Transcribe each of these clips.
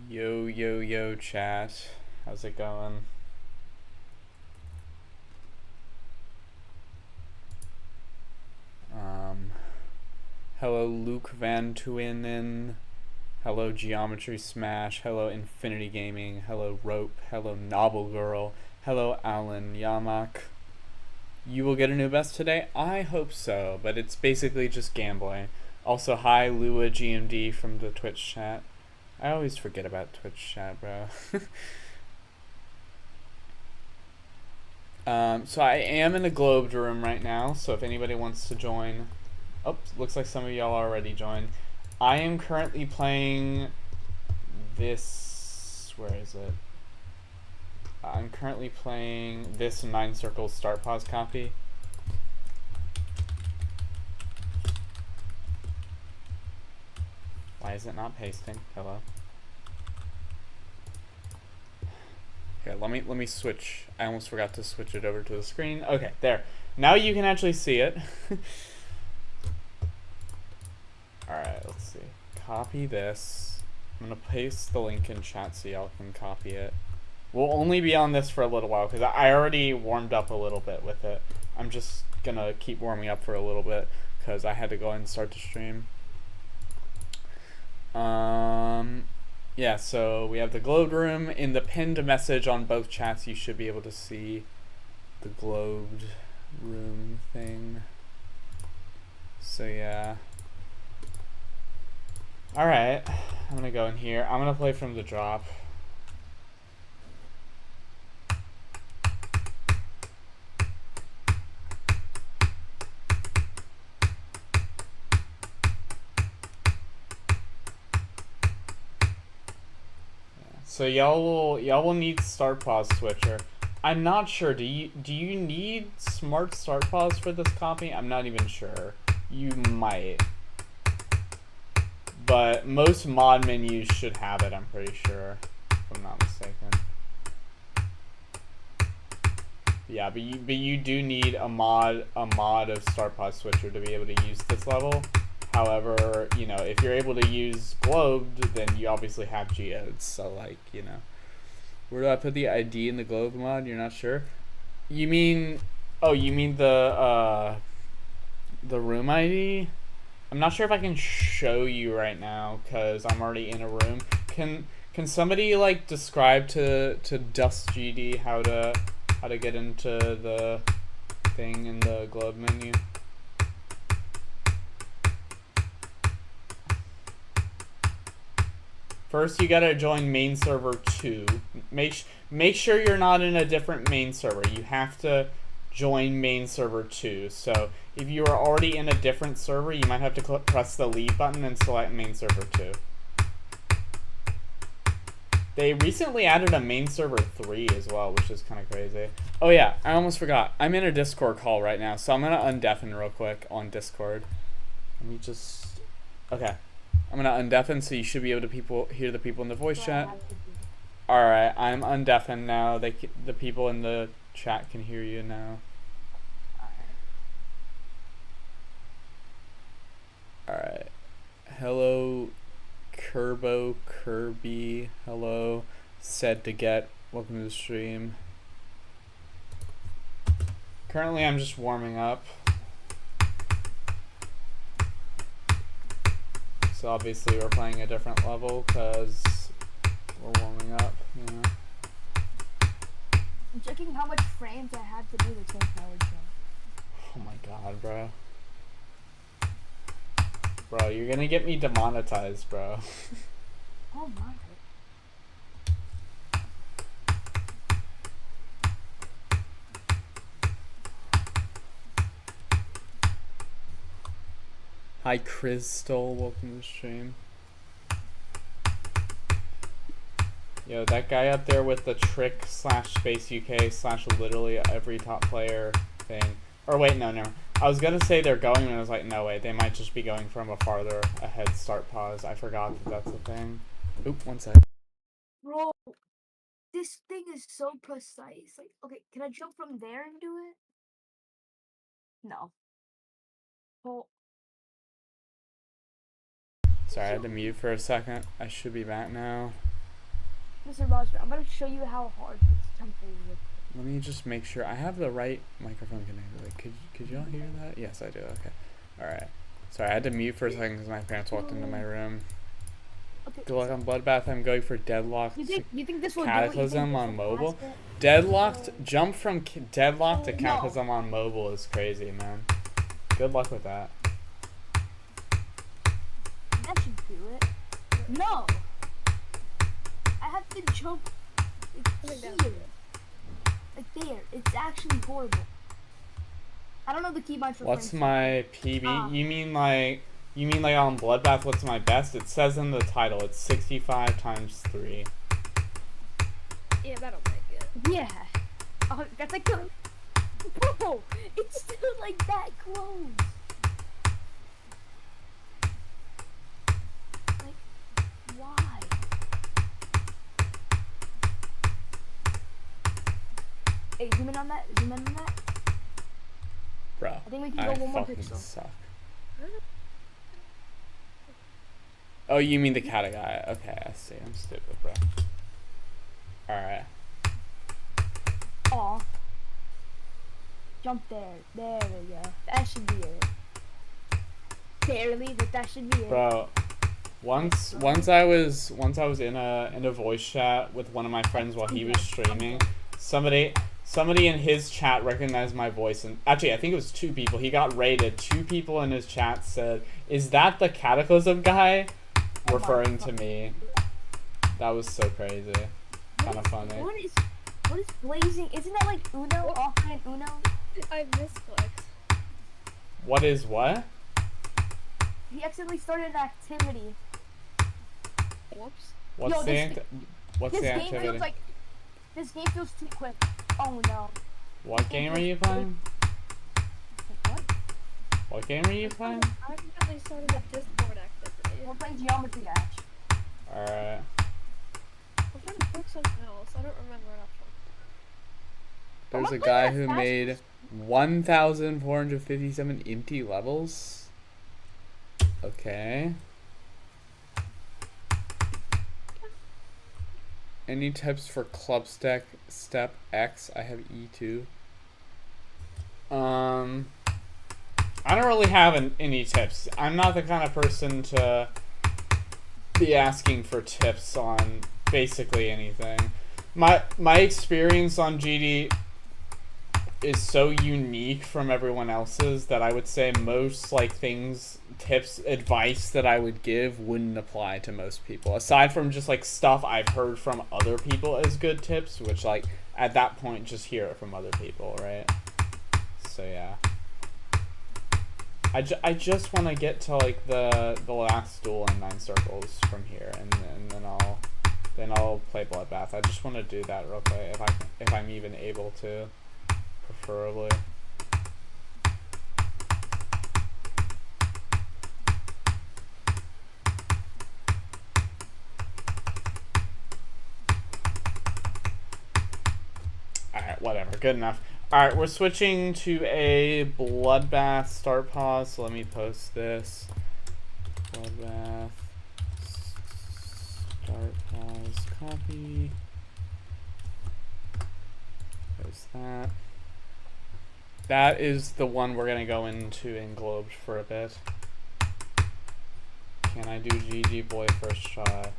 Yo, yo, yo, chat. How's it going? Hello, Luke Van Tuinen. Hello, Geometry Smash. Hello, Infinity Gaming. Hello, Rope. Hello, Novel Girl. Hello, Alan Yamak. You will get a new best today? I hope so, but it's basically just gambling. Also, hi, Lua GMD from the Twitch chat. I always forget about Twitch chat, bro. So I am in the Globed room right now, so if anybody wants to join... Oh, looks like some of y'all already joined. I am currently playing this... Where is it? I'm currently playing this 9 Circles Start Pause copy. Why is it not pasting? Hello? Here, let me switch. I almost forgot to switch it over to the screen. Okay, there. Now you can actually see it. Alright, let's see. Copy this. I'm gonna paste the link in chat so y'all can copy it. We'll only be on this for a little while because I already warmed up a little bit with it. I'm just gonna keep warming up for a little bit because I had to go ahead and start the stream. Yeah, so we have the Globed room. In the pinned message on both chats, you should be able to see the Globed room thing. So yeah. Alright, I'm gonna go in here. I'm gonna play from the drop. So y'all will need start pause switcher. I'm not sure. Do you need smart start pause for this copy? I'm not even sure. You might. But most mod menus should have it, I'm pretty sure. If I'm not mistaken. Yeah, but you do need a mod of start pause switcher to be able to use this level. However, you know, if you're able to use Globed, then you obviously have geodes. So, like, you know. Where do I put the ID in the Globed mod? You're not sure? You mean... Oh, you mean the room ID? I'm not sure if I can show you right now, because I'm already in a room. Can somebody, like, describe to DustGD how to get into the thing in the Globe menu? First, you gotta join main server 2. Make sure you're not in a different main server. You have to join main server 2. So if you are already in a different server, you might have to press the leave button and select main server 2. They recently added a main server 3 as well, which is kind of crazy. Oh yeah, I almost forgot. I'm in a Discord call right now, so I'm gonna undeafen real quick on Discord. Let me just... Okay. I'm gonna undeafen, so you should be able to hear the people in the voice chat. Alright, I'm undeafened now. The people in the chat can hear you now. Alright. Hello, Kirby. Hello. Said to get. Welcome to the stream. Currently, I'm just warming up. So obviously we're playing a different level because we're warming up, you know. I'm checking how much frames I have to do the 10-hour show. Oh my god, bro. Bro, you're gonna get me demonetized, bro. Oh my. Hi, Crystal. Welcome to the stream. Yo, that guy up there with the trick / space UK / literally every top player thing. Or wait, no, never. I was gonna say they're going, and I was like, no, wait, they might just be going from a farther ahead start pause. I forgot that that's a thing. Oop, 1 sec. Bro, this thing is so precise. Like, okay, can I jump from there and do it? No. Oh. Sorry, I had to mute for a second. I should be back now. Mr. Rosner, I'm gonna show you how hard this jumping is. Let me just make sure I have the right microphone connected. Like, could y'all hear that? Yes, I do. Okay. All right. Sorry, I had to mute for a second because my parents walked into my room. Okay. Good luck on Bloodbath. I'm going for Deadlocked. You think this will Cataclysm on mobile? Deadlocked, jump from Deadlocked to Cataclysm on mobile is crazy, man. Good luck with that. That should do it. No! I have to jump like here. Like there. It's actually horrible. I don't know the keybinds for What's my PB? You mean like on Bloodbath, what's my best? It says in the title, it's 65 times 3. Yeah, that'll make it. Yeah. Oh, that's like the... Bro! It's still like that close. Like, why? Hey, zoom in on that. Zoom in on that. Bro, I think we can go one more fucking pixel. suck. Oh, you mean the cat guy? Okay, I see. I'm stupid, bro. Alright. Aw. Jump there. There we go. That should be it. Barely, but that should be it. Bro, once I was in a voice chat with one of my friends while he was streaming. Somebody in his chat recognized my voice, and actually I think it was 2 people. He got rated. 2 people in his chat said, "Is that the Cataclysm guy?" Referring to me. That was so crazy. Kind of funny. What is blazing? Isn't that like Uno? Offline Uno? I misclicked. What is what? He accidentally started an activity. Whoops. What's the This game activity? feels like this game feels too quick. Oh no. What game are you playing? What? What game are you playing? I accidentally started a Discord activity. We're playing Geometry Dash. Alright. I'm trying to click something else. I don't remember it actually. There's a guy who made 1,457 empty levels. Okay. Any tips for club step X? I have E2. I don't really have any tips. I'm not the kind of person to be asking for tips on basically anything. My experience on GD is so unique from everyone else's that I would say most tips, advice that I would give wouldn't apply to most people. Aside from just like stuff I've heard from other people as good tips, which like at that point just hear it from other people, right? So yeah. I just want to get to like the last duel in 9 circles from here, and then I'll play Bloodbath. I just want to do that real quick if I'm even able to, preferably. Alright, whatever. Good enough. Alright, we're switching to a Bloodbath start pause, so let me post this. Bloodbath start pause copy. There's that. That is the one we're gonna go into in Globed for a bit. Can I do GG boy first try?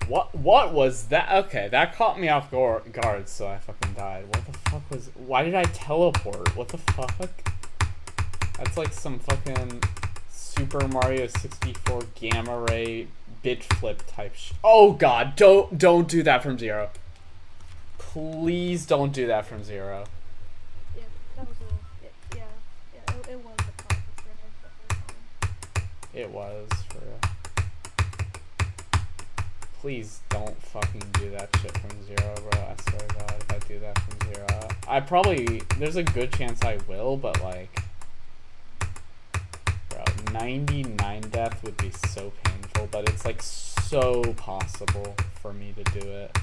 What was that? Okay, that caught me off guard, so I fucking died. What the fuck was... Why did I teleport? What the fuck? That's like some fucking Super Mario 64 gamma ray bit flip type shit. Oh god, don't do that from 0. Please don't do that from 0. Yeah, that was a... Yeah, it was a problem. It was, for real. Please don't fucking do that shit from 0, bro. I swear to god, if I do that from 0. I probably... There's a good chance I will, but like... Bro, 99 death would be so painful, but it's like so possible for me to do it.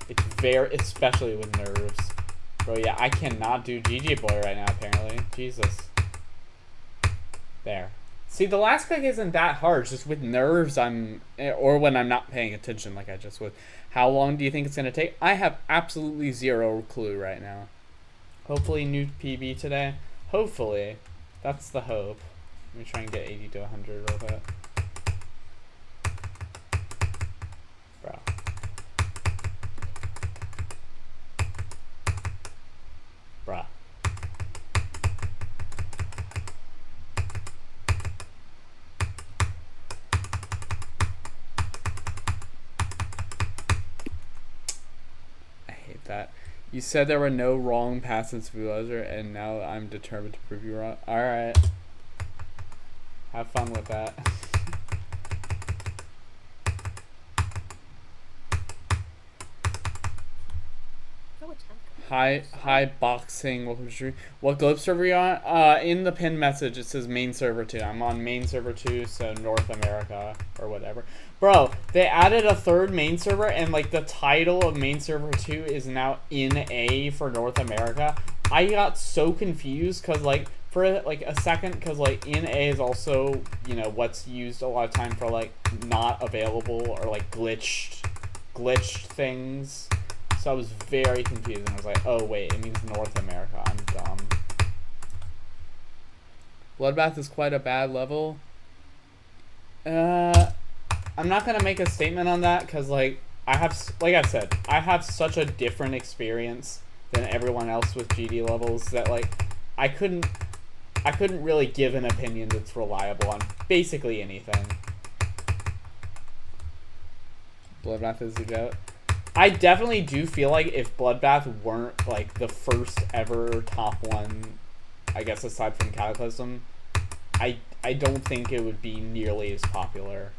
It's very... Especially with nerves. Bro, yeah, I cannot do GG boy right now, apparently. Jesus. There. See, the last click isn't that hard. It's just with nerves, or when I'm not paying attention, like I just was. How long do you think it's gonna take? I have absolutely zero clue right now. Hopefully, new PB today. Hopefully, that's the hope. Let me try and get 80 to 100 real quick. Bro. Bruh. I hate that. You said there were no wrong passes for Villager, and now I'm determined to prove you wrong. Alright. Have fun with that. Hi boxing, welcome to stream. What globe server are you on? In the pinned message it says main server 2. I'm on main server 2, so North America or whatever. Bro, they added a third main server and like the title of main server 2 is now in A for North America. I got so confused because like for like a second, because like in A is also, you know, what's used a lot of time for like not available or like glitched things. So I was very confused and I was like, oh wait, it means North America. I'm dumb. Bloodbath is quite a bad level. I'm not gonna make a statement on that because like like I said, I have such a different experience than everyone else with GD levels that like I couldn't really give an opinion that's reliable on basically anything. Bloodbath is the GOAT. I definitely do feel like if Bloodbath weren't like the first ever top one, I guess aside from Cataclysm, I don't think it would be nearly as popular.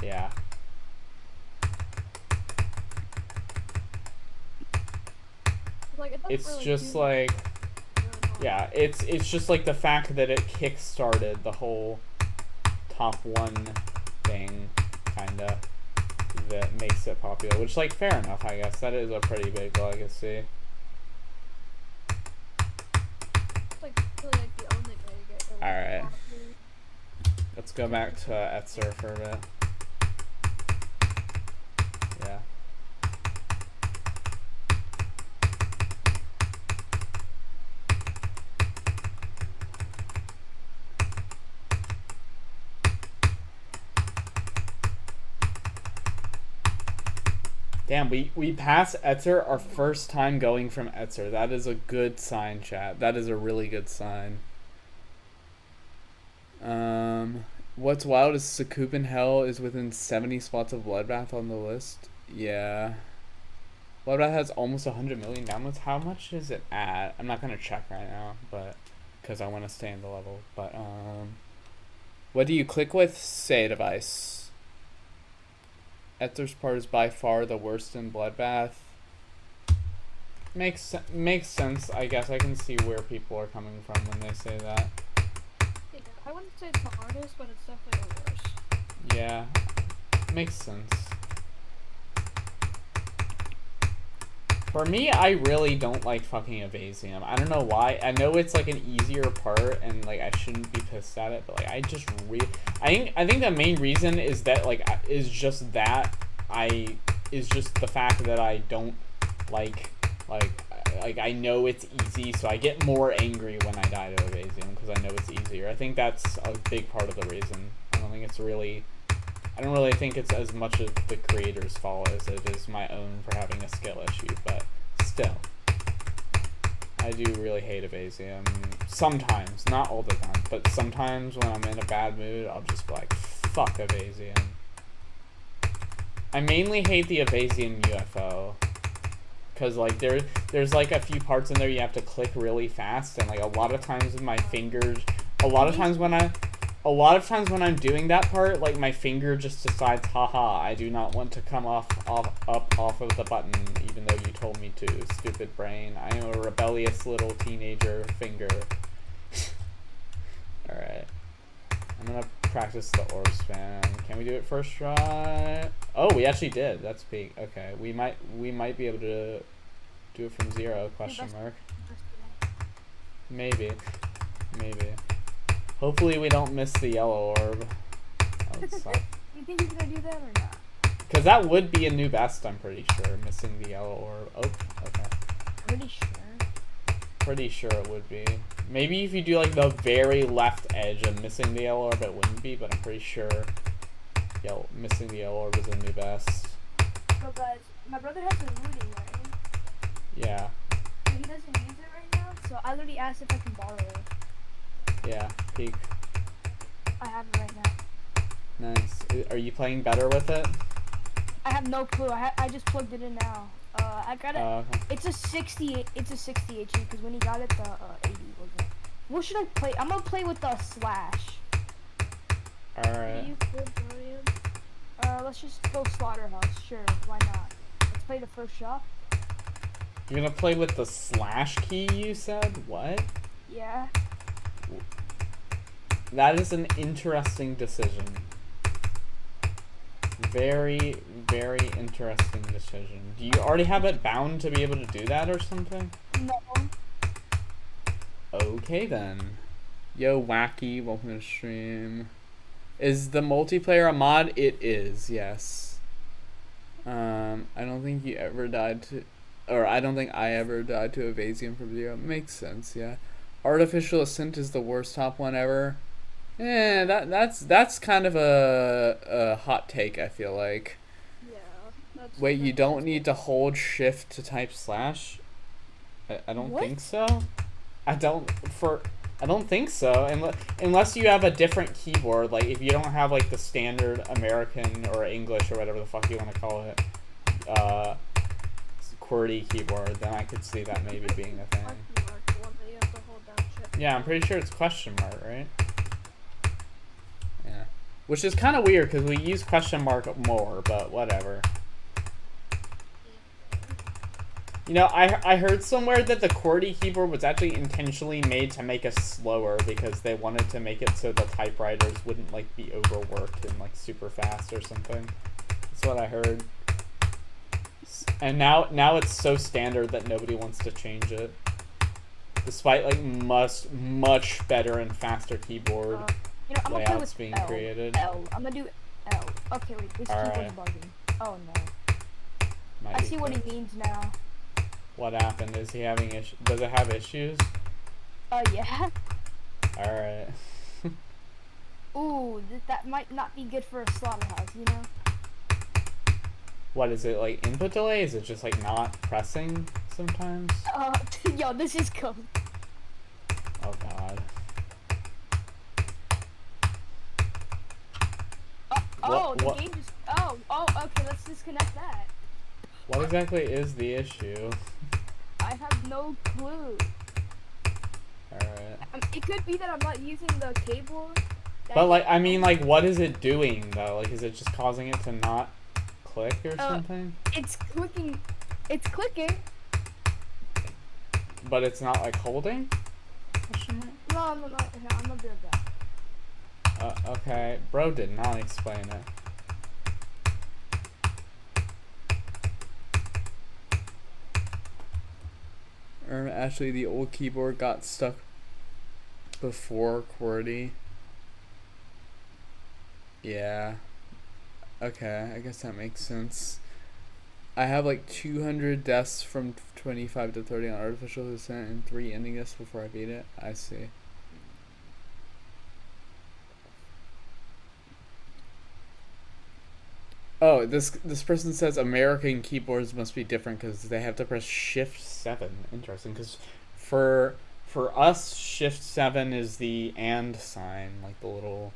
Yeah. Like, It's really just like, yeah, it's just like the fact that it kickstarted the whole top one thing, kinda, that makes it popular, which, like, fair enough, I guess. That is a pretty big legacy. It's like really like the only way to get really Alright. popular. Let's go back to Etzer for a bit. Yeah. Damn, we passed Etzer our first time going from Etzer. That is a good sign, chat. That is a really good sign. What's wild is Sakup in Hell is within 70 spots of Bloodbath on the list. Yeah. Bloodbath has almost 100 million downloads. How much is it at? I'm not gonna check right now, but because I want to stay in the level. But what do you click with? Say device. Etzer's part is by far the worst in Bloodbath. Makes sense. I guess I can see where people are coming from when they say that. Yeah, I wouldn't say it's the hardest, but it's definitely the worst. Yeah, makes sense. For me, I really don't like fucking Evasium. I don't know why. I know it's like an easier part, and like I shouldn't be pissed at it, but like I just I think the main reason is that like is just the fact that I don't like I know it's easy, so I get more angry when I die to Evasium because I know it's easier. I think that's a big part of the reason. I don't really think it's as much of the creator's fault as it is my own for having a skill issue, but still. I do really hate Evasium. Sometimes, not all the time, but sometimes when I'm in a bad mood, I'll just be like, fuck Evasium. I mainly hate the Evasium UFO. Cause like there's like a few parts in there you have to click really fast, and like a lot of times with my fingers, a lot of times when I'm doing that part, like my finger just decides, haha, I do not want to come off of the button, even though you told me to, stupid brain. I am a rebellious little teenager finger. Alright. I'm gonna practice the orb spam. Can we do it first try? Oh, we actually did. That's peak. Okay, we might be able to do it from 0, question mark. Maybe. Hopefully we don't miss the yellow orb. That would suck. You think he's gonna do that or not? Because that would be a new best, I'm pretty sure, missing the yellow orb. Oh, okay. Pretty sure. Pretty sure it would be. Maybe if you do like the very left edge and missing the yellow orb, it wouldn't be, but I'm pretty sure missing the yellow orb is a new best. So guys, my brother has a looting, right? Yeah. But he doesn't use it right now, so I literally asked if I can borrow it. Yeah, peek. I have it right now. Nice. Are you playing better with it? I have no clue. I just plugged it in now. I got it. Okay. It's a 60. It's a 60 HE because when he got it, the 80 wasn't. What should I play? I'm gonna play with the slash. All right. You could, Brian. Let's just go slaughterhouse. Sure, why not? Let's play the first shop. You're gonna play with the slash key, you said? What? Yeah. That is an interesting decision. Very, very interesting decision. Do you already have it bound to be able to do that or something? No. Okay then. Yo, Wacky, welcome to the stream. Is the multiplayer a mod? It is, yes. I don't think you ever died to... Or I don't think I ever died to Evasium from 0. Makes sense, yeah. Artificial Ascent is the worst top one ever. That's kind of a hot take, I feel like. Yeah. Wait, you don't need to hold shift to type slash? I don't What? think so. I don't think so. Unless you have a different keyboard, like if you don't have like the standard American or English or whatever the fuck you want to call it, QWERTY keyboard, then I could see that maybe being a thing. Question mark, the one that you have to hold down shift. Yeah, I'm pretty sure it's question mark, right? Yeah. Which is kind of weird because we use question mark more, but whatever. You know, I heard somewhere that the QWERTY keyboard was actually intentionally made to make us slower because they wanted to make it so the typewriters wouldn't like be overworked and like super fast or something. That's what I heard. And now it's so standard that nobody wants to change it. Despite like much better and faster keyboard You know, I'm gonna play layouts with being L. created. L. I'm gonna do L. Okay, wait. This keyboard's Alright. bugging. Oh no. Might I be see what fixed. he means now. What happened? Is he having issues? Does it have issues? Yeah. Alright. Ooh, that might not be good for a slaughterhouse, you know? What is it, like input delay? Is it just like not pressing sometimes? Yo, this is cool. Oh god. Oh, the what- game just. Oh, okay, let's disconnect that. What exactly is the issue? I have no clue. Alright. It could be that I'm not using the cable. But like, I mean, like, what is it doing though? Like, is it just causing it to not click or something? It's clicking. It's clicking. But it's not like holding? Question mark? No. Here, I'm gonna do that. Okay. Bro did not explain it. Actually, the old keyboard got stuck before QWERTY. Yeah. Okay, I guess that makes sense. I have like 200 deaths from 25 to 30 on Artificial Ascent and 3 ending deaths before I beat it. I see. Oh, this person says American keyboards must be different because they have to press Shift 7. Interesting, because for us, Shift 7 is the and sign, like the little...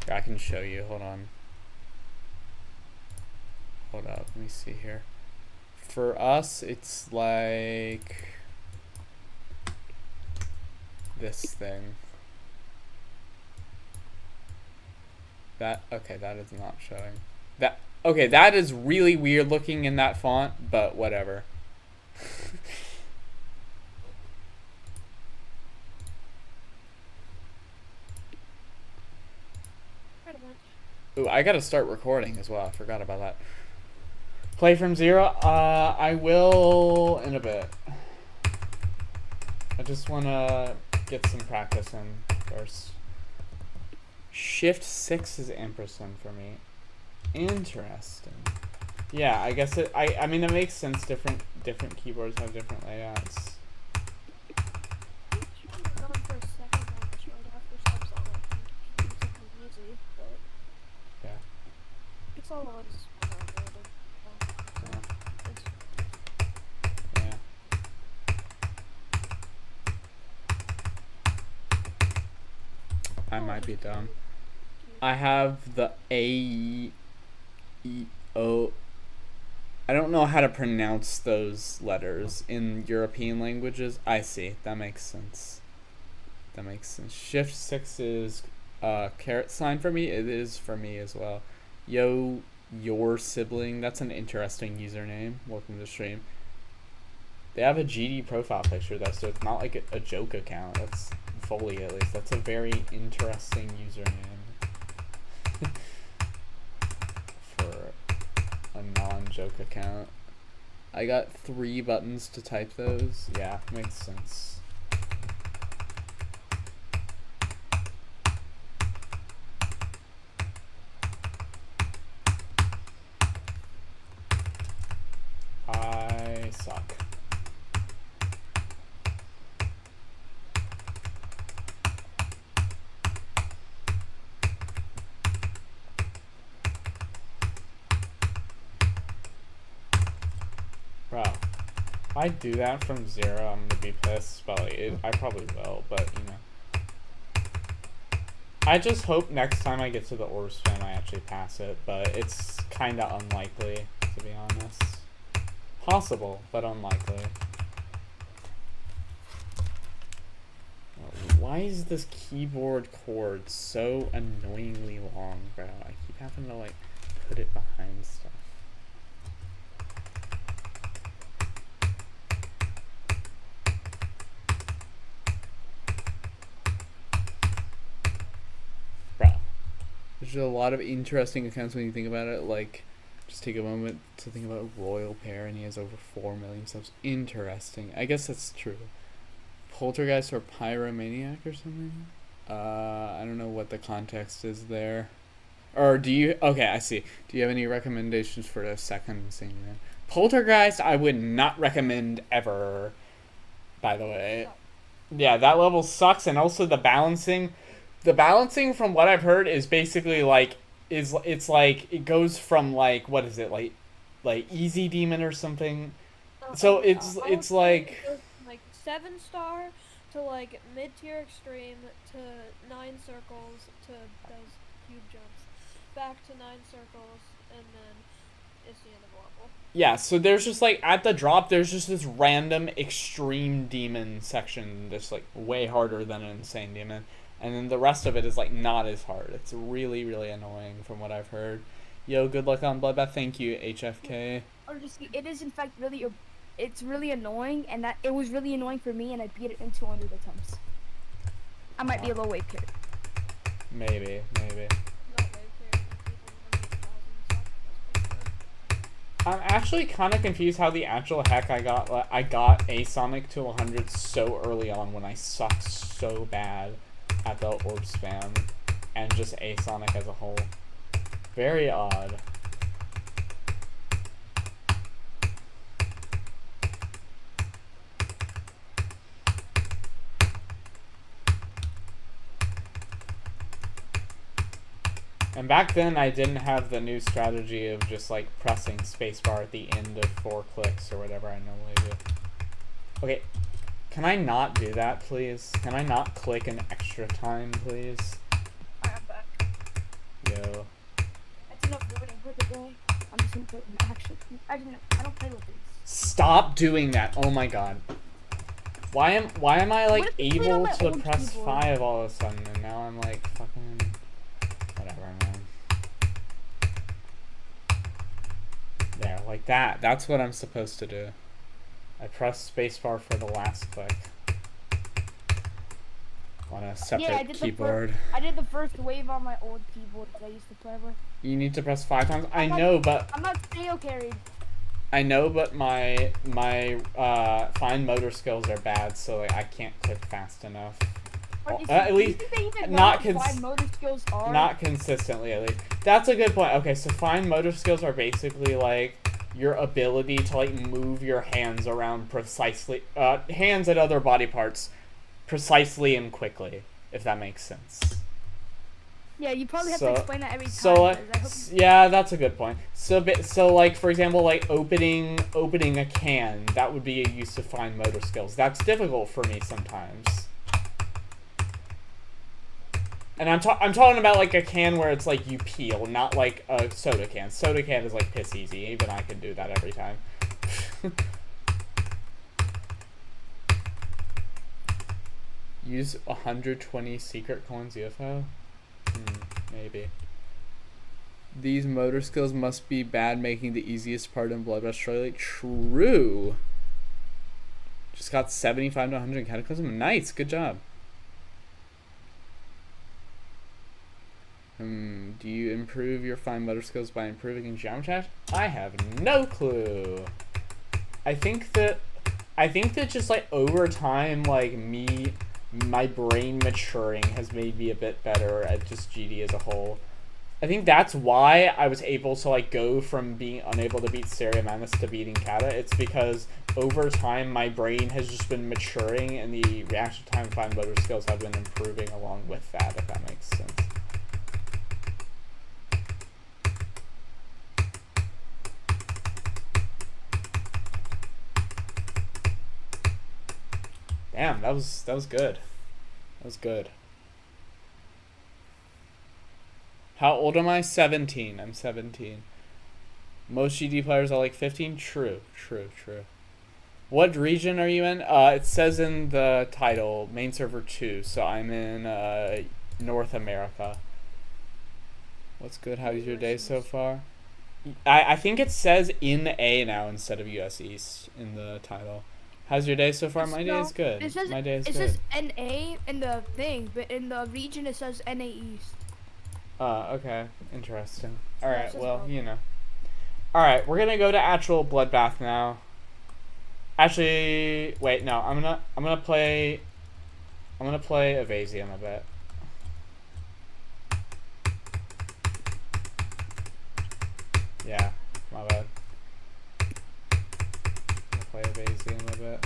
Here, I can show you. Hold on. Hold up. Let me see here. For us, it's like this thing. Okay, that is not showing. Okay, that is really weird looking in that font, but whatever. Ooh, I gotta start recording as well. I forgot about that. Play from 0? I will in a bit. I just wanna get some practice in first. Shift 6 is ampersand for me. Interesting. Yeah, I guess I mean it makes sense. Different keyboards have different layouts. Yeah. It's all on Yeah. I might be dumb. I have the A-E-O. I don't know how to pronounce those letters in European languages. I see. That makes sense. That makes sense. Shift 6 is caret sign for me. It is for me as well. Yo, your sibling. That's an interesting username. Welcome to the stream. They have a GD profile picture though, so it's not like a joke account. That's fully at least. That's a very interesting username for a non-joke account. I got 3 buttons to type those. Yeah, makes sense. I suck. Bro, if I do that from 0, I'm gonna be pissed, but like, I probably will, but you know. I just hope next time I get to the orb spam I actually pass it, but it's kinda unlikely, to be honest. Possible, but unlikely. Why is this keyboard cord so annoyingly long, bro? I keep having to like put it behind stuff. Bro, there's a lot of interesting accounts when you think about it. Like, just take a moment to think about Royal Pair, and he has over 4 million subs. Interesting. I guess that's true. Poltergeist or Pyromaniac or something? I don't know what the context is there. Or do you... Okay, I see. Do you have any recommendations for the second singer? Poltergeist, I would not recommend ever, by the way. Yeah, that level sucks, and also the balancing... The balancing, from what I've heard, is basically like... It's like... It goes from like... What is it? Like Easy Demon or something? So it's like... 7-star to like mid-tier extreme to 9 circles to those cube jumps, back to 9 circles, and then it's the end of the level. Yeah, so there's just like at the drop there's just this random extreme demon section that's like way harder than an insane demon, and then the rest of it is like not as hard. It's really, really annoying from what I've heard. Yo, good luck on Bloodbath. Thank you, HFK. Or just, it is in fact really it's really annoying, and that it was really annoying for me, and I beat it in 200 attempts. I might be a low wave carry. Maybe. I'm actually kind of confused how the actual heck I got a Sonic to 100 so early on when I sucked so bad at the orb spam and just a Sonic as a whole. Very odd. And back then, I didn't have the new strategy of just like pressing spacebar at the end of 4 clicks or whatever I normally do. Okay, can I not do that, please? Can I not click an extra time, please? I'm back. Yo. That's enough ruining for the day. I'm just gonna put it in action. I don't play with these. Stop doing that! Oh my god. Why am I like able to press keyboard? 5 all of a sudden, and now I'm like fucking whatever, man. There, like that. That's what I'm supposed to do. I press spacebar for the last click on a separate keyboard. I did the first wave on my old keyboard that I used to play with. You need to press 5 times. I know, but I'm not stale carried. I know, but my fine motor skills are bad, so like, I can't click fast enough. At least do you think they not know what fine motor skills are? not consistently, at least. That's a good point. Okay, so fine motor skills are basically like your ability to like move your hands around precisely, hands and other body parts precisely and quickly, if that makes sense. Yeah, you probably have to explain that every time. So, 'cause yeah, that's a good point. So like for example, like opening a can, that would be a use of fine motor skills. That's difficult for me sometimes. And I'm talking about like a can where it's like you peel, not like a soda can. Soda can is like piss easy. Even I can do that every time. Use 120 secret coins UFO? Maybe. These motor skills must be bad, making the easiest part in Bloodbath Strike. True. Just got 75 to 100 in Cataclysm. Nice, good job. Do you improve your fine motor skills by improving in geometry? I have no clue. I think that just like over time, like my brain maturing has made me a bit better at just GD as a whole. I think that's why I was able to like go from being unable to beat Seriamanus to beating Kata. It's because over time my brain has just been maturing and the reaction time and fine motor skills have been improving along with that, if that makes sense. Damn, that was good. That was good. How old am I? 17. I'm 17. Most GD players are like 15. True. What region are you in? It says in the title, main server 2. So I'm in North America. What's good? How's your day so far? I think it says in A now instead of US East in the title. How's your day so far? My day is good. My day is good. It says NA in the thing, but in the region it says NA East. Okay. Interesting. Alright, well, you know. Alright, we're gonna go to actual Bloodbath now. Actually, wait, no, I'm gonna play Evasium a bit. Yeah, my bad. Play Evasium a bit.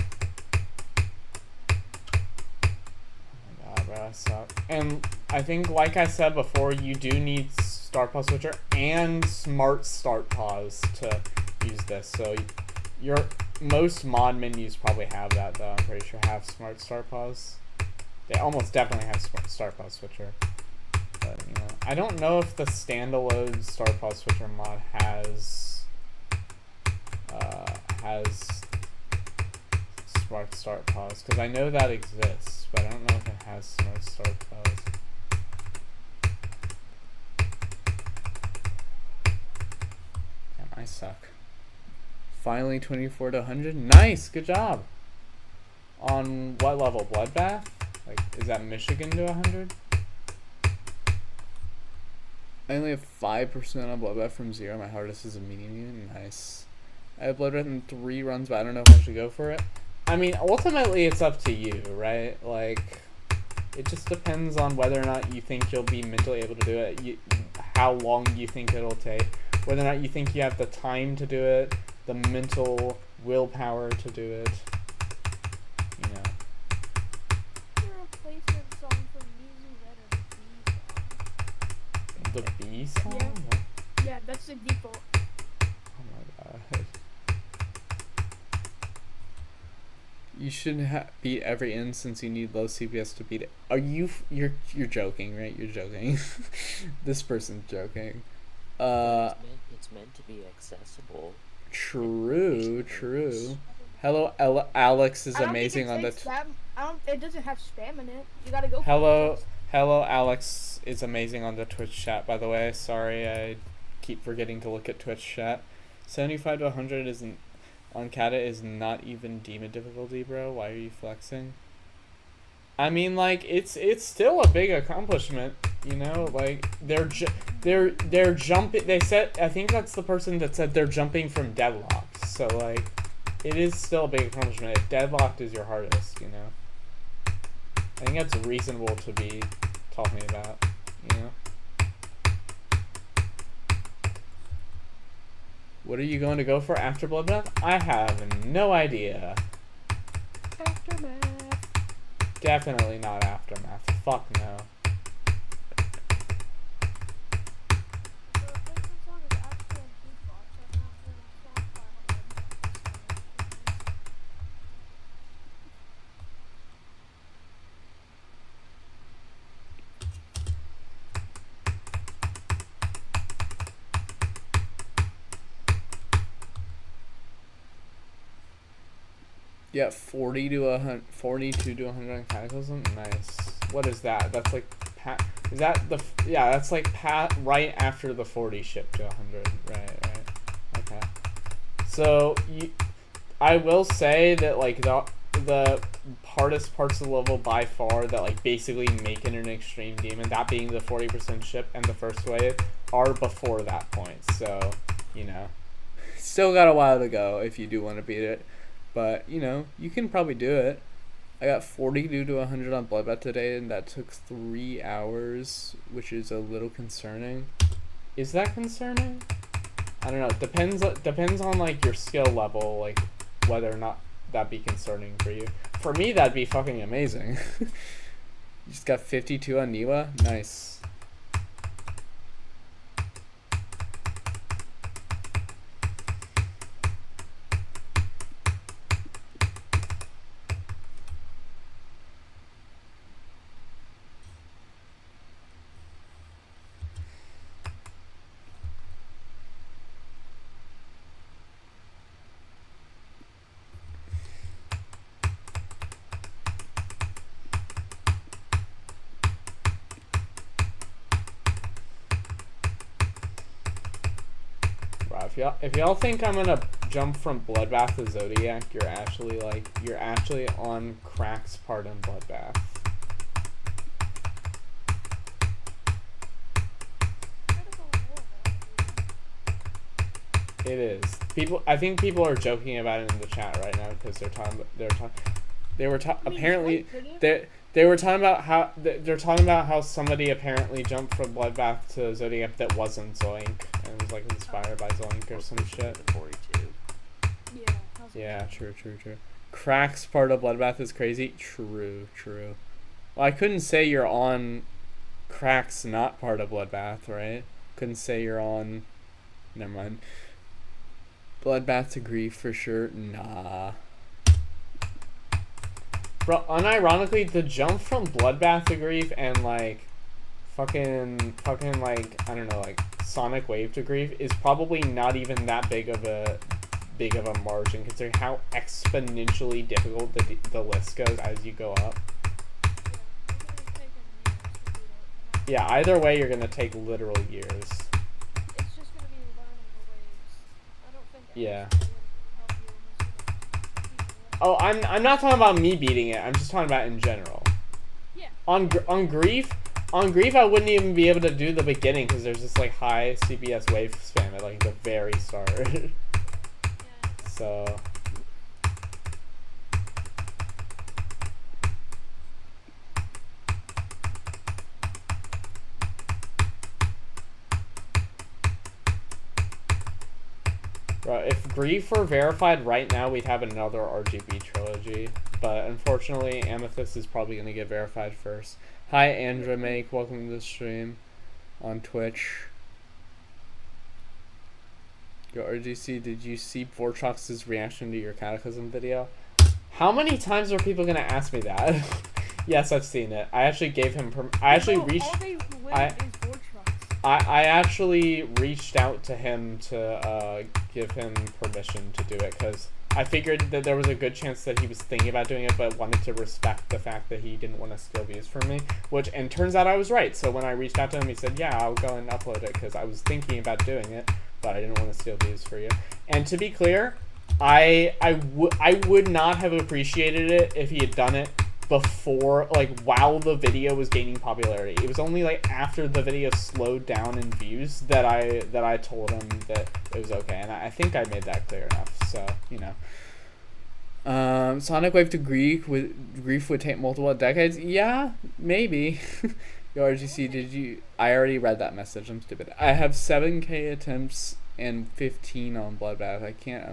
Oh my god, bro, I suck. And I think, like I said before, you do need Start Pause Switcher and Smart Start Pause to use this. So most mod menus probably have that, though. I'm pretty sure have Smart Start Pause. They almost definitely have Start Pause Switcher. But, you know, I don't know if the standalone Start Pause Switcher mod has Smart Start Pause, because I know that exists, but I don't know if it has Smart Start Pause. Damn, I suck. Finally 24 to 100. Nice, good job. On what level? Bloodbath? Like, is that Michigan to 100? I only have 5% on Bloodbath from 0. My hardest is a medium. Nice. I have Bloodbath in 3 runs, but I don't know if I should go for it. I mean, ultimately, it's up to you, right? Like, it just depends on whether or not you think you'll be mentally able to do it, how long you think it'll take, whether or not you think you have the time to do it, the mental willpower to do it, you know. Replacement song from Music The B song? Yeah, that's the default. Oh my god. You shouldn't beat every end since you need low CPS to beat it. Are you? You're joking, right? You're joking. This person's joking. It's meant to be accessible. True. Hello, Alex is amazing on the. It doesn't have spam in it. You gotta go. Hello, Alex is amazing on the Twitch chat. By the way, sorry I keep forgetting to look at Twitch chat. 75 to 100 isn't. On Kata is not even demon difficulty, bro. Why are you flexing? I mean, like, it's still a big accomplishment, you know. Like, they're jumping. They said, I think that's the person that said they're jumping from deadlock. So like, it is still a big accomplishment. If deadlocked is your hardest, you know. I think that's reasonable to be talking about, you know? What are you going to go for after Bloodbath? I have no idea. Aftermath. Definitely not Aftermath. Fuck no. Yeah, 42 to 100 on Cataclysm. Nice. What is that? That's like is that the yeah? That's like right after the 40 ship to 100. Right. Okay. So I will say that like the hardest parts of the level by far that like basically make it an extreme demon, that being the 40% ship and the first wave, are before that point. So you know, still got a while to go if you do want to beat it. But, you know, you can probably do it. I got 42 to 100 on Bloodbath today, and that took 3 hours, which is a little concerning. Is that concerning? I don't know. It depends on, like, your skill level, like, whether or not that'd be concerning for you. For me, that'd be fucking amazing. You just got 52 on Niwa? Nice. If y'all think I'm gonna jump from Bloodbath to Zodiac, you're actually on Crack's part in Bloodbath. It is. I think people are joking about it in the chat right now because they're talking about how somebody apparently jumped from Bloodbath to Zodiac that wasn't Zoink and was like inspired by Zoink or some shit. 42. Yeah, true. Crack's part of Bloodbath is crazy. True. Well, I couldn't say you're on Crack's not part of Bloodbath, right? Couldn't say you're on. Never mind. Bloodbath to Grief for sure. Nah. Bro, unironically, the jump from Bloodbath to Grief and like fucking like I don't know, like Sonic Wave to Grief is probably not even that big of a margin considering how exponentially difficult the list goes as you go up. Yeah, either way you're gonna take literal years. It's just gonna be learning the waves. I don't think Yeah. help you Oh, I'm not talking about me beating it. I'm just talking about in general. Yeah. On Grief, I wouldn't even be able to do the beginning because there's this like high CPS wave spam at like the very start. So. Bro, if Grief were verified right now, we'd have another RGB trilogy. But unfortunately, Amethyst is probably going to get verified first. Hi, Andra Make. Welcome to the stream on Twitch. Yo, RGC, did you see Vortrox's reaction to your Cataclysm video? How many times are people going to ask me that? Yes, I've seen it. I actually gave him I actually reached out to him to give him permission to do it because I figured that there was a good chance that he was thinking about doing it but wanted to respect the fact that he didn't want to steal views from me, and turns out I was right. So when I reached out to him, he said, yeah, I'll go and upload it because I was thinking about doing it, but I didn't want to steal views for you. And to be clear, I would not have appreciated it if he had done it before, like, while the video was gaining popularity. It was only like after the video slowed down in views that I told him that it was okay, and I think I made that clear enough. So, you know. Sonic Wave to grief would take multiple decades. Yeah, maybe. Yo, RGC, did you? I already read that message. I'm stupid. I have 7K attempts and 15 on Bloodbath. I can't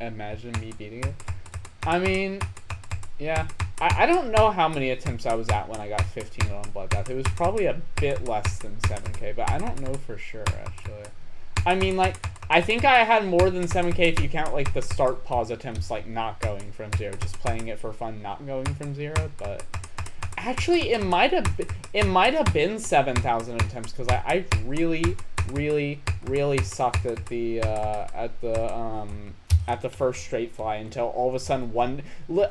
imagine me beating it. I mean, yeah. I don't know how many attempts I was at when I got 15 on Bloodbath. It was probably a bit less than 7K, but I don't know for sure, actually. I mean, like, I think I had more than 7K if you count, like, the start pause attempts, like, not going from 0. Just playing it for fun, not going from 0, but... Actually, it might have been 7,000 attempts, because I really, really, really sucked at the first straight fly until all of a sudden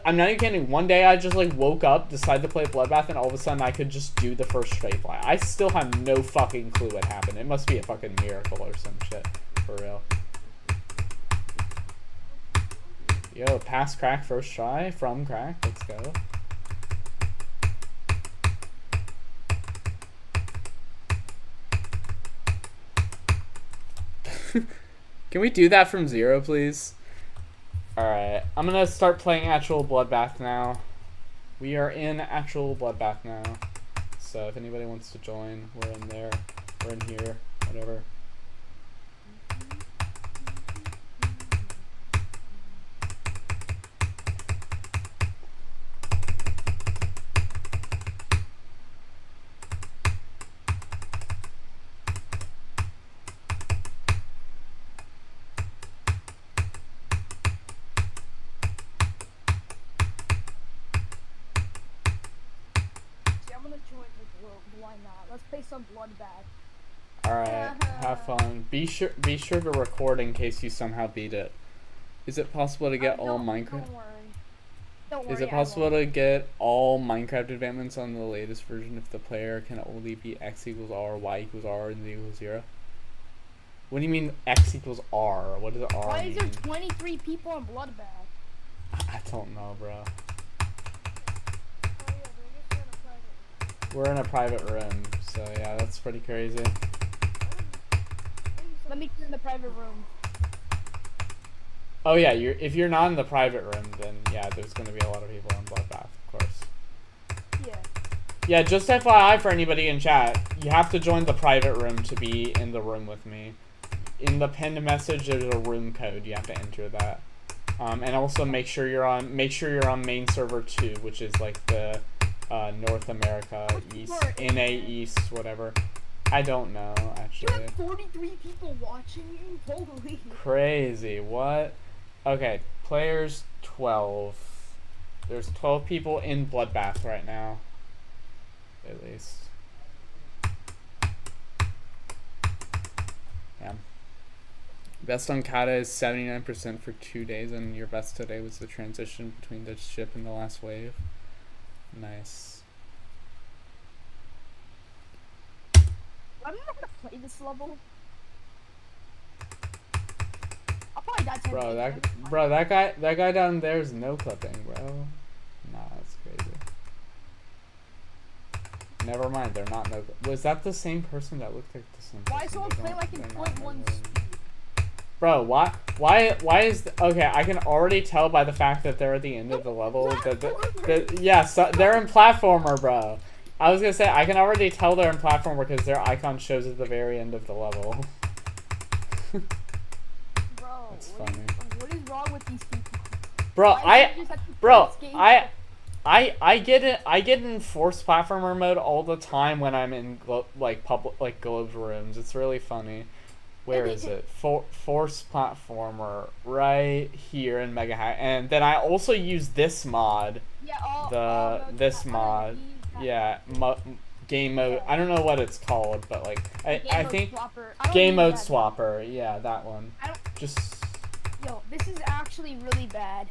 I'm not even kidding, one day I just like woke up, decided to play Bloodbath, and all of a sudden I could just do the first straight fly. I still have no fucking clue what happened. It must be a fucking miracle or some shit, for real. Yo, pass crack first try from crack, let's go. Can we do that from 0, please? Alright, I'm gonna start playing actual Bloodbath now. We are in actual Bloodbath now. So if anybody wants to join, we're in there. We're in here, whatever. Play some Bloodbath. Alright, have fun. Be sure to record in case you somehow beat it. Is it possible to get all Minecraft? Don't worry. Is it possible to get all Minecraft advancements on the latest version if the player can only be x equals r, y equals r, and z equals 0? What do you mean x equals r? What does r Why mean? is there 23 people on Bloodbath? I don't know, bro. We're in a private room, so yeah, that's pretty crazy. Let me get in the private room. Oh yeah, if you're not in the private room, then yeah, there's gonna be a lot of people on Bloodbath, of course. Yeah. Yeah, just FYI for anybody in chat, you have to join the private room to be in the room with me. In the pinned message, there's a room code. You have to enter that. And also make sure you're on main server 2, which is like the North America East, NA East, whatever. I don't know, actually. You have 43 people watching you? Holy. Crazy, what? Okay, players 12. There's 12 people in Bloodbath right now. At least. Yeah. Best on Kata is 79% for 2 days, and your best today was the transition between the ship and the last wave. Nice. I'm not gonna play this level. I'll probably die 10 that guy down there is no clipping, bro. Nah, that's crazy. Never mind, they're not no. Was that the same person that looked like the same? Why is someone playing like in 0.1 speed? Bro, why is okay? I can already tell by the fact that they're at the end of the level that yeah, so they're in platformer, bro. I was gonna say I can already tell they're in platformer because their icon shows at the very end of the level. Bro, that's funny. What is wrong with these people? Bro, I get it. I get in forced platformer mode all the time when I'm in public Globe's rooms. It's really funny. Where is it? Force platformer right here in Mega Hack, and then I also use this mod. Yeah, this mod. Yeah, game mode. Yeah. I don't know what it's called, but like I think game mode swapper. Yeah, that one. Yo, this is actually really bad.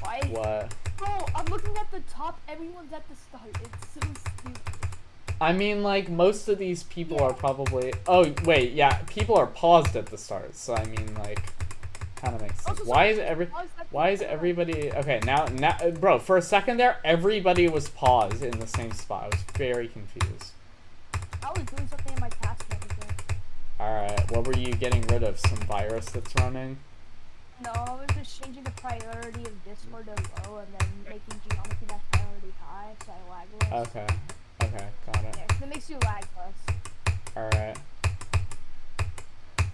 Why? What? Bro, I'm looking at the top. Everyone's at the start. It's so stupid. I mean, like, most of these people are probably... Oh, wait, yeah, people are paused at the start, so I mean, like, kind of makes sense. Why is everybody... Okay, now, bro, for a second there, everybody was paused in the same spot. I was very confused. I was doing something in my task manager. Alright, what were you getting rid of? Some virus that's running? No, I was just changing the priority of Discord to low and then making geometry that priority high, so I lag less. Okay. Okay, got it. Yeah, 'cause it makes you lag less. Alright.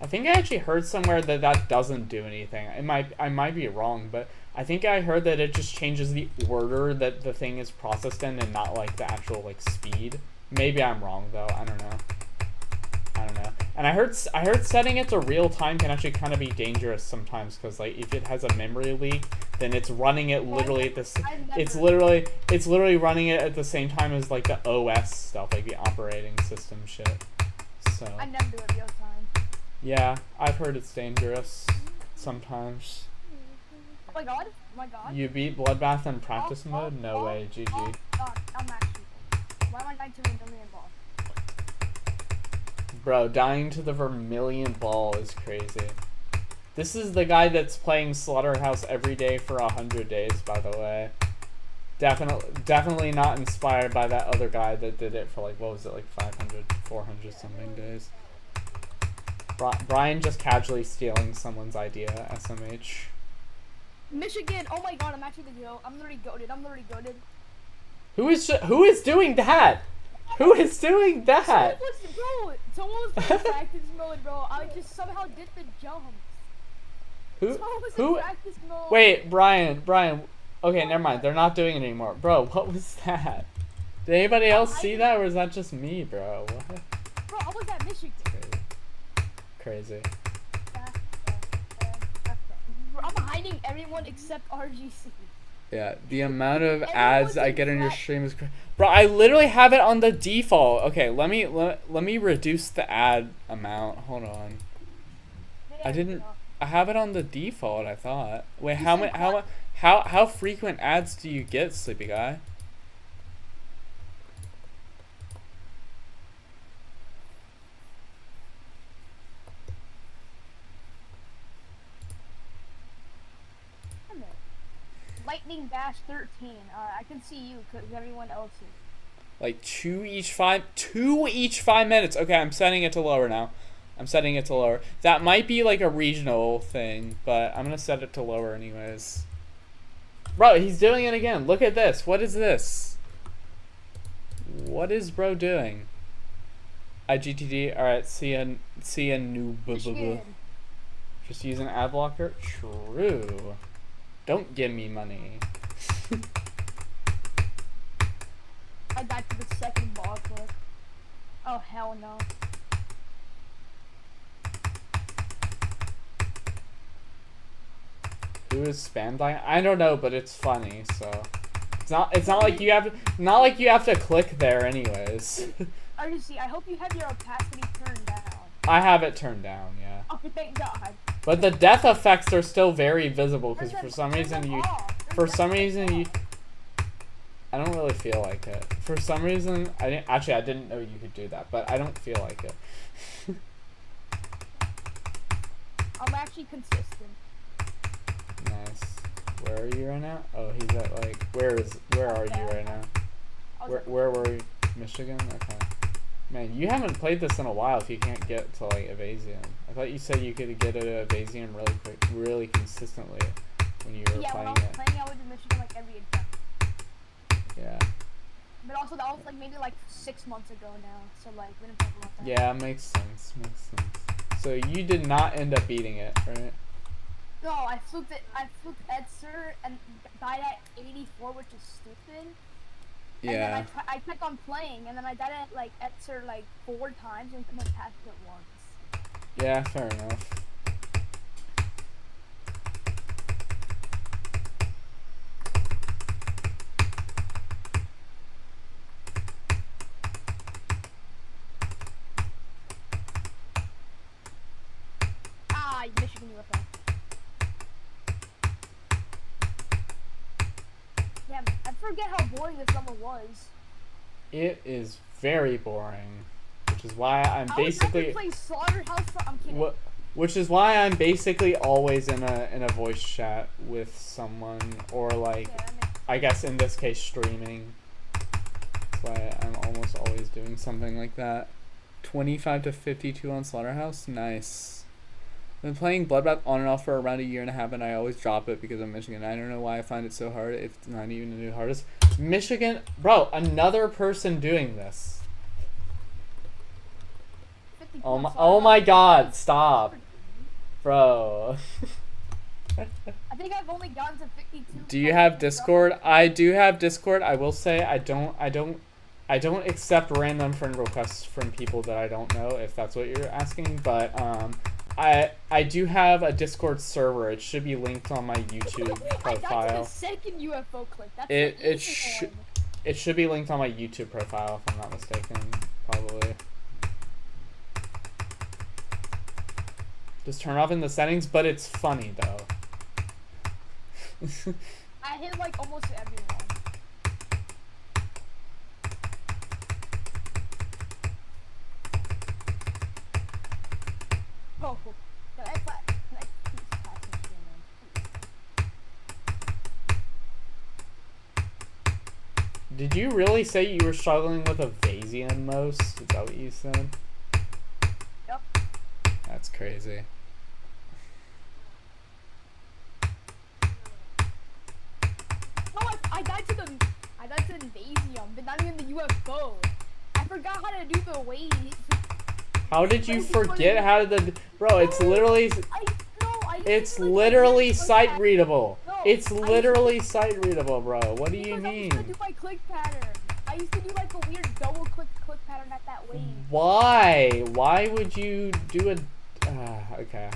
I think I actually heard somewhere that that doesn't do anything. I might be wrong, but I think I heard that it just changes the order that the thing is processed in and not like the actual like speed. Maybe I'm wrong though. I don't know. And I heard setting it to real time can actually kind of be dangerous sometimes because like if it has a memory leak, then it's running it literally at this. It's literally running it at the same time as like the OS stuff, like the operating system shit. So. I never do it real time. Yeah, I've heard it's dangerous sometimes. Oh my god! Oh my god! You beat Bloodbath in practice mode? No way, GG. Oh god, I'm actually. Why am I dying to the Vermilion Ball? Bro, dying to the Vermilion Ball is crazy. This is the guy that's playing Slaughterhouse every day for 100 days, by the way. Definitely not inspired by that other guy that did it for like, what was it, like 500, 400 something days. Brian just casually stealing someone's idea, SMH. Michigan! Oh my god, I'm actually the GOAT. I'm literally goated. Who is doing that? Who is doing that? Someone was playing practice mode, bro. I just somehow did the jumps. Someone was in practice mode. Wait, Brian. Okay, never mind. They're not doing it anymore. Bro, what was that? Did anybody else see that, or is that just me, bro? What? Bro, I was at Michigan. Crazy. I'm hiding everyone except RGC. Yeah, the amount of ads I get on your stream is crazy. Bro, I literally have it on the default. Okay, let me reduce the ad amount. Hold on. I have it on the default, I thought. Wait, how frequent ads do you get, Sleepy Guy? Lightning Dash 13. I can see you because everyone else is. Like 2 each 5 minutes. Okay, I'm setting it to lower now. That might be like a regional thing, but I'm gonna set it to lower anyways. Bro, he's doing it again. Look at this. What is this? What is bro doing? IGTD. Alright, see ya noob. Just use an ad blocker? True. Don't give me money. I died to the second ball clip. Oh hell no. Who is spam dying? I don't know, but it's funny, so it's not like you have to click there anyways. RGC, I hope you have your opacity turned down. I have it turned down, yeah. Oh, thank God. But the death effects are still very visible because for some reason you I don't really feel like it. For some reason, I didn't know you could do that, but I don't feel like it. I'm actually consistent. Nice. Where are you right now? Oh, he's at like where are you right now? Where were you? Michigan? Okay. Man, you haven't played this in a while if you can't get to like Evasium. I thought you said you could get to Evasium really quick, really consistently when you were playing it. Yeah, when I was playing, I would do Michigan like every attempt. Yeah. But also that was like maybe like 6 months ago now, so like we didn't talk about that. Yeah, makes sense. So you did not end up beating it, right? No, I fluked Edser and died at 84, which is stupid. Yeah. And then I kept on playing, and then I died at like Edser like 4 times and couldn't pass it once. Yeah, fair enough. Michigan UFO. Damn, I forget how boring this number was. It is very boring, which is why I'm basically playing Slaughterhouse. I'm kidding. Which is why I'm basically always in a voice chat with someone, or like I guess in this case streaming. That's why I'm almost always doing something like that. 25 to 52 on Slaughterhouse, nice. I've been playing Bloodbath on and off for around a year and a half, and I always drop it because I'm Michigan. I don't know why I find it so hard if it's not even a new hardest. Michigan, bro, another person doing this. Oh my god, stop. Bro. I think I've only gotten to 52. Do you have Discord? I do have Discord. I will say I don't accept random friend requests from people that I don't know, if that's what you're asking, but I do have a Discord server. It should be linked on my YouTube profile. I got to the second UFO clip. That's it should be linked on my YouTube profile if I'm not mistaken, probably. Just turn off in the settings, but it's funny though. I hit like almost everyone. Oh, can I please pass this in? Did you really say you were struggling with Evasian most? Is that what you said? Yep. That's crazy. No, I died to Invasium, but not even the UFO. I forgot how to do the wave. How did you forget how to bro, it's literally it's literally sight readable. It's literally sight readable, bro. What do you mean? I used to do my click pattern. I used to do like a weird double click pattern at that wave. Why? Why would you do a okay.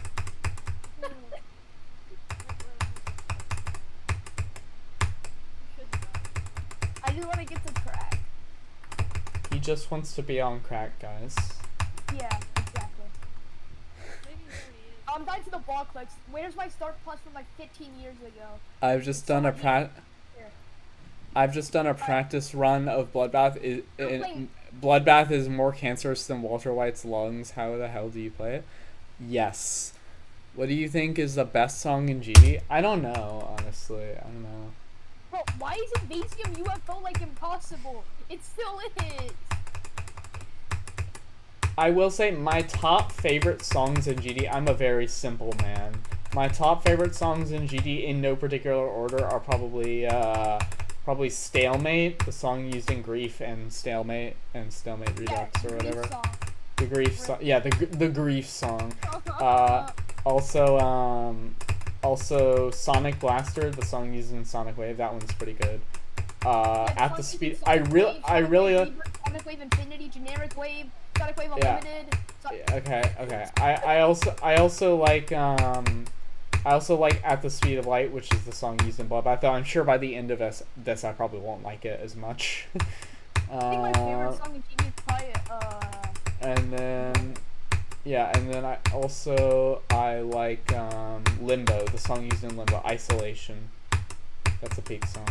I just want to get to crack. He just wants to be on crack, guys. Yeah, exactly. I'm dying to the ball clicks. Where's my start plus from like 15 years ago? I've just done a practice run of Bloodbath. Bloodbath is more cancerous than Walter White's lungs. How the hell do you play it? Yes. What do you think is the best song in GD? I don't know, honestly. I don't know. Bro, why is Invasium UFO like impossible? It still is. I will say my top favorite songs in GD, I'm a very simple man. My top favorite songs in GD in no particular order are probably Stalemate, the song used in Grief, and Stalemate Redux or whatever. The Grief song. Yeah, the Grief song. Also Sonic Blaster, the song used in Sonic Wave, that one's pretty good. At the speed, I really Sonic Wave Infinity, Generic Wave, Sonic Wave Unlimited. Yeah, okay. I also like At the Speed of Light, which is the song used in Bloodbath. Though I'm sure by the end of this I probably won't like it as much. I think my favorite song in GD is probably and then I like Limbo, the song used in Limbo, Isolation. That's a peak song.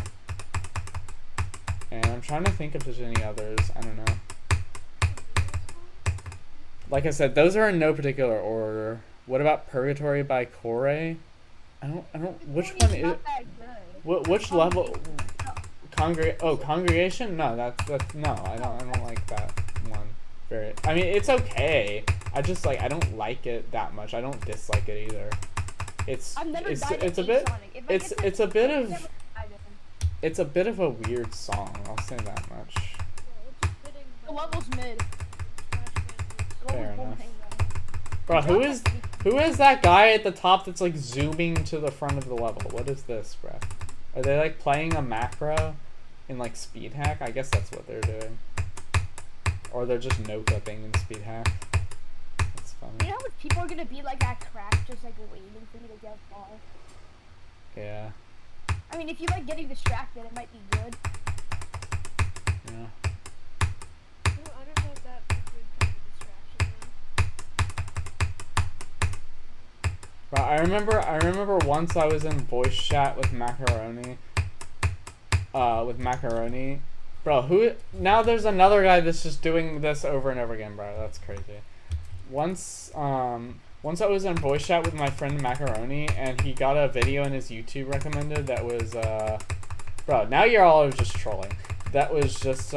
And I'm trying to think if there's any others. I don't know. Like I said, those are in no particular order. What about Purgatory by Kore? I don't. Which one is? Which level? Congregation? No, that's no. I don't like that one. I mean, it's okay. I just I don't like it that much. I don't dislike it either. It's a bit of a weird song. I'll say that much. The level's mid. Fair enough. Bro, who is that guy at the top that's zooming to the front of the level? What is this, bro? Are they playing a macro in speed hack? I guess that's what they're doing. Or they're just no clipping in speed hack. That's funny. You know how much people are gonna be at crack, just waiting for you to get far? Yeah. I mean, if you like getting distracted, it might be good. Yeah. I don't know if that's a good kind of distraction though. Bro, I remember once I was in voice chat with Macaroni. Bro, now there's another guy that's just doing this over and over again, bro. That's crazy. Once I was in voice chat with my friend Macaroni, and he got a video in his YouTube recommended that was, bro, now you're all just trolling. That was just,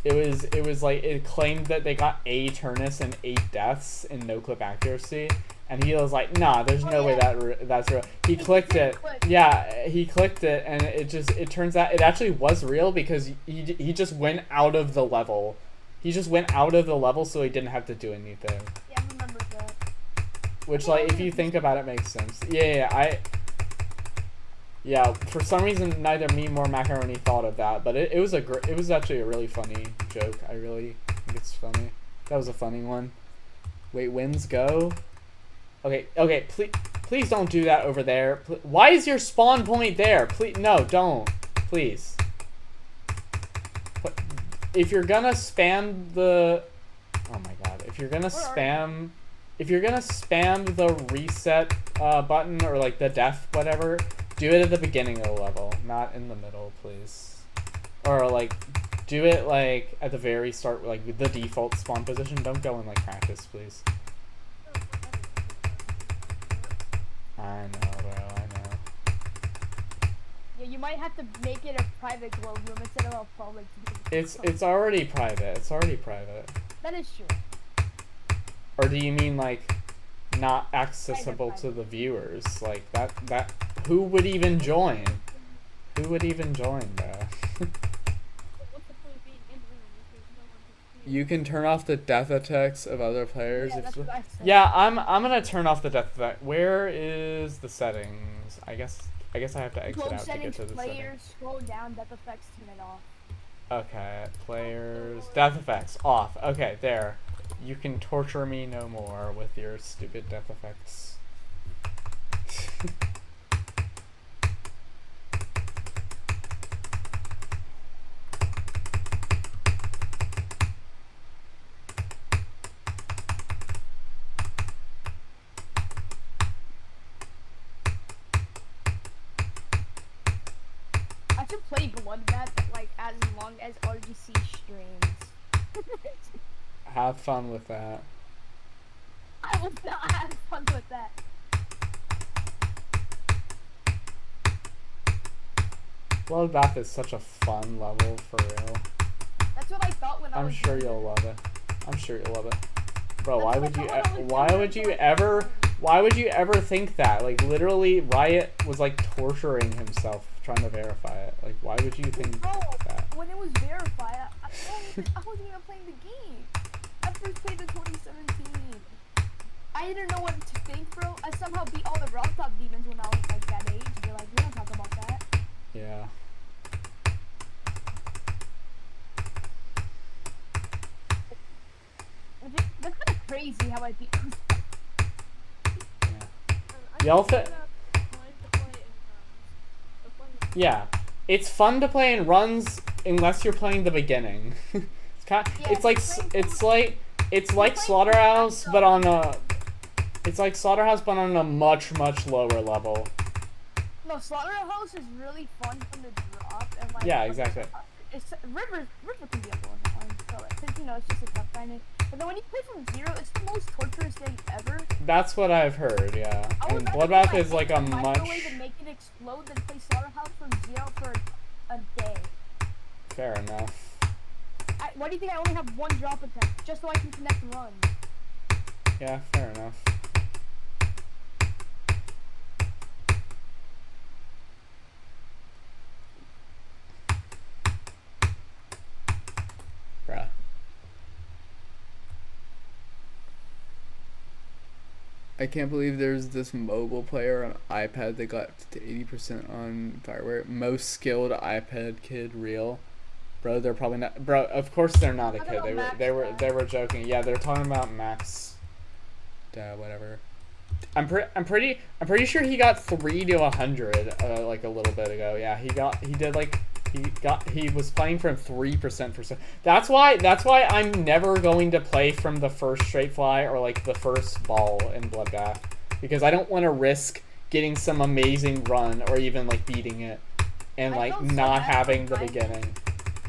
it was like it claimed that they got a Turnus and 8 deaths in no clip accuracy, and he was like, nah, there's no way that's real. He clicked it, yeah, he clicked it, and it turns out it actually was real because he just went out of the level. He just went out of the level, so he didn't have to do anything. Yeah, I remember that. Which, like, if you think about it, makes sense. Yeah, for some reason, neither me nor Macaroni thought of that, but it was actually a really funny joke. I really think it's funny. That was a funny one. Wait, wins go? Okay, please don't do that over there. Why is your spawn point there? Please, no, don't. Please. If you're gonna spam the... Oh my god. If you're gonna spam the reset button or like the death whatever, do it at the beginning of the level, not in the middle, please. Or like do it like at the very start, like the default spawn position. Don't go in like practice, please. I know, bro, I know. Yeah, you might have to make it a private globe room instead of a public. It's already private. It's already private. That is true. Or do you mean like not accessible to the viewers? Like that who would even join? Who would even join, bro? You can turn off the death attacks of other players. Yeah, that's what I said. Yeah, I'm gonna turn off the death attack. Where is the settings? I guess I have to exit out to get to the players, settings. scroll down, death effects, turn it off. Okay, players, death effects off. Okay, there. You can torture me no more with your stupid death effects. I should play Bloodbath like as long as RGC streams. Have fun with that. I will not have fun with that. Bloodbath is such a fun level, for real. That's what I thought when I was. I'm sure you'll love it. I'm sure you'll love it. Bro, That's why what I would you thought when I was why doing would it, you like, ever why would you ever think that? Like literally Riot was like torturing himself trying to verify it. Like why would you think Bro, that? when it was verified, I wasn't even playing the game. I first played in 2017. I didn't know what to think, bro. I somehow beat all the rock top demons when I was like that age. They're like, we don't talk about that. Yeah. That's kind of crazy how I beat them. Y'all Yeah. It's fun to play in runs unless you're playing the beginning. It's like Slaughterhouse but on a much lower level. No, Slaughterhouse is really fun from the drop and like. Yeah, exactly. It's River can be a little fun, so since you know it's just a tough grinding. But then when you play from zero, it's the most torturous thing ever. That's what I've heard, yeah. I would And rather Bloodbath play is like a microwave much and make it explode than play Slaughterhouse from zero for a day. fair enough. Why do you think I only have one drop attack? Just so I can connect runs. Yeah, fair enough. Bruh. I can't believe there's this mobile player on iPad that got to 80% on Fireware. Most skilled iPad kid, real. Bro, they're probably not. Bro, of course they're not a kid. They were joking. Yeah, they're talking about Max. Whatever. I'm pretty sure he got 3 to 100 like a little bit ago. Yeah, he was playing from 3%. That's why I'm never going to play from the first straight fly or like the first ball in Bloodbath, because I don't want to risk getting some amazing run or even like beating it and like not having the beginning.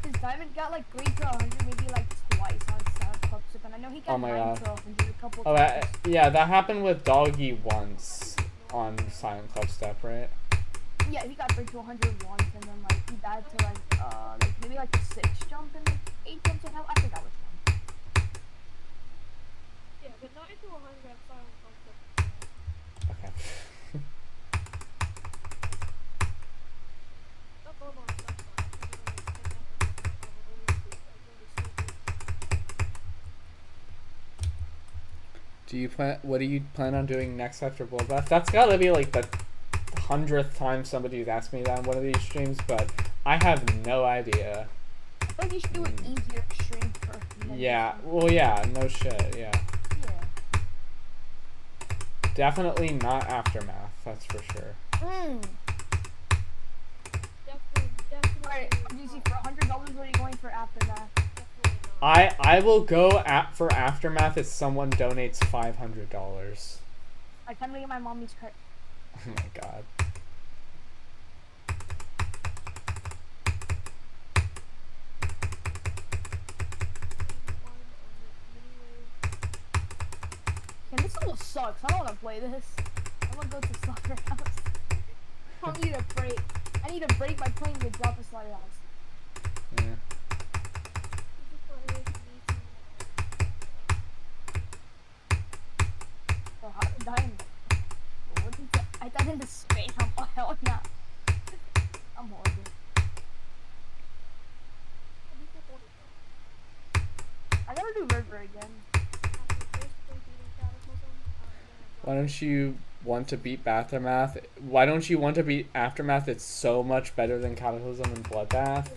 His diamond got like 3 to 100 maybe like twice on Sound Club Sip, and I know he got 9 to 100 a couple times. Yeah, that happened with Doggy once on Silent Club Step, right? Yeah, he got 3 to 100 once, and then like he died to like maybe like a 6 jump in 8 cents an hour? I forgot which one. Yeah, but 90 to 100 I'm silent concept. Okay. Not going on stuff, Do you plan? What do you plan on doing next after Bloodbath? That's gotta be like the 100th time somebody's asked me that on one of these streams, but I have no idea. I think you should do an easier stream first. Yeah. Well, yeah. No shit. Yeah. Yeah. Definitely not Aftermath. That's for sure. Definitely. Alright, RGC, for $100, what are you going for Aftermath? I will go for Aftermath if someone donates $500. I kind of get my mommy's credit. Oh my god. Man, this almost sucks. I don't want to play this. I want to go to Slaughterhouse. I need a break. I need a break by playing the drop of Slaughterhouse. Yeah. So how did I die? I died into space. Oh hell no. I'm horrible. I gotta do River again. Why don't you want to beat Aftermath? Why don't you want to beat Aftermath? It's so much better than Cataclysm and Bloodbath.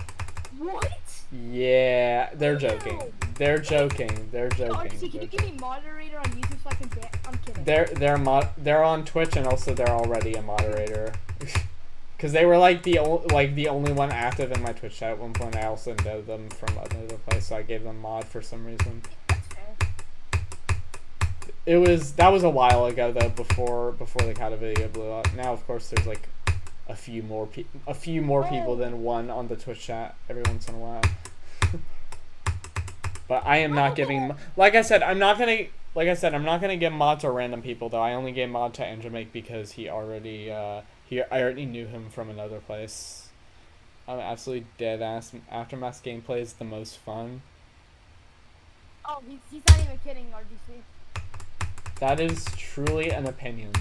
What? Yeah, they're joking. They're joking. They're joking. RGC, can you give me moderator on YouTube so I can ban? I'm kidding. They're on Twitch and also they're already a moderator. Cause they were like the only one active in my Twitch chat at one point. I also know them from another place, so I gave them mod for some reason. That's fair. That was a while ago though, before the Kata video blew up. Now of course there's like a few more people than one on the Twitch chat every once in a while. But I am not giving, like I said, I'm not gonna give mod to random people though. I only gave mod to Andromake because I already knew him from another place. I'm absolutely dead ass. Aftermath gameplay is the most fun. Oh, he's not even kidding, RGC. That is truly an opinion.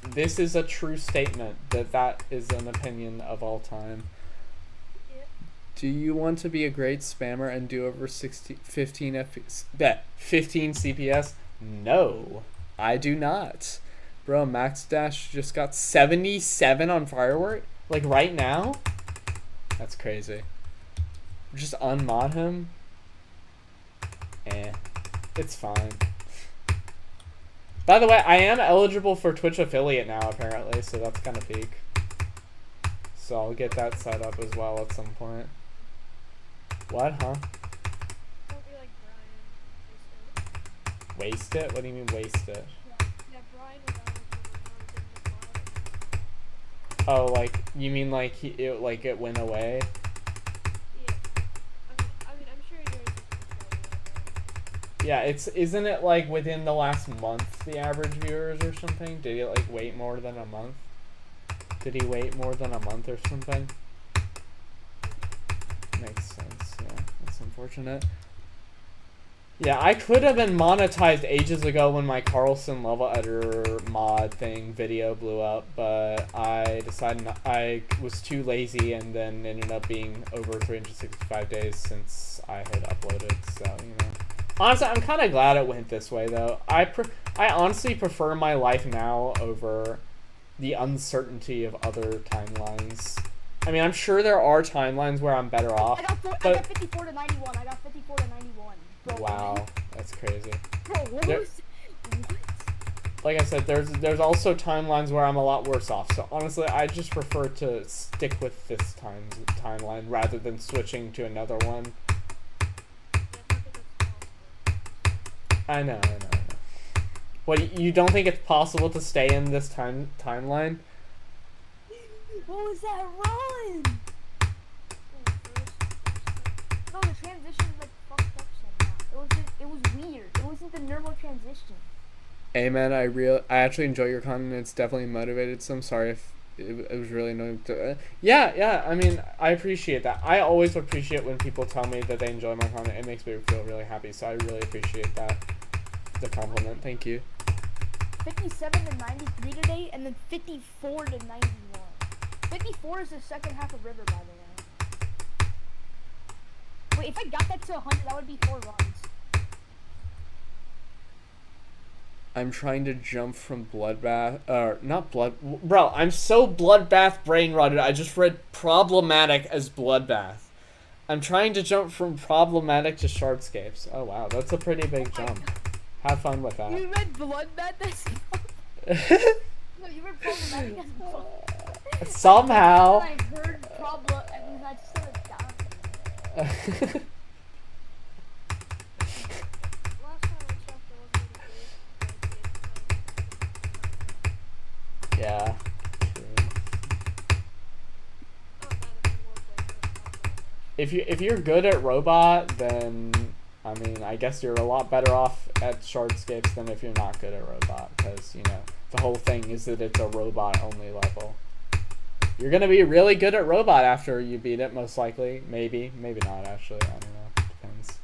This is a true statement that is an opinion of all time. Yep. Do you want to be a great spammer and do over 15 CPS? No, I do not. Bro, Max Dash just got 77 on Firework? Like right now? That's crazy. Just unmod him? It's fine. By the way, I am eligible for Twitch affiliate now, apparently, so that's kind of peak. So I'll get that set up as well at some point. What, huh? Don't be like Brian. Waste it? What do you mean waste it? Yeah, Brian was eligible. Oh, like, you mean like it went away? Yeah. I mean, I'm sure yours is. Yeah, isn't it like within the last month the average viewers or something? Did he like wait more than a month? Did he wait more than a month or something? Makes sense, yeah. That's unfortunate. Yeah, I could have been monetized ages ago when my Carlson level editor mod thing video blew up, but I decided I was too lazy and then ended up being over 365 days since I had uploaded, so, you know. Honestly, I'm kind of glad it went this way, though. I honestly prefer my life now over the uncertainty of other timelines. I mean, I'm sure there are timelines where I'm better off. I got 54 to 91. I got 54 to 91. Bro, wow, that's crazy. Bro, what was... What? Like I said, there's also timelines where I'm a lot worse off. So honestly, I just prefer to stick with this timeline rather than switching to another one. I know. What, you don't think it's possible to stay in this timeline? What was that run? No, the transition like fucked up somehow. It was weird. It wasn't the normal transition. Amen. I actually enjoy your content. It's definitely motivated. So I'm sorry if it was really annoying. Yeah. I mean, I appreciate that. I always appreciate when people tell me that they enjoy my content. It makes me feel really happy. So I really appreciate that. The compliment. Thank you. 57 to 93 today, and then 54 to 91. 54 is the second half of River, by the way. Wait, if I got that to 100, that would be 4 runs. I'm trying to jump from Bloodbath, not Blood... Bro, I'm so Bloodbath brain rotted, I just read problematic as Bloodbath. I'm trying to jump from problematic to Shardscapes. Oh wow, that's a pretty big jump. Have fun with that. You read Bloodbath as No, you read problematic as well. Somehow. I heard problem, and then I just started down. Last time I checked, there wasn't any Yeah. If you're good at robot, then I mean, I guess you're a lot better off at Shardscapes than if you're not good at robot, because you know the whole thing is that it's a robot only level. You're gonna be really good at robot after you beat it, most likely. Maybe not actually. I don't know. Depends.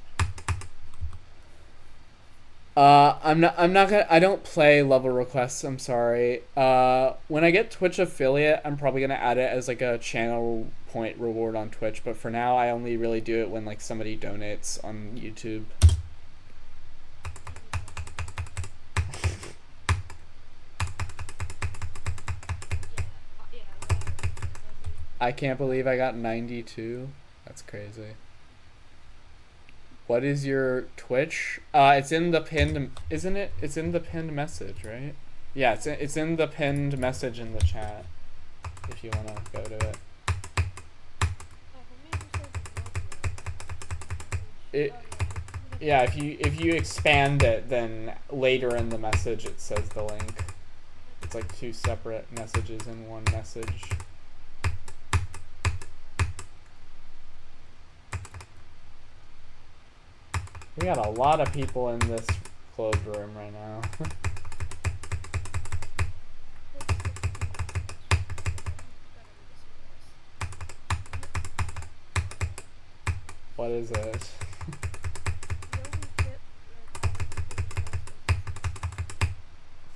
I don't play level requests, I'm sorry. When I get Twitch affiliate, I'm probably gonna add it as like a channel point reward on Twitch, but for now I only really do it when like somebody donates on YouTube. I can't believe I got 92. That's crazy. What is your Twitch? It's in the pinned, isn't it? It's in the pinned message, right? Yeah, it's in the pinned message in the chat. If you wanna go to it. Yeah, if you expand it, then later in the message it says the link. It's like 2 separate messages in one message. We got a lot of people in this closed room right now. What is it?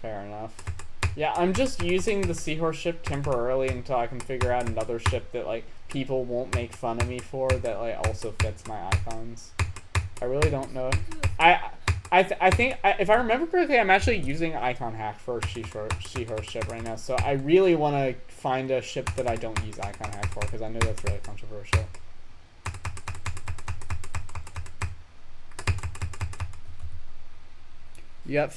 Fair enough. Yeah, I'm just using the seahorse ship temporarily until I can figure out another ship that like people won't make fun of me for, that like also fits my icons. I really don't know. I think if I remember correctly, I'm actually using icon hack for seahorse ship right now. So I really want to find a ship that I don't use icon hack for, because I know that's really controversial. You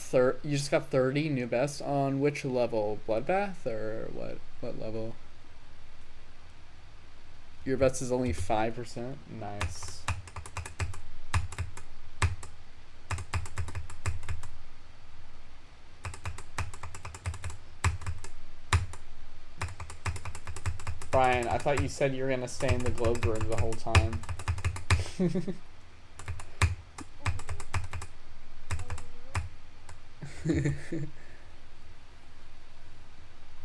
just got 30 new best on which level? Bloodbath or what level? Your best is only 5%. Nice. Brian, I thought you said you were gonna stay in the globe room the whole time.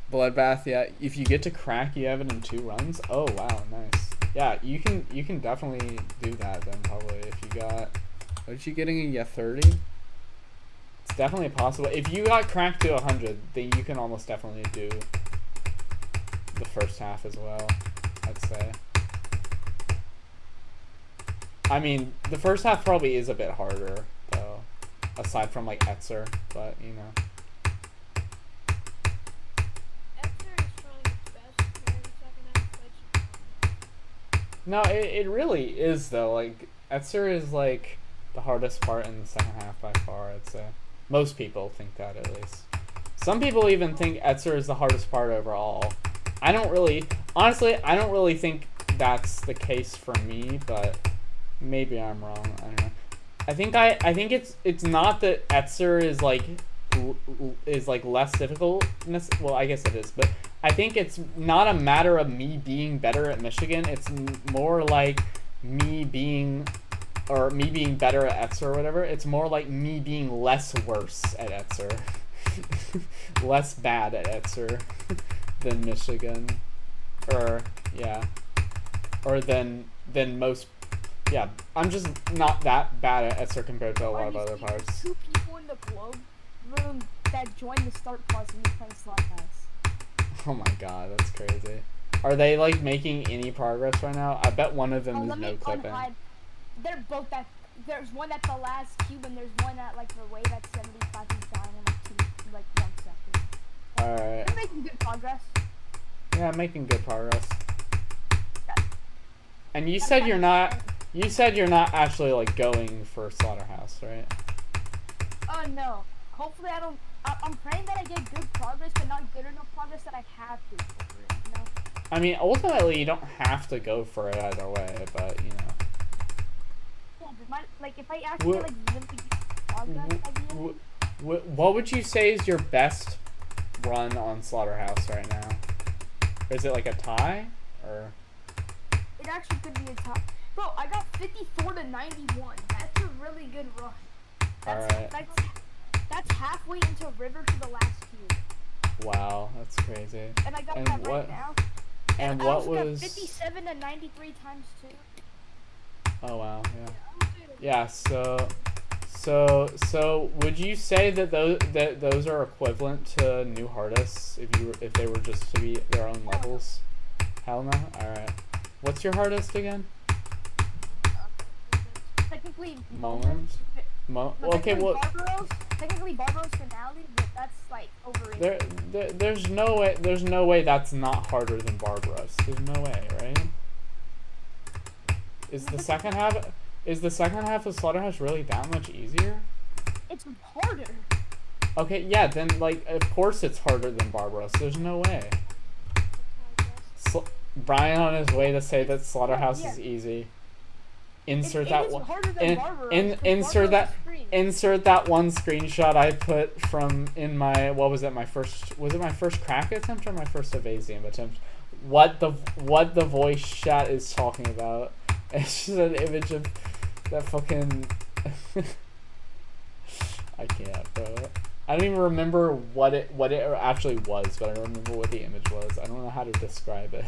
Bloodbath, yeah. If you get to crack, you have it in 2 runs. Oh wow, nice. Yeah, you can definitely do that then probably if you got. What did you getting? Yeah, 30. It's definitely possible. If you got cracked to 100, then you can almost definitely do the first half as well, I'd say. I mean, the first half probably is a bit harder though, aside from like Etzer, but you know. No, it really is though. Like Etzer is like the hardest part in the second half by far, I'd say. Most people think that, at least. Some people even think Etzer is the hardest part overall. I don't really, honestly, I don't really think that's the case for me, but maybe I'm wrong. I don't know. I think it's not that Etzer is like less difficult. Well, I guess it is, but I think it's not a matter of me being better at Michigan. It's more like me being or me being better at Etzer or whatever. It's more like me being less worse at Etzer. Less bad at Etzer than Michigan. Or, yeah. Or than most. Yeah, I'm just not that bad at Etzer compared to a lot of other parts. 2 people in the globe room that joined the start plus when you play Slaughterhouse. Oh my god, that's crazy. Are they like making any progress right now? I bet one of them is no clipping. They're both at. There's one at the last cube and there's one at like the wave at 75 and down in like 1 second. Alright. They're making good progress. Yeah, making good progress. And you said you're not. You said you're not actually like going for Slaughterhouse, right? Oh no. Hopefully I don't. I'm praying that I get good progress, but not good enough progress that I have to go for it. You know. I mean, ultimately, you don't have to go for it either way, but you know. Yeah, but like if I actually like really get progress, what would you say is your best run on Slaughterhouse right now? Is it like a tie, or? It actually could be a tie. Bro, I got 54 to 91. That's a really good run. That's halfway into River to the last cube. Wow, that's crazy. And I got that right now. And I what also was? Got 57 to 93 times 2. Oh wow, yeah. Yeah. So would you say that those are equivalent to new hardest if they were just to be their own levels? Hell no. All right. What's your hardest again? Technically. Moment. Okay. Well. Technically Barbaros finale, but that's like overrated. There's no way that's not harder than Barbaros. There's no way, right? Is the second half of Slaughterhouse really that much easier? It's harder. Okay, yeah, then like of course it's harder than Barbaros. There's no way. Brian on his way to say that Slaughterhouse is easy. Insert that one. Insert that one screenshot I put from in my was it my first crack attempt or my first Evasium attempt? What the voice chat is talking about. It's just an image of that fucking I can't, bro. I don't even remember what it actually was, but I remember what the image was. I don't know how to describe it.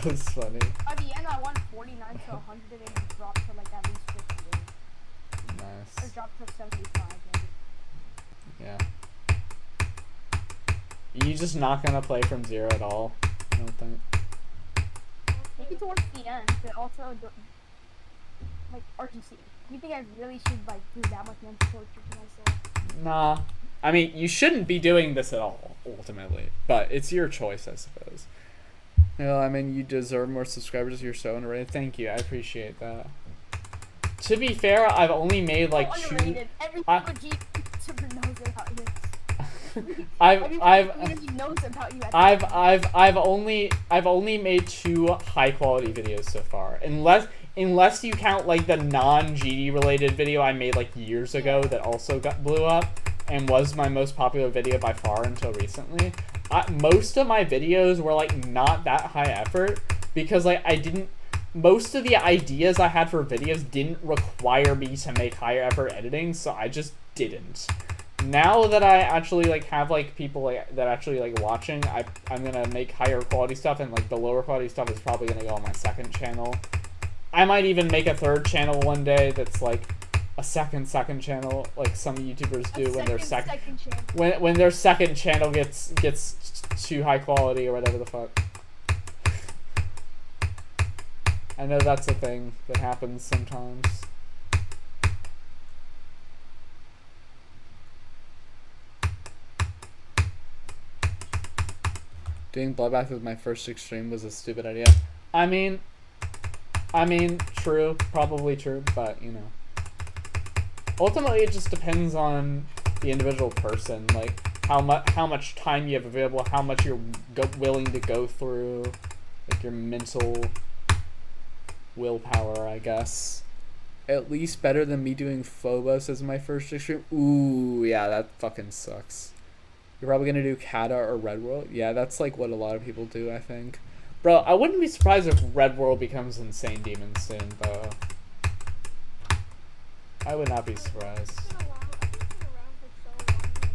It was funny. At the end, I won 49 to 100 and it dropped to like at least 58. Nice. Or dropped to 75. Yeah. You just not gonna play from 0 at all? I don't think. Maybe towards the end, but also like RGC. You think I really should like do that much mental torture to myself? Nah. I mean, you shouldn't be doing this at all, ultimately. But it's your choice, I suppose. You know, I mean, you deserve more subscribers. You're so underrated. Thank you. I appreciate that. To be fair, I've only made like underrated. Every single YouTuber knows about you. I've only made 2 high quality videos so far. Unless you count like the non-GD related video I made like years ago that also blew up and was my most popular video by far until recently. Most of my videos were like not that high effort because like most of the ideas I had for videos didn't require me to make higher effort editing, so I just didn't. Now that I actually like have like people like that actually like watching, I'm gonna make higher quality stuff, and like the lower quality stuff is probably gonna go on my second channel. I might even make a third channel one day that's like a second channel, like some YouTubers do when their second channel gets too high quality or whatever the fuck. I know that's a thing that happens sometimes. Doing Bloodbath with my first extreme was a stupid idea. I mean, true, probably true, but you know. Ultimately, it just depends on the individual person, like how much time you have available, how much you're willing to go through, like your mental willpower, I guess. At least better than me doing Phobos as my first extreme. Ooh, yeah, that fucking sucks. You're probably gonna do Kata or Red World. Yeah, that's like what a lot of people do, I think. Bro, I wouldn't be surprised if Red World becomes Insane Demon soon, though. I would not be surprised. It's been around for so long, it's probably not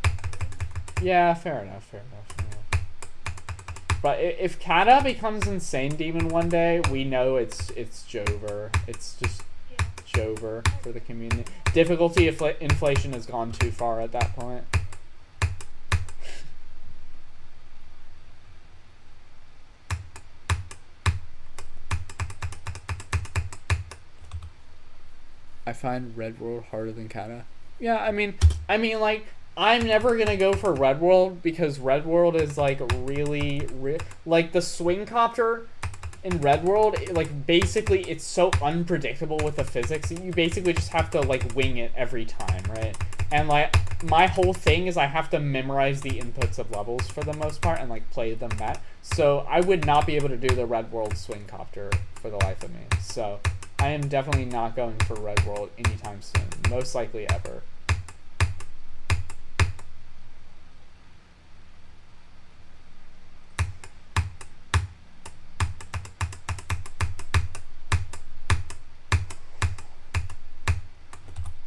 that good. Yeah, fair enough. Yeah. But if Kata becomes Insane Demon one day, we know it's Jover. It's just Yeah. Jover for the community. Difficulty inflation has gone too far at that point. I find Red World harder than Kata. Yeah, I mean, like, I'm never gonna go for Red World because Red World is like really, like the swing copter in Red World. Like basically, it's so unpredictable with the physics. You basically just have to like wing it every time, right? And like my whole thing is I have to memorize the inputs of levels for the most part and like play them back. So I would not be able to do the Red World swing copter for the life of me. So I am definitely not going for Red World anytime soon. Most likely ever.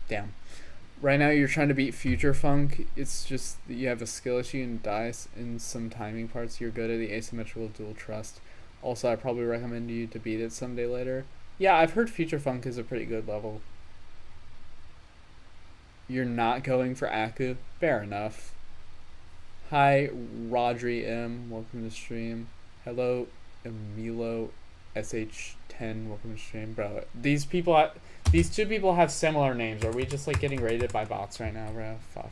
Damn. Right now you're trying to beat Future Funk. It's just that you have a skill issue and dice in some timing parts. You're good at the asymmetrical dual trust. Also, I probably recommend you to beat it someday later. Yeah, I've heard Future Funk is a pretty good level. You're not going for Aku? Fair enough. Hi, Rodri M. Welcome to stream. Hello, Emilo SH10. Welcome to stream. Bro, these two people have similar names. Are we just like getting raided by bots right now, bro? Fuck.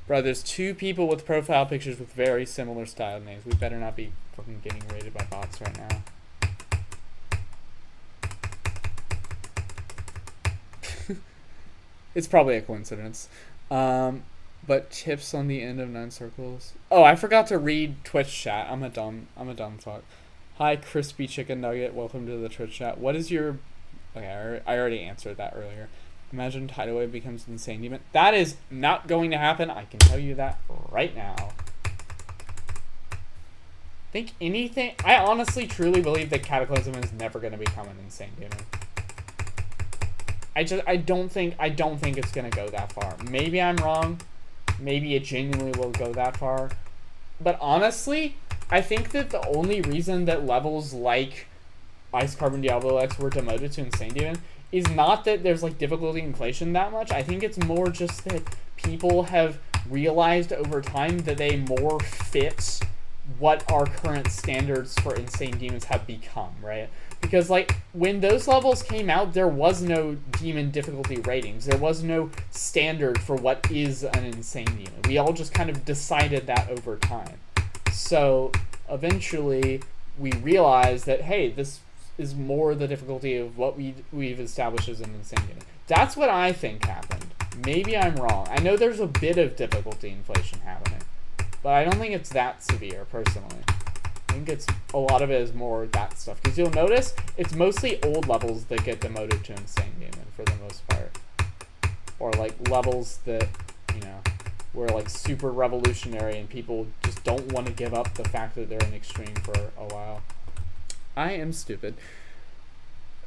Bro, there's two people with profile pictures with very similar style names. We better not be fucking getting raided by bots right now. It's probably a coincidence. But tips on the end of 9 circles. Oh, I forgot to read Twitch chat. I'm a dumb fuck. Hi, Crispy Chicken Nugget. Welcome to the Twitch chat. What is your... Okay, I already answered that earlier. Imagine Tidal Wave becomes Insane Demon. That is not going to happen. I can tell you that right now. Think anything... I honestly truly believe that Cataclysm is never going to become an Insane Demon. I don't think it's gonna go that far. Maybe I'm wrong. Maybe it genuinely will go that far. But honestly, I think that the only reason that levels like Ice Carbon Diablo X were demoted to Insane Demon is not that there's like difficulty inflation that much. I think it's more just that people have realized over time that they more fit what our current standards for Insane Demons have become, right? Because, like, when those levels came out, there was no demon difficulty ratings. There was no standard for what is an insane demon. We all just kind of decided that over time. So, eventually, we realized that, hey, this is more the difficulty of what we've established as an insane demon. That's what I think happened. Maybe I'm wrong. I know there's a bit of difficulty inflation happening, but I don't think it's that severe, personally. I think it's a lot of it is more that stuff, because you'll notice it's mostly old levels that get demoted to Insane Demon for the most part, or like levels that, you know, were like super revolutionary and people just don't want to give up the fact that they're in extreme for a while. I am stupid.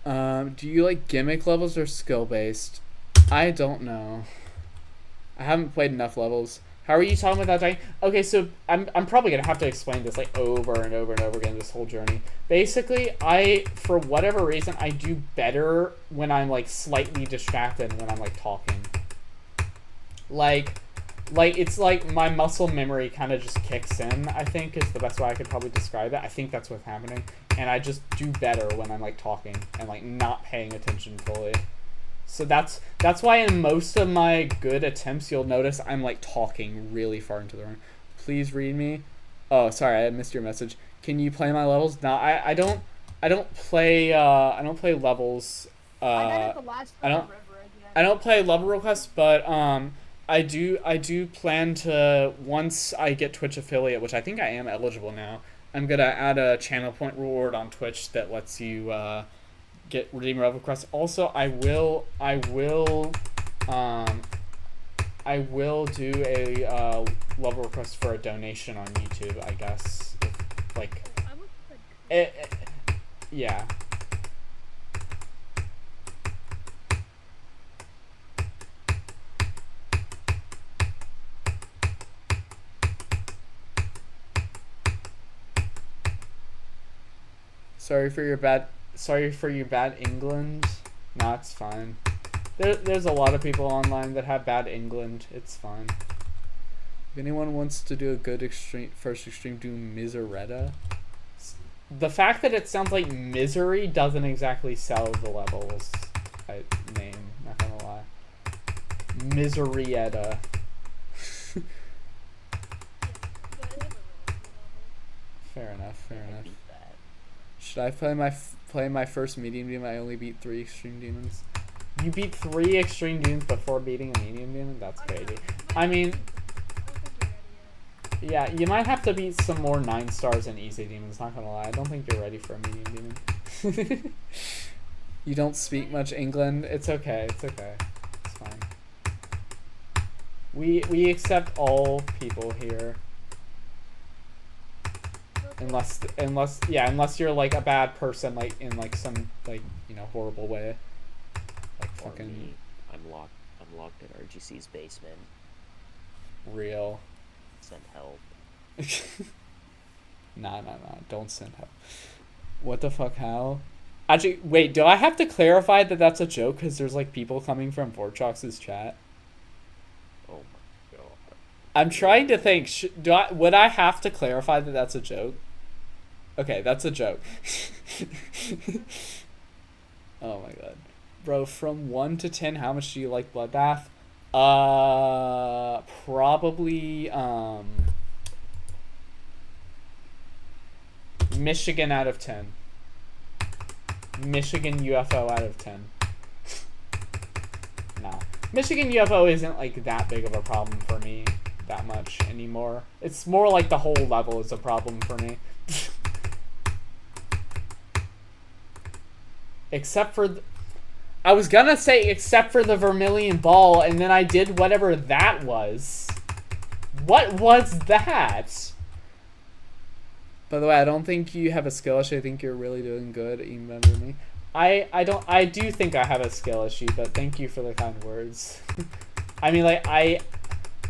Do you like gimmick levels or skill based? I don't know. I haven't played enough levels. How are you talking about that, Jay? Okay, so I'm probably going to have to explain this like over and over and over again, this whole journey. Basically, for whatever reason, I do better when I'm like slightly distracted when I'm like talking. Like it's like my muscle memory kind of just kicks in, I think is the best way I could probably describe it. I think that's what's happening. And I just do better when I'm like talking and like not paying attention fully. So that's why in most of my good attempts, you'll notice I'm like talking really far into the room. Please read me. Oh, sorry, I missed your message. Can you play my levels? No, I don't play levels. I got it the last time I don't play level requests, but I do plan to, once I get Twitch affiliate, which I think I am eligible now, I'm gonna add a channel point reward on Twitch that lets you get redeem level requests. Also, I will do a level request for a donation on YouTube, I guess, like, I'm a yeah. Sorry for your bad England. Nah, it's fine. There's a lot of people online that have bad England. It's fine. If anyone wants to do a good first extreme, do Miseretta. The fact that it sounds like misery doesn't exactly sell the levels name, not gonna lie. Miserietta. Fair enough. I beat that. Should I play my first medium demon? I only beat 3 extreme demons. You beat 3 extreme demons before beating a medium demon? That's crazy. I mean, yeah, you might have to beat some more 9 stars and easy demons, not gonna lie. I don't think you're ready for a medium demon. You don't speak much England. It's okay. It's fine. We accept all people here. Unless you're like a bad person, like in like some like, you know, horrible way. Like Or fucking me, I'm locked at RGC's basement. real. Send help. Nah, don't send help. What the fuck, how? Actually, wait, do I have to clarify that that's a joke? Because there's like people coming from Vorchox's chat. Oh my god. I'm trying to think, would I have to clarify that that's a joke? Okay, that's a joke. Oh my god. Bro, from 1 to 10, how much do you like Bloodbath? Probably, Michigan out of 10. Michigan UFO out of 10. Nah. Michigan UFO isn't like that big of a problem for me that much anymore. It's more like the whole level is a problem for me. Except for... I was gonna say except for the Vermilion Ball, and then I did whatever that was. What was that? By the way, I don't think you have a skill issue. I think you're really doing good, even better than me. I do think I have a skill issue, but thank you for the kind words. I mean, like,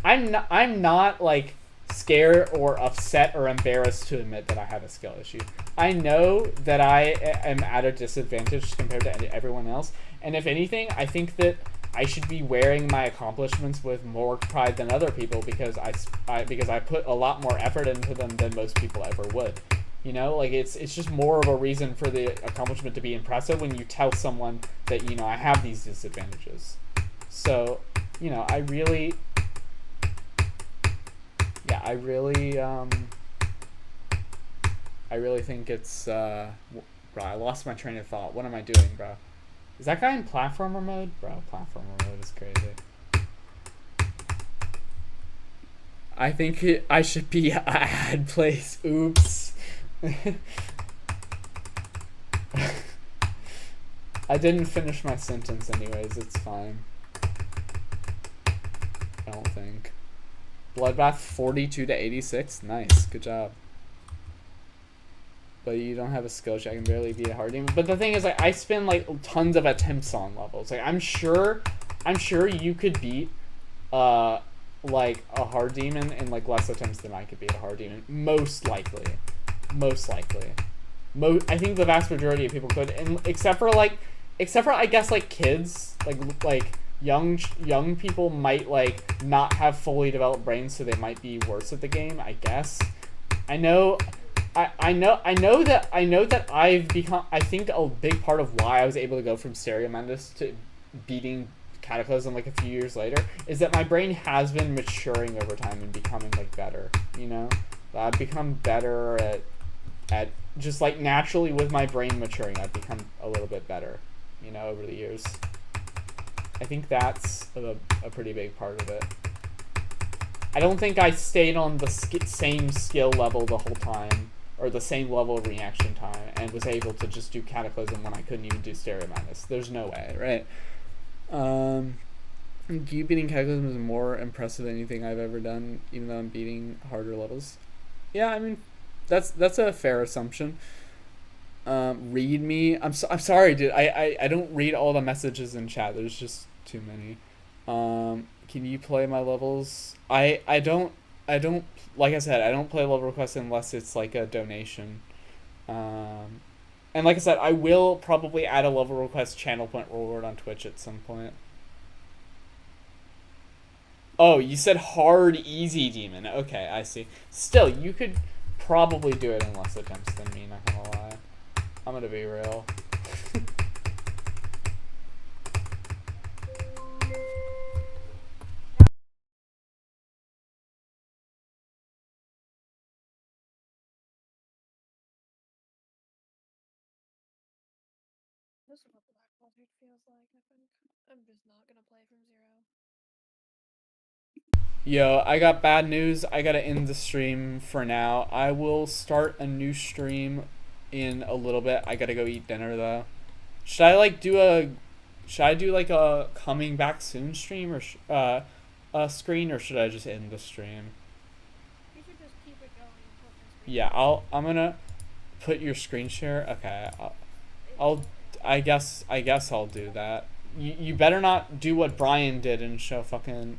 I'm not like scared or upset or embarrassed to admit that I have a skill issue. I know that I am at a disadvantage compared to everyone else, and if anything, I think that I should be wearing my accomplishments with more pride than other people because I put a lot more effort into them than most people ever would. You know, like it's just more of a reason for the accomplishment to be impressive when you tell someone that, you know, I have these disadvantages. So, you know, I really think it's bro, I lost my train of thought. What am I doing, bro? Is that guy in platformer mode? Bro, platformer mode is crazy. I think I should be at ad place. Oops. I didn't finish my sentence anyways. It's fine. I don't think. Bloodbath 42 to 86. Nice. Good job. But you don't have a skill check. I can barely beat a hard demon. But the thing is, like, I spend like tons of attempts on levels. Like, I'm sure you could beat like a hard demon in like less attempts than I could beat a hard demon. Most likely. I think the vast majority of people could, and except for I guess like kids, like young people might like not have fully developed brains, so they might be worse at the game, I guess. I know that I've become, I think a big part of why I was able to go from Stereo Mendes to beating Cataclysm like a few years later is that my brain has been maturing over time and becoming like better, you know? I've become better at just like naturally with my brain maturing, I've become a little bit better, you know, over the years. I think that's a pretty big part of it. I don't think I stayed on the same skill level the whole time, or the same level of reaction time, and was able to just do Cataclysm when I couldn't even do Stereo Madness. There's no way, right? You beating Cataclysm is more impressive than anything I've ever done, even though I'm beating harder levels. Yeah, I mean, That's a fair assumption. Read me. I'm sorry, dude. I don't read all the messages in chat. There's just too many. Can you play my levels? I don't like I said, I don't play level requests unless it's like a donation. And like I said, I will probably add a level request channel point reward on Twitch at some point. Oh, you said hard easy demon. Okay, I see. Still, you could probably do it in less attempts than me, not gonna lie. I'm gonna be real. This is what Black Blizzard feels like, I think. I'm just not gonna play from 0. Yo, I got bad news. I gotta end the stream for now. I will start a new stream in a little bit. I gotta go eat dinner though. Should I like do a? Should I do like a coming back soon stream or a screen, or should I just end the stream? You should just keep it going and put my screen. Yeah, I'm gonna put your screen share. Okay, I guess I'll do that. You better not do what Brian did and show fucking.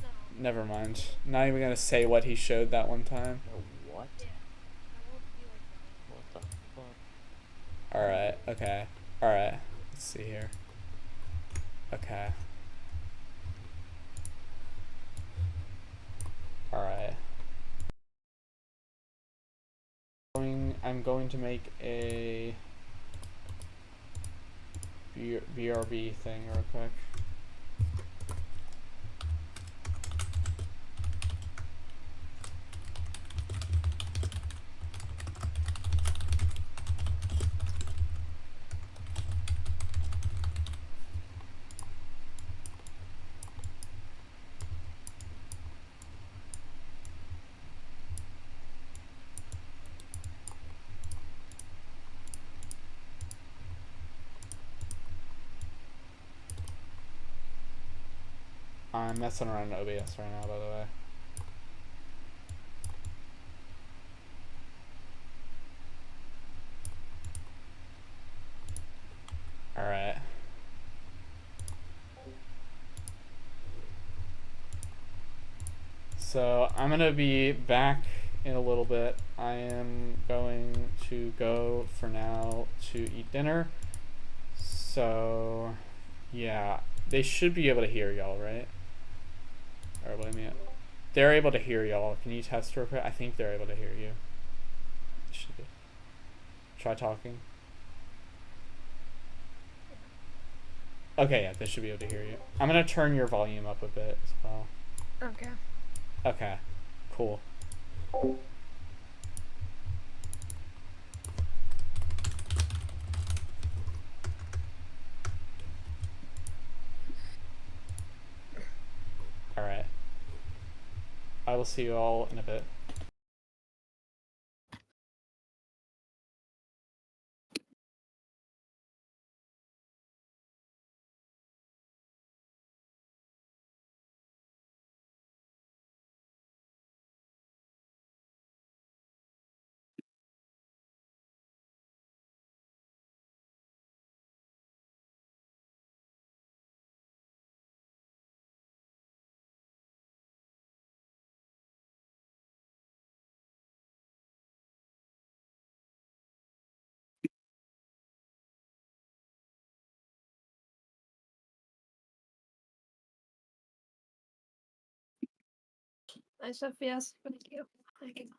No. Never mind. Not even gonna say what he showed that one time. No, what? Yeah. I won't be like that. What the fuck? Alright, okay. Alright. Let's see here. Okay. Alright. I'm going to make a BRB thing real quick. I'm messing around in OBS right now, by the way. Alright. So, I'm gonna be back in a little bit. I am going to go for now to eat dinner. So, yeah. They should be able to hear y'all, right? Or wait a minute. They're able to hear y'all. Can you test real quick? I think they're able to hear you. Should be. Try talking. Okay, yeah, they should be able to hear you. I'm gonna turn your volume up a bit as well. Okay. Okay, cool. Alright. I will see you all in a bit. Nice FPS. Thank you. Thank you.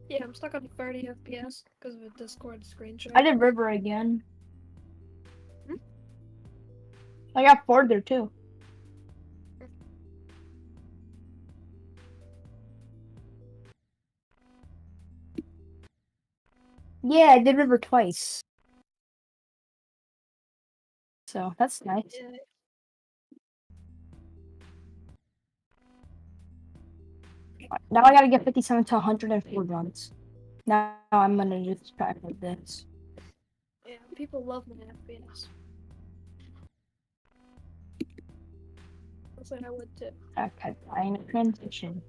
Yeah, I'm stuck on 30 FPS because of a Discord screenshot. I did river again. Hmm? I got 4 there too. Yeah, I did river twice. So that's nice. Yeah. Now I gotta get 57 to 104 runs. Now I'm gonna just pack with this. Yeah, people love my FPS. Looks like I would too. Okay, fine. Transition.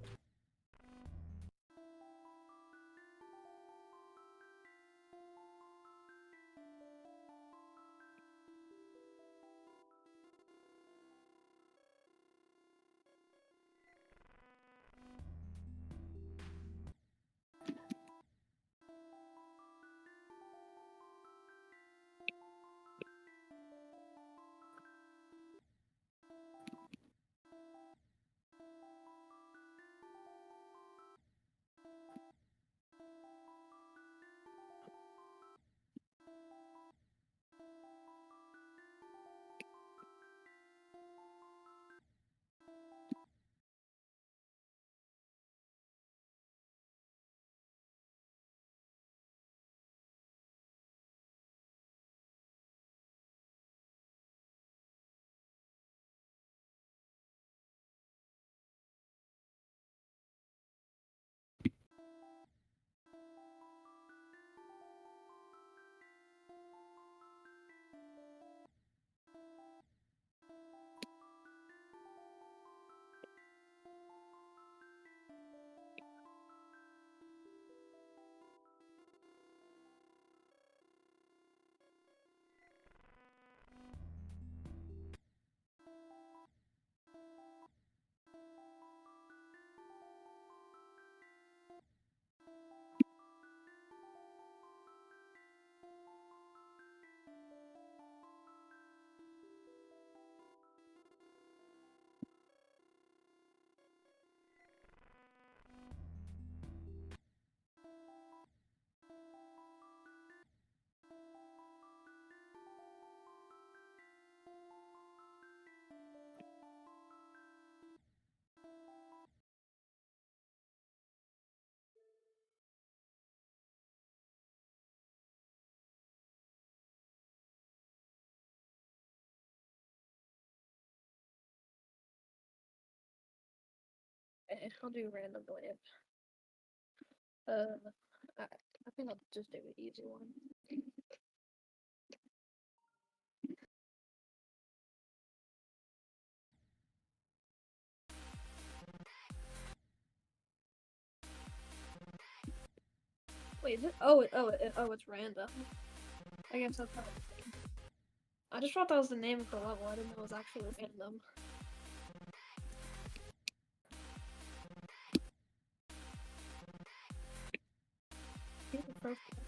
I'll do random wave. I think I'll just do an easy one. Wait, is it? It's random. I guess that's how. I just thought that was the name of the level. I didn't know it was actually random. Here's the first one.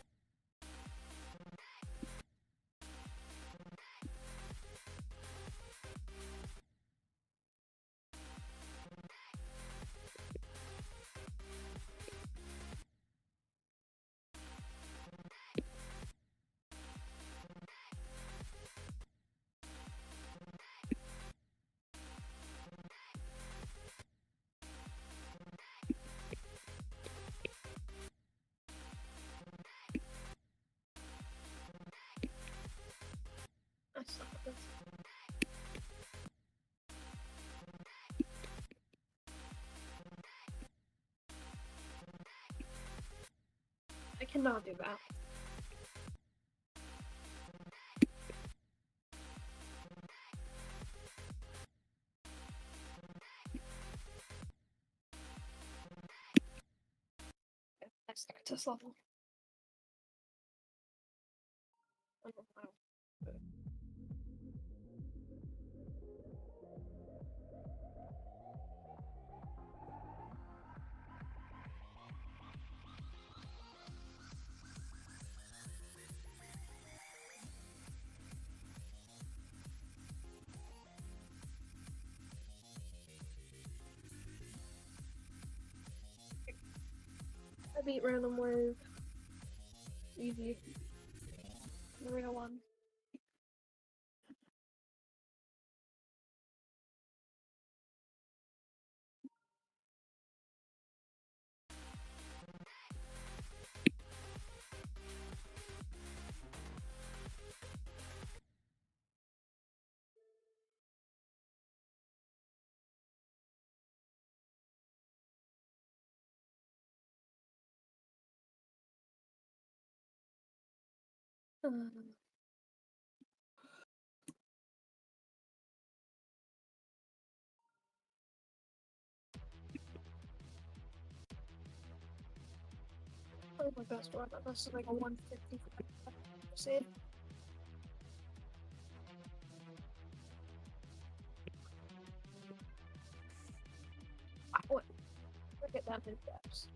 I suck at this. I cannot do that. I suck at this level. I don't know. I beat random wave. Easy. The real one. Oh my best one. This is like a 150 save. What? Look at that in depths.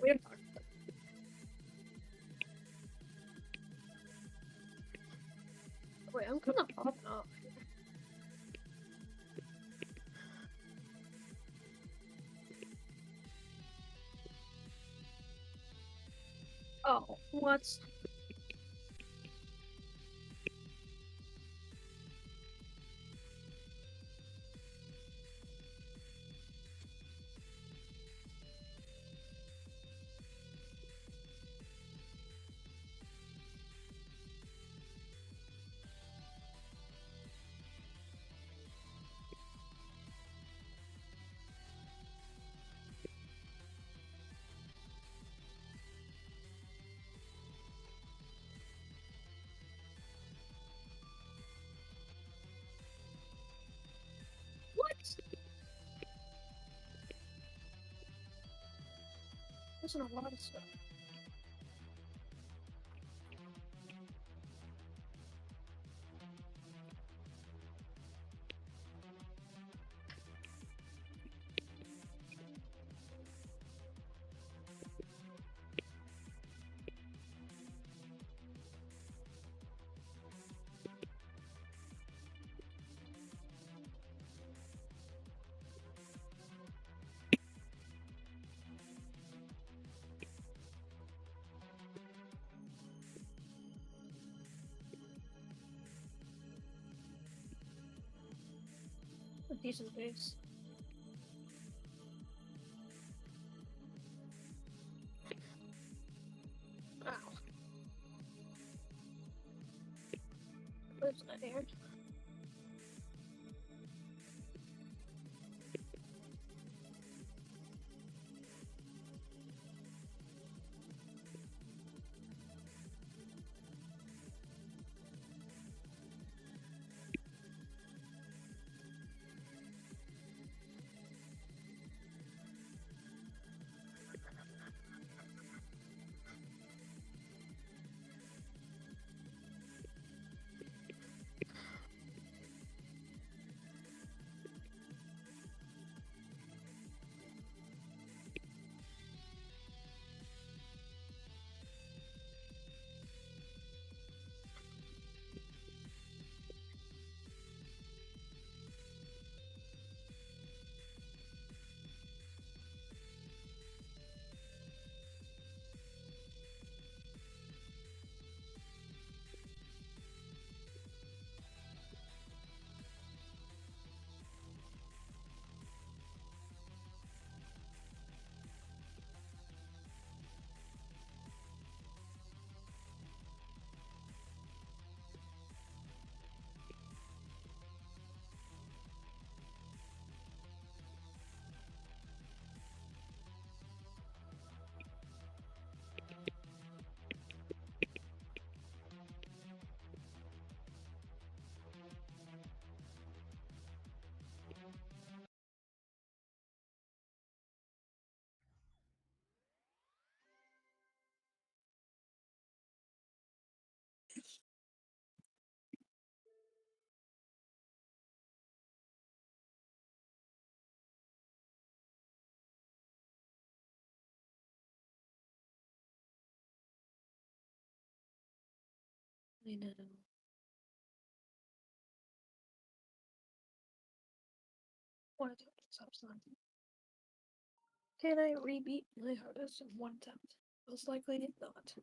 We have talked. Wait, I'm kind of popping off. Oh, what? What? There's a lot of stuff. A decent base. Ow. What's that here? I know. What is stop sign? Can I rebeat my hardest in one attempt? Most likely not.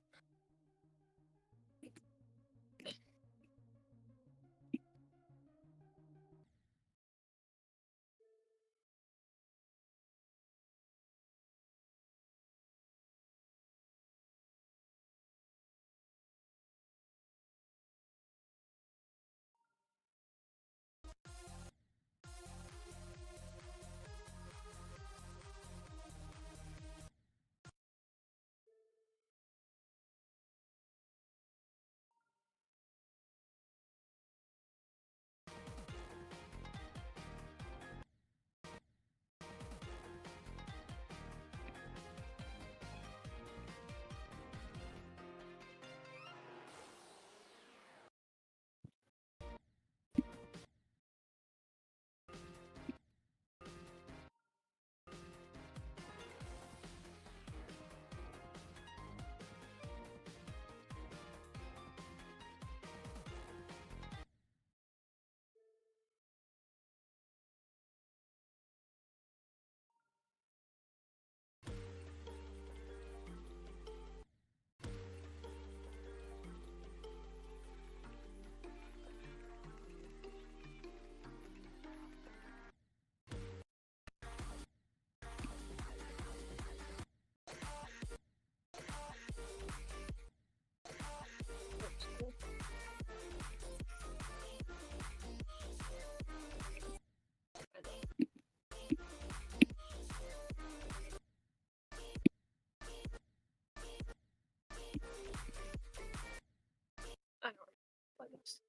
I don't play this.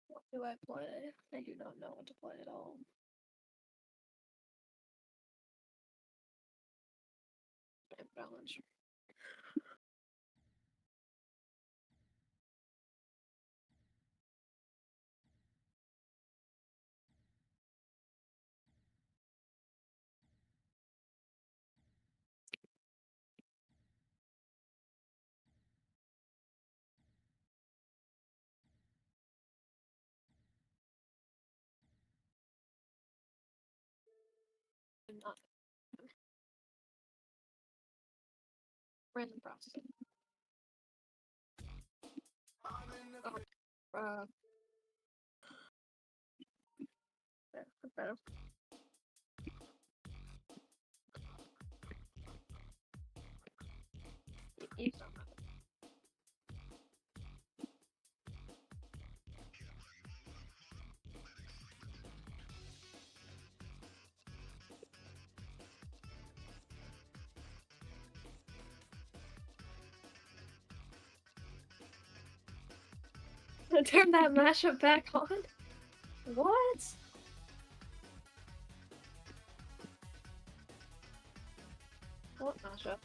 What do I play? I do not know what to play at all. Balance. I'm not random processing. Oh, better. You don't know. Turn that mashup back on? What? What mashup?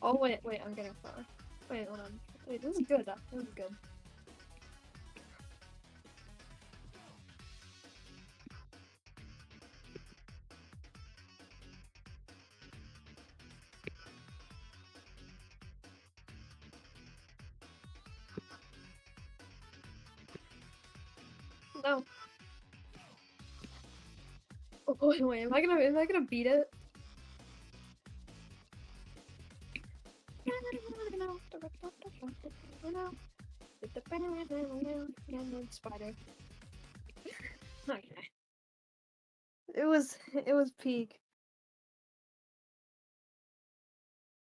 Oh wait, I'm getting far. Wait, hold on. Wait, this is good. This is good. No. Oh, wait, am I gonna beat it? Spider. Okay. It was peak.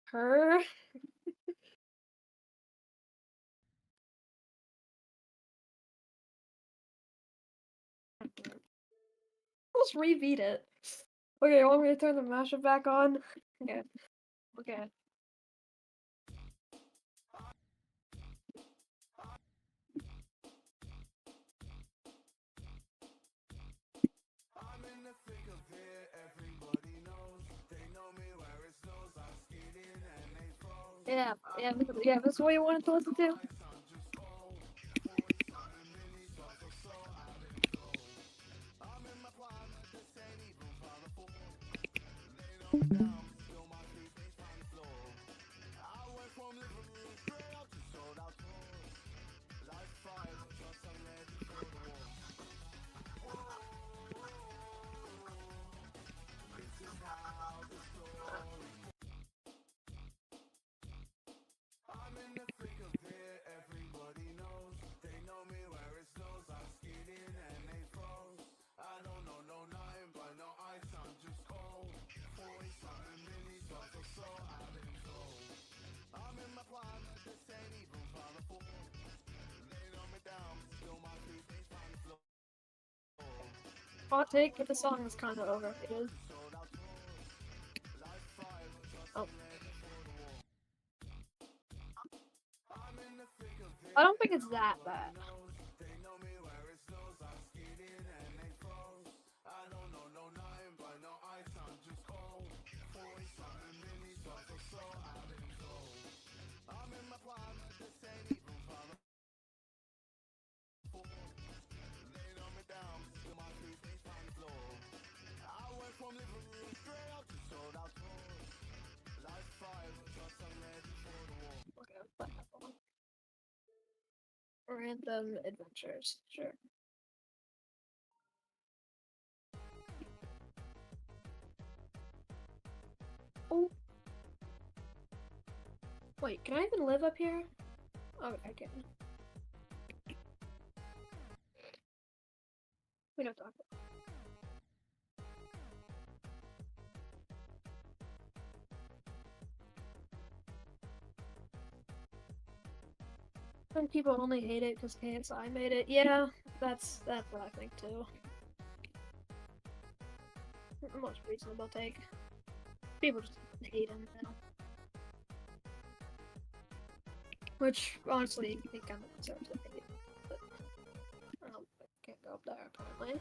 Her. Let's rebeat it. Okay, you want me to turn the mashup back on? Okay. Okay. Yeah, that's what you wanted to listen to? Hot take, but the song is kind of overrated. Oh. I don't think it's that bad. Okay, what happened? Random adventures, sure. Oh. Wait, can I even live up here? Oh, I can. We don't talk about. Some people only hate it because KSI made it. Yeah, that's what I think too. The most reasonable take. People just hate him now. Which, honestly, he kind of deserves it. But, I can't go up there, apparently.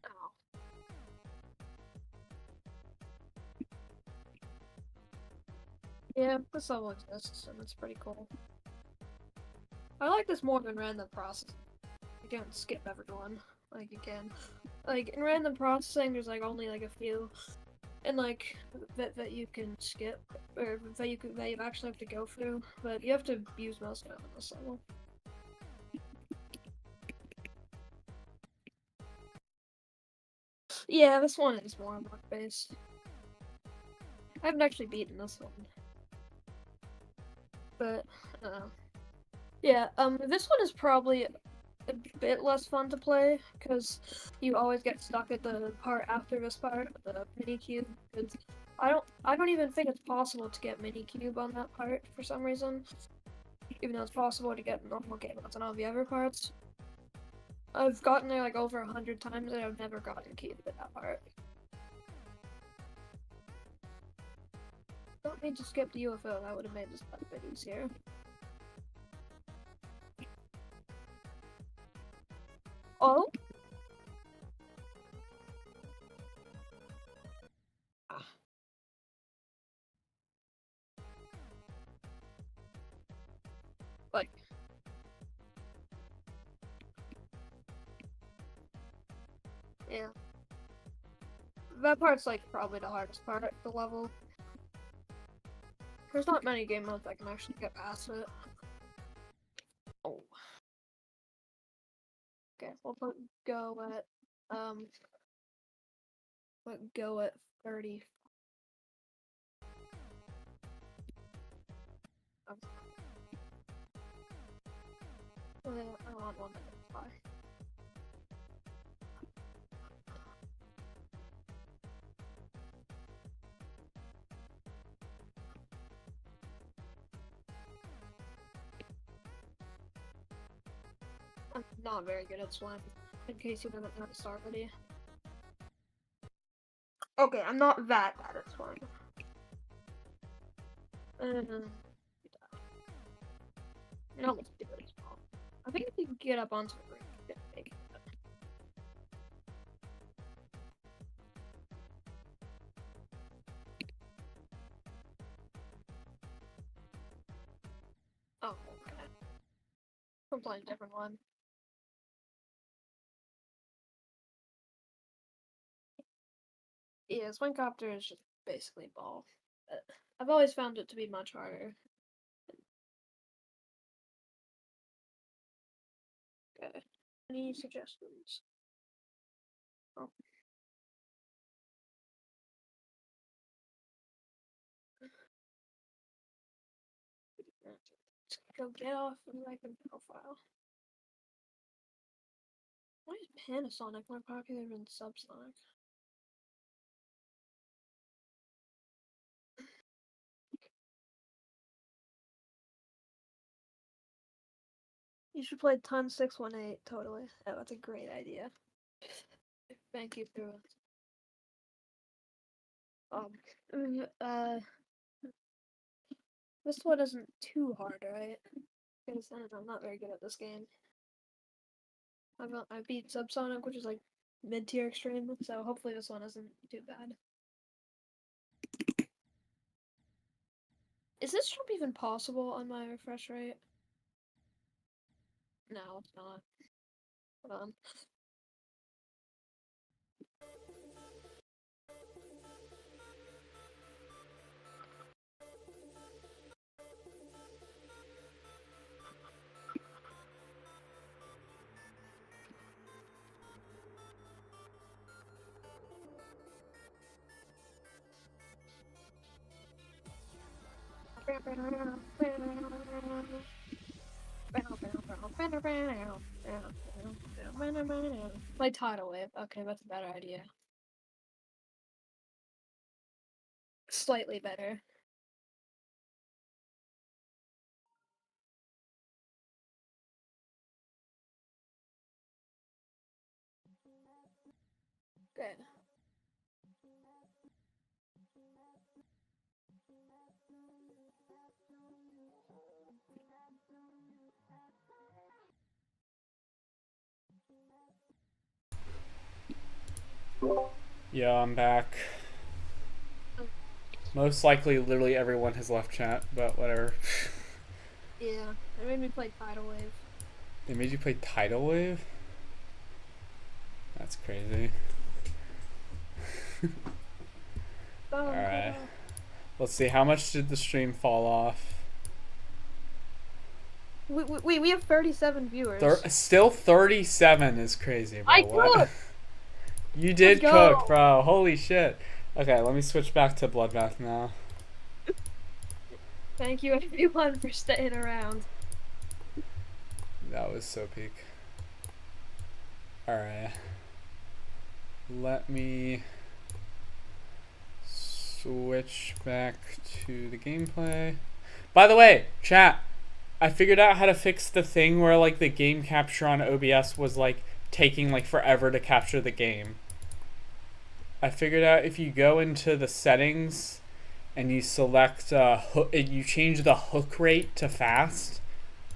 Ow. Yeah, this level exists, and it's pretty cool. I like this more than random processing. You can't skip everyone like you can. Like in random processing, there's like only like a few, and like that you can skip or that you actually have to go through. But you have to use most of them in this level. Yeah, this one is more luck based. I haven't actually beaten this one, but yeah. This one is probably a bit less fun to play because you always get stuck at the part after this part, the mini cube. I don't even think it's possible to get mini cube on that part for some reason, even though it's possible to get normal game modes on all the other parts. I've gotten there like over 100 times and I've never gotten cube at that part. Don't need to skip the UFO, that would have made this a bit easier. Oh? Like, yeah. That part's like probably the hardest part of the level. There's not many game modes that can actually get past it. Oh. Okay, we'll put go at go at 30. I want 1 minute. Bye. I'm not very good at slime, in case you haven't noticed already. Okay, I'm not that bad at slime. No, let's do it as well. I think if you can get up onto the ring, you can make it. Oh, okay. I'm playing a different one. Yeah, Swingcopter is just basically ball. I've always found it to be much harder. Okay. Any suggestions? Oh. Let's go get off and make a profile. Why is Panasonic more popular than Subsonic? You should play ton 618 totally. Oh, that's a great idea. Thank you for this one isn't too hard, right? Because I don't know, I'm not very good at this game. I beat Subsonic, which is like mid-tier extreme, so hopefully this one isn't too bad. Is this jump even possible on my refresh rate? No, it's not. Hold on. Play tidal wave. Okay, that's a better idea. Slightly better. Good. Yeah, I'm back. Most likely, literally everyone has left chat, but whatever. Yeah, they made me play tidal wave. They made you play Tidal Wave? That's crazy. Alright. Let's see, how much did the stream fall off? We have 37 viewers. Still 37 is crazy, bro. I What? cooked! You did Let's go. cook, bro. Holy shit. Okay, let me switch back to Bloodbath now. Thank you everyone for staying around. That was so peak. Alright. Let me switch back to the gameplay. By the way, chat, I figured out how to fix the thing where like the game capture on OBS was like taking like forever to capture the game. I figured out if you go into the settings and you select you change the hook rate to fast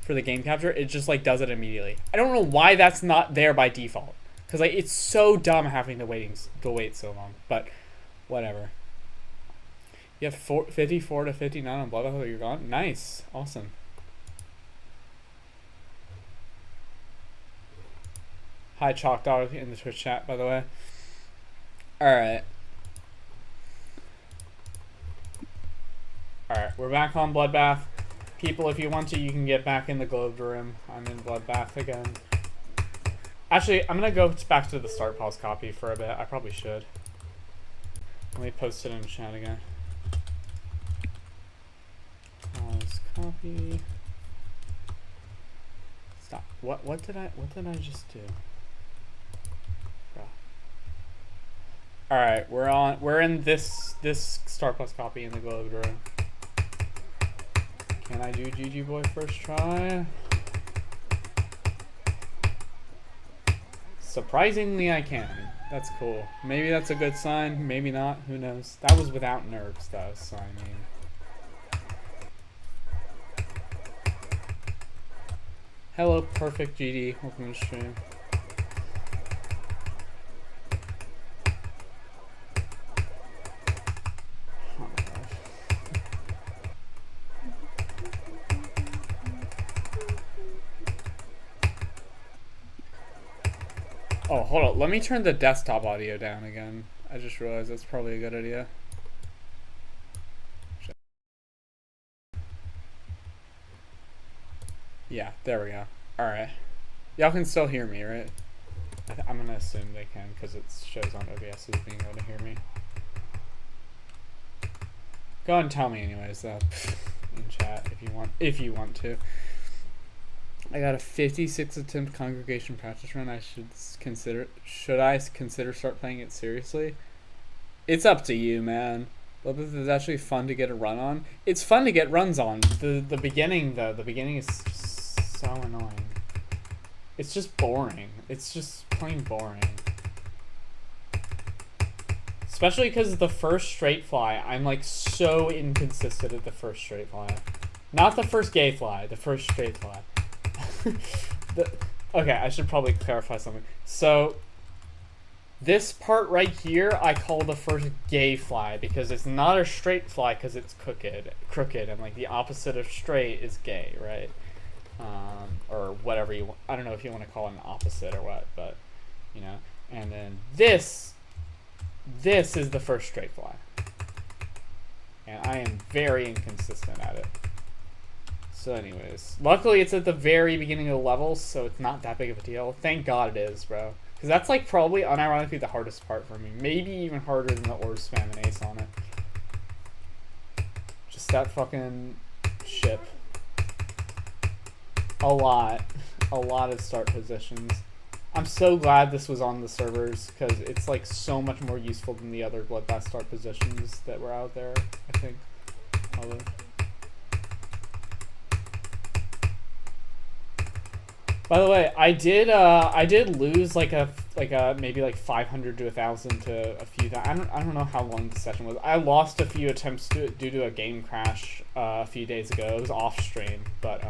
for the game capture, it just like does it immediately. I don't know why that's not there by default, because like it's so dumb having to wait so long, but whatever. You have 54 to 59 on Bloodbath. You're gone. Nice, awesome. Hi Chalk Dog in the Twitch chat, by the way. Alright. Alright, we're back on Bloodbath. People, if you want to, you can get back in the globed room. I'm in Bloodbath again. Actually, I'm gonna go back to the start pause copy for a bit. I probably should. Let me post it in the chat again. Pause copy. Stop. What did I just do? Alright, we're in this Star Plus copy in the globed room. Can I do GG boy first try? Surprisingly I can. That's cool. Maybe that's a good sign, maybe not, who knows. That was without nerves though, so I mean. Hello, perfect GD, welcome to the stream. Oh, hold on. Let me turn the desktop audio down again. I just realized that's probably a good idea. Yeah, there we go. Alright. Y'all can still hear me, right? I'm gonna assume they can because it shows on OBS as being able to hear me. Go ahead and tell me anyways, though, in chat if you want to. I got a 56 attempt congregation practice run. Should I consider start playing it seriously? It's up to you, man. Bloodbath is actually fun to get a run on. It's fun to get runs on. The beginning though, the beginning is so annoying. It's just boring. It's just plain boring. Especially because the first straight fly, I'm like so inconsistent at the first straight fly. Not the first gay fly, the first straight fly. Okay, I should probably clarify something. So, this part right here, I call the first gay fly because it's not a straight fly because it's crooked, and like the opposite of straight is gay, right? Or whatever you want. I don't know if you want to call it an opposite or what, but you know. And then this is the first straight fly, and I am very inconsistent at it. So anyways, luckily it's at the very beginning of the level, so it's not that big of a deal. Thank God it is, bro. Because that's like probably unironically the hardest part for me. Maybe even harder than the orb spam and ace on it. Just that fucking ship. A lot of start positions. I'm so glad this was on the servers because it's like so much more useful than the other Bloodbath start positions that were out there, I think. Probably. By the way, I did lose like a maybe like 500 to 1,000 to a few. I don't know how long the session was. I lost a few attempts due to a game crash a few days ago. It was off stream, but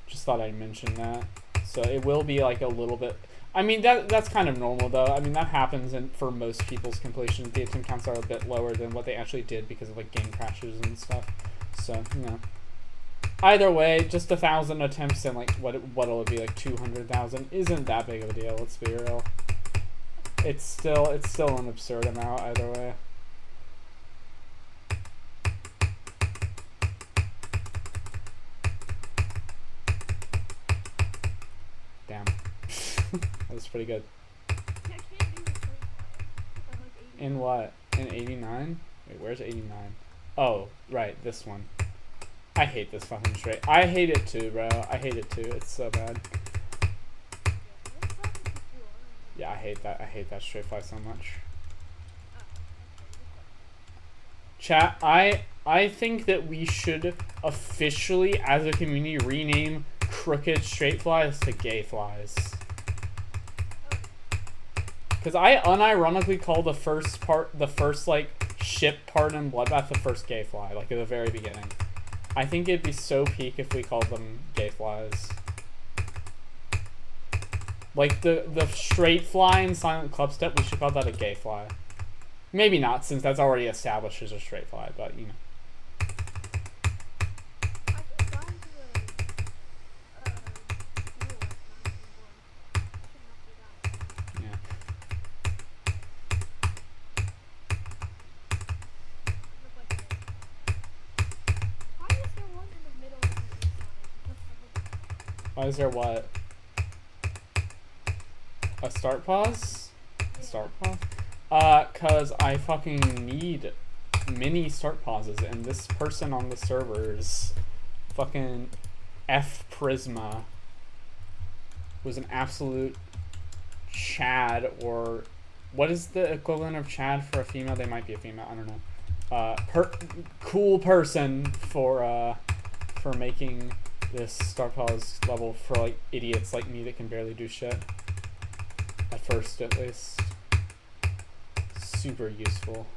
just thought I'd mention that. So it will be like a little bit. I mean that's kind of normal though. I mean that happens for most people's completions. The attempt counts are a bit lower than what they actually did because of like game crashes and stuff. So you know. Either way, just 1,000 attempts and like what'll it be like 200,000 isn't that big of a deal. Let's be real. It's still an absurd amount either way. Damn, that was pretty good. In what? In 89? Wait, where's 89? Oh, right, this one. I hate this fucking straight. I hate it too, bro. I hate it too. It's so bad. Yeah, I hate that. I hate that straight fly so much. Chat, I think that we should officially, as a community, rename crooked straight flies to gay flies. Because I unironically call the first like ship part in Bloodbath the first gay fly, like at the very beginning. I think it'd be so peak if we called them gay flies. Like the straight fly in Silent Club Step, we should call that a gay fly. Maybe not, since that's already established as a straight fly, but you know. Why is there what? A start pause? A start pause? Cause I fucking need mini start pauses, and this person on the servers, fucking F Prisma, was an absolute Chad, or what is the equivalent of Chad for a female? They might be a female, I don't know. Cool person for making this star pause level for like idiots like me that can barely do shit. At first, at least. Super useful.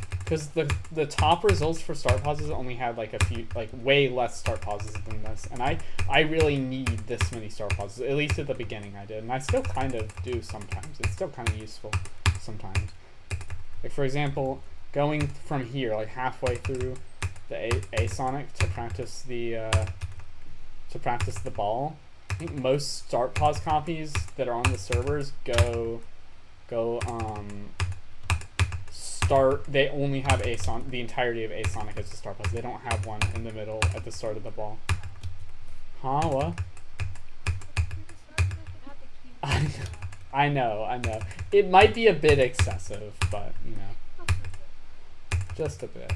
Because the top results for start pauses only had like a few, like way less start pauses than this, and I really need this many start pauses. At least at the beginning I did, and I still kind of do sometimes. It's still kind of useful sometimes. Like for example, going from here, like halfway through the A Sonic to practice the ball. I think most start pause copies that are on the servers they only have the entirety of A Sonic as a start pause. They don't have one in the middle at the start of the ball. Huh? What? I know. It might be a bit excessive, but you know, just a bit.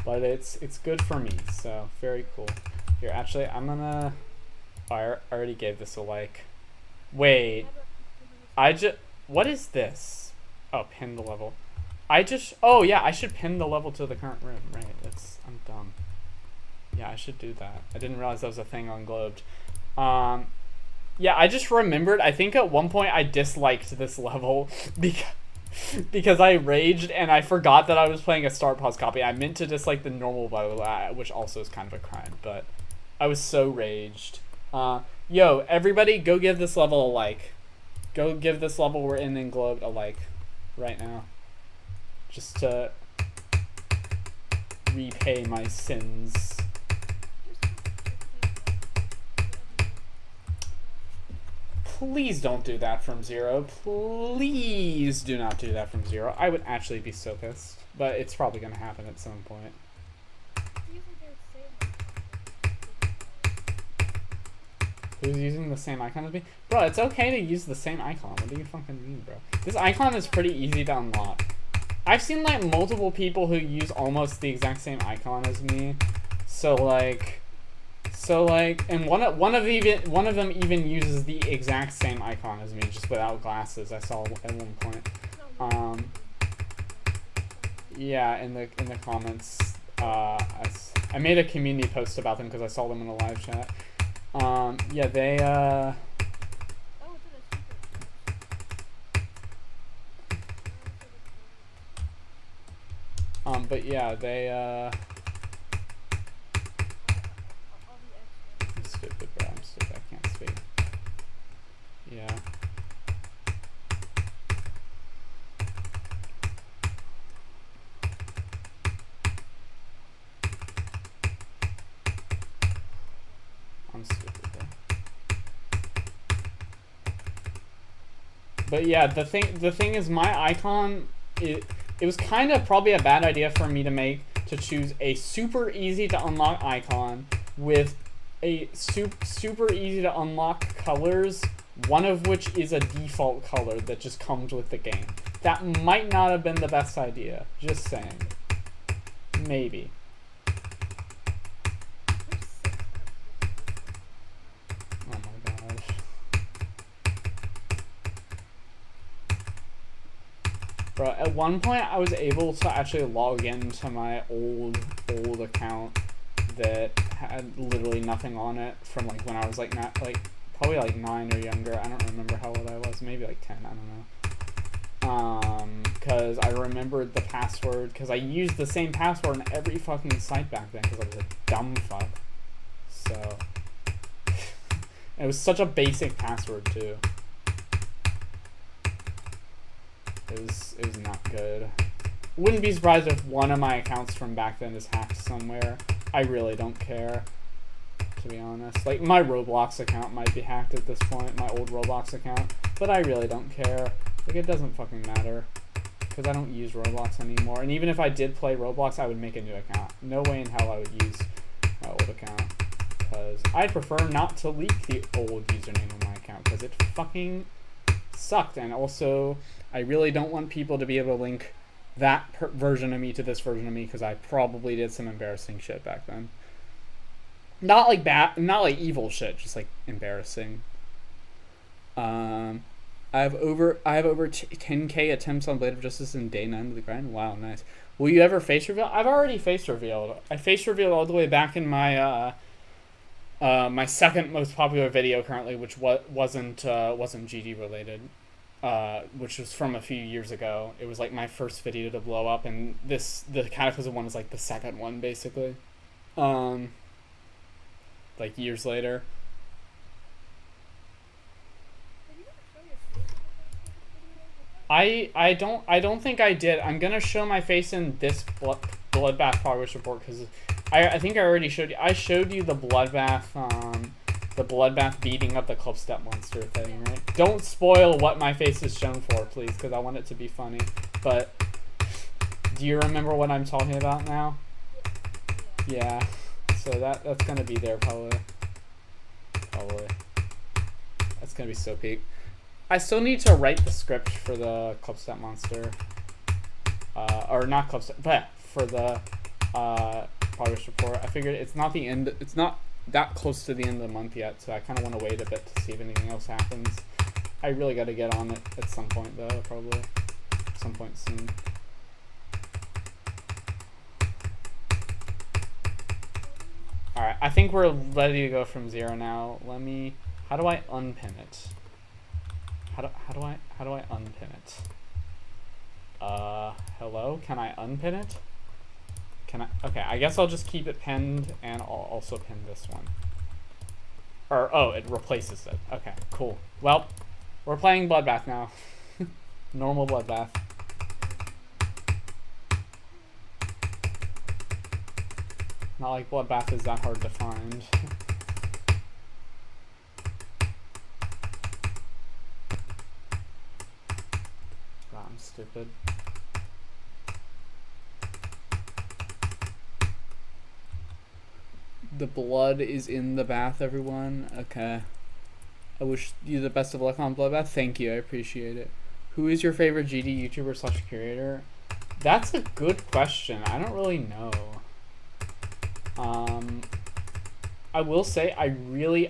But it's good for me, so very cool. Here, actually, I'm gonna. Oh, I already gave this a like. Wait, what is this? Oh, pin the level. Oh yeah, I should pin the level to the current room, right? I'm dumb. Yeah, I should do that. I didn't realize that was a thing on Globed. Yeah, I just remembered, I think at one point I disliked this level because I raged and I forgot that I was playing a Start Pause copy. I meant to dislike the normal level, which also is kind of a crime, but I was so raged. Yo, everybody go give this level a like. Go give this level we're in Globed a like right now. Just to repay my sins. Please don't do that from Zero. Please do not do that from Zero. I would actually be so pissed. But it's probably going to happen at some point. Who's using the same icon as me? Bro, it's okay to use the same icon. What do you fucking mean, bro? This icon is pretty easy to unlock. I've seen like multiple people who use almost the exact same icon as me. So like, and one of them even uses the exact same icon as me, just without glasses. I saw at one point. Yeah, in the comments, I made a community post about them because I saw them in a live chat. Yeah, they but yeah, they I'm stupid, bro. I'm stupid. I can't speak. Yeah. I'm stupid, bro. But yeah, the thing is, my icon, it was kind of probably a bad idea for me to choose a super easy to unlock icon with a super easy to unlock colors, one of which is a default color that just comes with the game. That might not have been the best idea. Just saying. Maybe. Oh my gosh. Bro, at one point I was able to actually log into my old account that had literally nothing on it from like when I was like probably like 9 or younger. I don't remember how old I was, maybe like 10, I don't know. Because I remembered the password, because I used the same password on every fucking site back then because I was a dumb fuck. So it was such a basic password too. It was not good. Wouldn't be surprised if one of my accounts from back then is hacked somewhere. I really don't care, to be honest. Like, my Roblox account might be hacked at this point, my old Roblox account, but I really don't care. Like, it doesn't fucking matter, because I don't use Roblox anymore. And even if I did play Roblox, I would make a new account. No way in hell I would use my old account, because I'd prefer not to leak the old username of my account, because it fucking sucked. And also, I really don't want people to be able to link that version of me to this version of me, because I probably did some embarrassing shit back then. Not like bad, not like evil shit, just like embarrassing. I have over 10k attempts on Blade of Justice in day 9 of the grind. Wow, nice. Will you ever face reveal? I've already face revealed. I face revealed all the way back in my my second most popular video currently, which wasn't GD related. Which was from a few years ago. It was like my first video to blow up, and the Cataclysm one is like the second one, basically. Like years later. I don't think I did. I'm gonna show my face in this Bloodbath progress report, because I think I already showed you. I showed you the Bloodbath beating up the Clubstep monster thing, right? Don't spoil what my face is shown for, please, because I want it to be funny. But do you remember what I'm talking about now? Yeah. So that's gonna be there probably. That's gonna be so peak. I still need to write the script for the Clubstep monster. Or not Clubstep, but for the progress report. I figured it's not the end. It's not that close to the end of the month yet, so I kind of want to wait a bit to see if anything else happens. I really got to get on it at some point, though, probably. At some point soon. Alright, I think we're ready to go from 0 now. Let me... How do I unpin it? How do I unpin it? Hello? Can I unpin it? Can I? Okay, I guess I'll just keep it pinned, and I'll also pin this one. Or, oh, it replaces it. Okay, cool. Well, we're playing Bloodbath now. Normal Bloodbath. Not like Bloodbath is that hard to find. God, I'm stupid. The blood is in the bath, everyone. Okay. I wish you the best of luck on Bloodbath. Thank you, I appreciate it. Who is your favorite GD YouTuber / creator? That's a good question. I don't really know. I will say I really,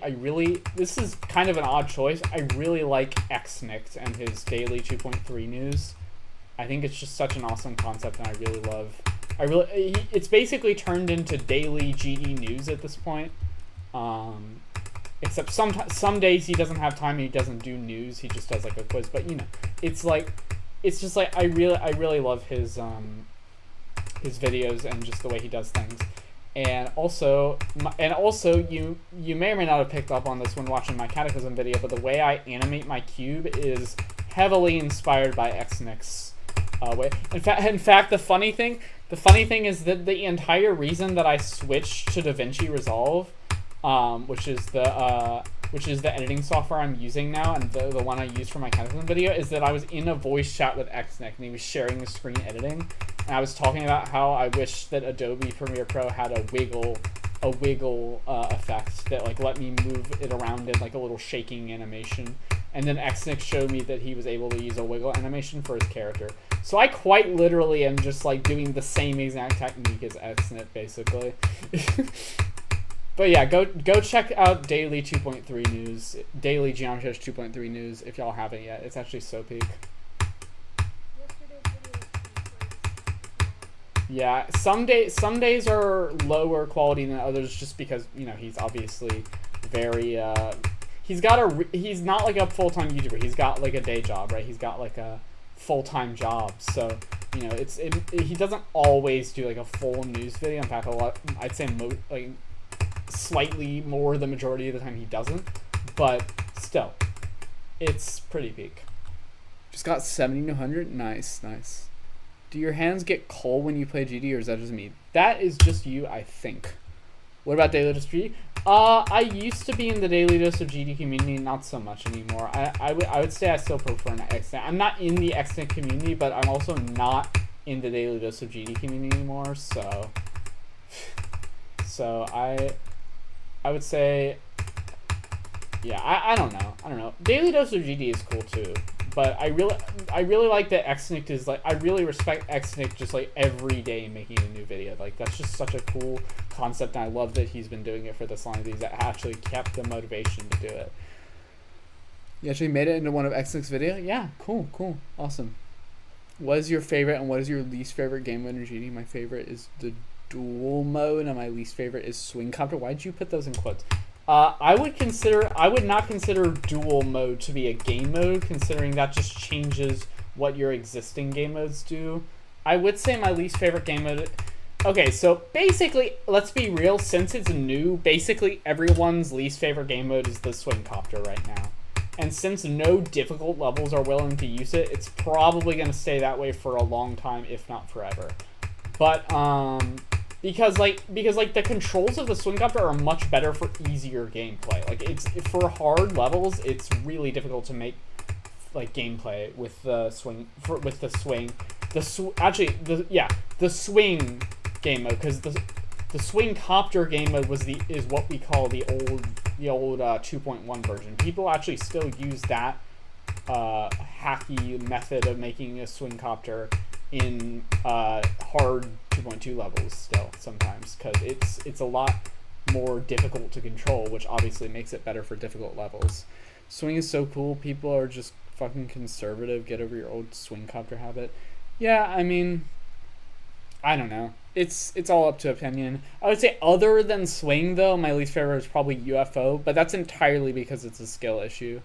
this is kind of an odd choice. I really like XNicked and his daily 2.3 news. I think it's just such an awesome concept, and I really love. It's basically turned into daily GD news at this point. Except some days he doesn't have time and he doesn't do news. He just does like a quiz. But you know, it's just like I really love his videos and just the way he does things. And also you may or may not have picked up on this when watching my Cataclysm video, but the way I animate my cube is heavily inspired by XNick's way. In fact, the funny thing is that the entire reason that I switched to DaVinci Resolve, which is the editing software I'm using now, and the one I used for my Cataclysm video, is that I was in a voice chat with XNick, and he was sharing the screen editing, and I was talking about how I wish that Adobe Premiere Pro had a wiggle effect that like let me move it around in like a little shaking animation, and then XNick showed me that he was able to use a wiggle animation for his character. So I quite literally am just like doing the same exact technique as XNick, basically. But yeah, go check out Daily 2.3 News, Daily Geometry 2.3 News if y'all haven't yet. It's actually so peak. Yeah, some days are lower quality than others just because, you know, he's obviously very he's not like a full-time YouTuber. He's got like a day job, right? He's got like a full-time job. So, you know, he doesn't always do like a full news video. In fact, I'd say like slightly more the majority of the time he doesn't, but still, it's pretty peak. Just got 70 to 100. Nice. Do your hands get cold when you play GD, or is that just me? That is just you, I think. What about Daily Dose of GD? I used to be in the Daily Dose of GD community, not so much anymore. I would say I still prefer an XNet. I'm not in the XNet community, but I'm also not in the Daily Dose of GD community anymore, so I would say, yeah, I don't know. Daily Dose of GD is cool too, but I really like that XNick is like, I really respect XNick just like every day making a new video. Like that's just such a cool concept, and I love that he's been doing it for this long. He's actually kept the motivation to do it. You actually made it into one of XNick's video? Yeah, cool, awesome. What is your favorite and what is your least favorite game mode in GD? My favorite is the dual mode, and my least favorite is swing copter. Why'd you put those in quotes? I would not consider dual mode to be a game mode, considering that just changes what your existing game modes do. I would say my least favorite game mode. Okay, so basically, let's be real. Since it's new, basically everyone's least favorite game mode is the swing copter right now. And since no difficult levels are willing to use it, it's probably going to stay that way for a long time, if not forever. But because the controls of the swing copter are much better for easier gameplay. Like for hard levels, it's really difficult to make like gameplay with the swing the swing game mode, because the swing copter game mode is what we call the old 2.1 version. People actually still use that hacky method of making a swing copter in hard 2.2 levels still sometimes, because it's a lot more difficult to control, which obviously makes it better for difficult levels. Swing is so cool. People are just fucking conservative. Get over your old swing copter habit. Yeah, I mean, I don't know. It's all up to opinion. I would say other than swing though, my least favorite is probably UFO, but that's entirely because it's a skill issue.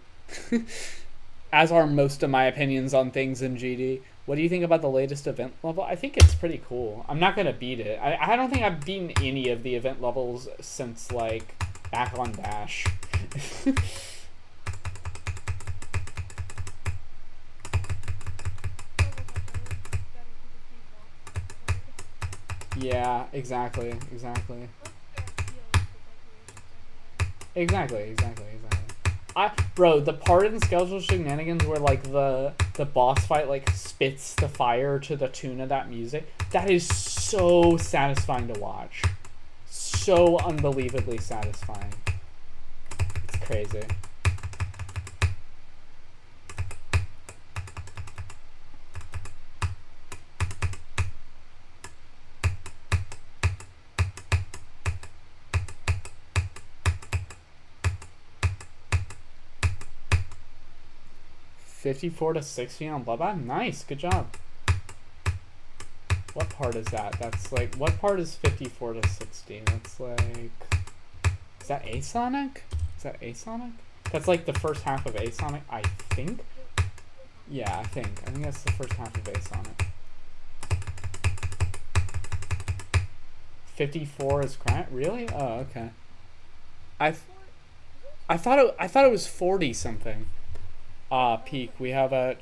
As are most of my opinions on things in GD. What do you think about the latest event level? I think it's pretty cool. I'm not gonna beat it. I don't think I've beaten any of the event levels since like back on Dash. Yeah, exactly. Bro, the part in Skeletal Shenanigans where like the boss fight like spits the fire to the tune of that music, that is so satisfying to watch. So unbelievably satisfying. It's crazy. $54-$60 on Bloodbath? Nice, good job. What part is that? That's like, what part is 54-60? That's like, is that Asonic? Is that Asonic? That's like the first half of Asonic, I think. Yeah, I think that's the first half of Asonic. 54 is Grant? Really? Oh, okay. I thought it was 40 something. Peak. We have a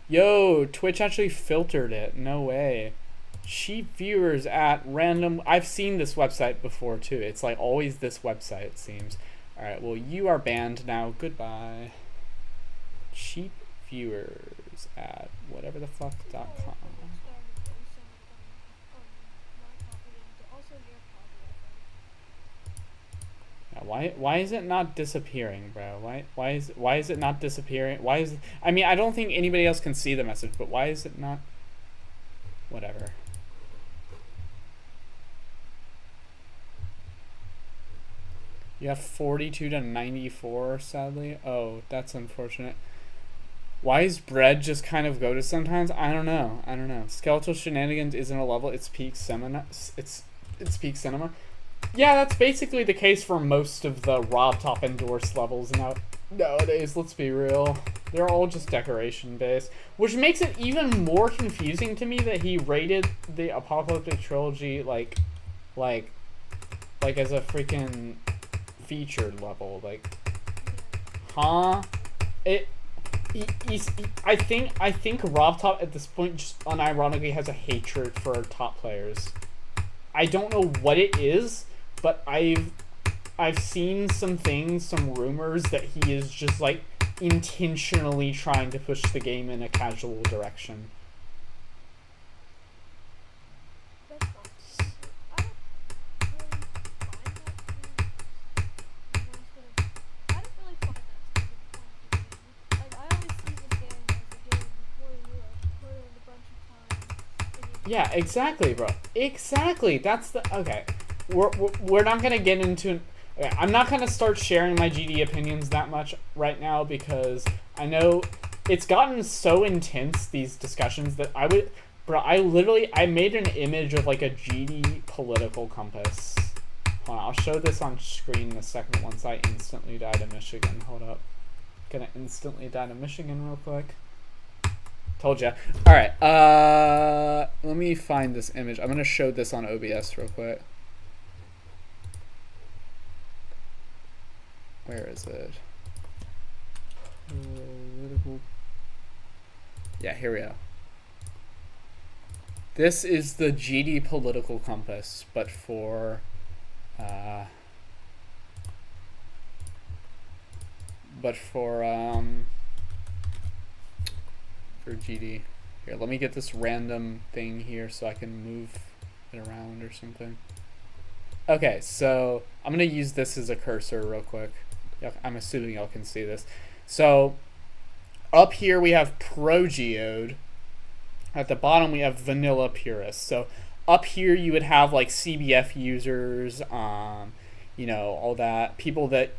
yo, Twitch actually filtered it. No way. Cheap viewers at random. I've seen this website before too. It's like always this website, it seems. Alright, well, you are banned now. Goodbye. Cheap viewers at whatever the fuck.com. Why is it not disappearing, bro? Why is it not disappearing? I mean, I don't think anybody else can see the message, but why is it not? Whatever. You have 42-94, sadly. Oh, that's unfortunate. Why is bread just kind of go to sometimes? I don't know. Skeletal Shenanigans isn't a level. It's peak cinema. It's peak cinema. Yeah, that's basically the case for most of the Rob Top endorsed levels nowadays, let's be real. They're all just decoration based, which makes it even more confusing to me that he rated the Apocalyptic Trilogy like as a freaking featured level. Like, huh? I think Rob Top at this point just unironically has a hatred for top players. I don't know what it is, but I've seen some things, some rumors that he is just like intentionally trying to push the game in a casual direction. Yeah, exactly, bro. Exactly. That's the okay. We're not gonna get into. Okay, I'm not gonna start sharing my GD opinions that much right now because I know it's gotten so intense, these discussions, that I made an image of like a GD political compass. Hold on, I'll show this on screen in a second once I instantly die to Michigan. Hold up. Gonna instantly die to Michigan real quick. Told ya. Alright, let me find this image. I'm gonna show this on OBS real quick. Where is it? Yeah, here we go. This is the GD political compass, but for GD. Here, let me get this random thing here so I can move it around or something. Okay, so I'm gonna use this as a cursor real quick. I'm assuming y'all can see this. So up here we have Pro Geode. At the bottom we have Vanilla Purist. So up here you would have like CBF users, you know, all that, people that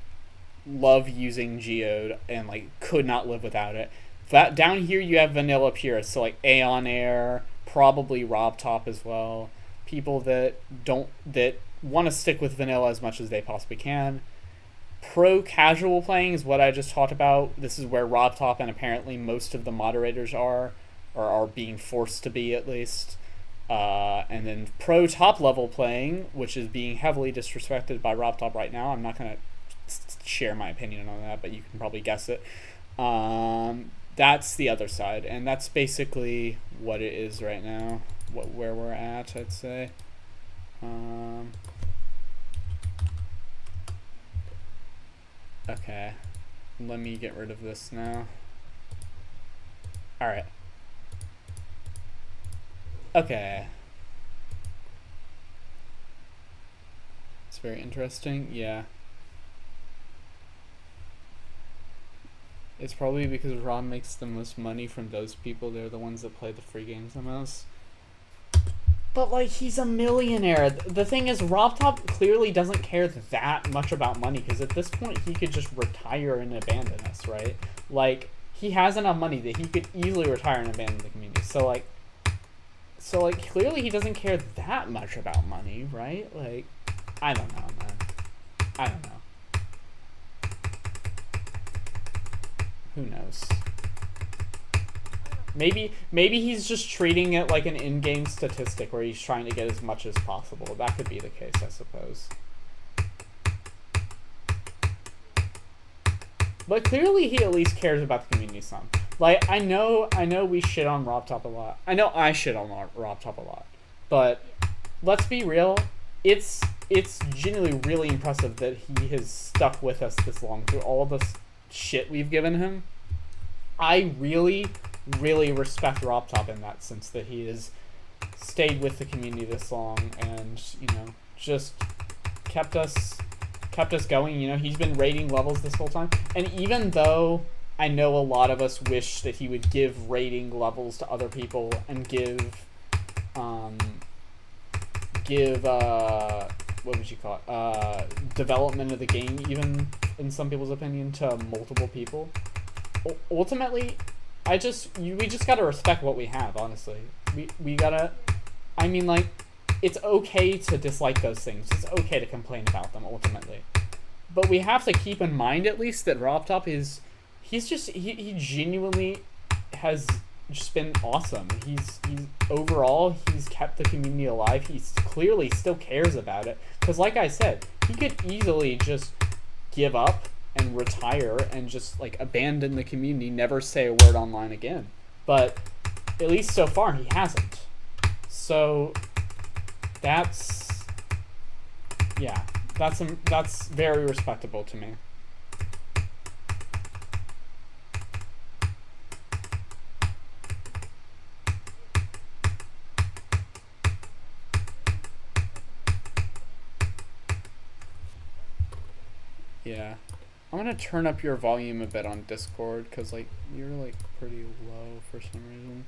love using Geode and like could not live without it. That down here you have Vanilla Purist, so like Aeon Air, probably RobTop as well. People that want to stick with vanilla as much as they possibly can. Pro casual playing is what I just talked about. This is where RobTop and apparently most of the moderators are, or are being forced to be at least. And then pro top level playing, which is being heavily disrespected by RobTop right now. I'm not going to share my opinion on that, but you can probably guess it. That's the other side, and that's basically what it is right now, where we're at, I'd say. Okay, let me get rid of this now. Alright. Okay. It's very interesting, yeah. It's probably because Rob makes the most money from those people. They're the ones that play the free games the most. But, like, he's a millionaire. The thing is, RobTop clearly doesn't care that much about money, because at this point, he could just retire and abandon us, right? Like, he has enough money that he could easily retire and abandon the community. So, like, clearly he doesn't care that much about money, right? Like, I don't know, man. I don't know. Who knows? Maybe he's just treating it like an in-game statistic where he's trying to get as much as possible. That could be the case, I suppose. But clearly he at least cares about the community some. Like, I know we shit on RobTop a lot. I know I shit on RobTop a lot. But let's be real, it's genuinely really impressive that he has stuck with us this long through all of this shit we've given him. I really respect RobTop in that sense, that he has stayed with the community this long and, you know, just kept us going. You know, he's been rating levels this whole time. And even though I know a lot of us wish that he would give rating levels to other people and give what would you call it? Development of the game, even in some people's opinion, to multiple people. Ultimately, we just gotta respect what we have, honestly. We gotta, I mean, like, it's okay to dislike those things. It's okay to complain about them, ultimately. But we have to keep in mind, at least, that RobTop is, he genuinely has just been awesome. Overall, he's kept the community alive. He clearly still cares about it. Because like I said, he could easily just give up and retire and just, like, abandon the community, never say a word online again. But at least so far, he hasn't. So that's very respectable to me. Yeah. I'm gonna turn up your volume a bit on Discord, because, like, you're, like, pretty low for some reason.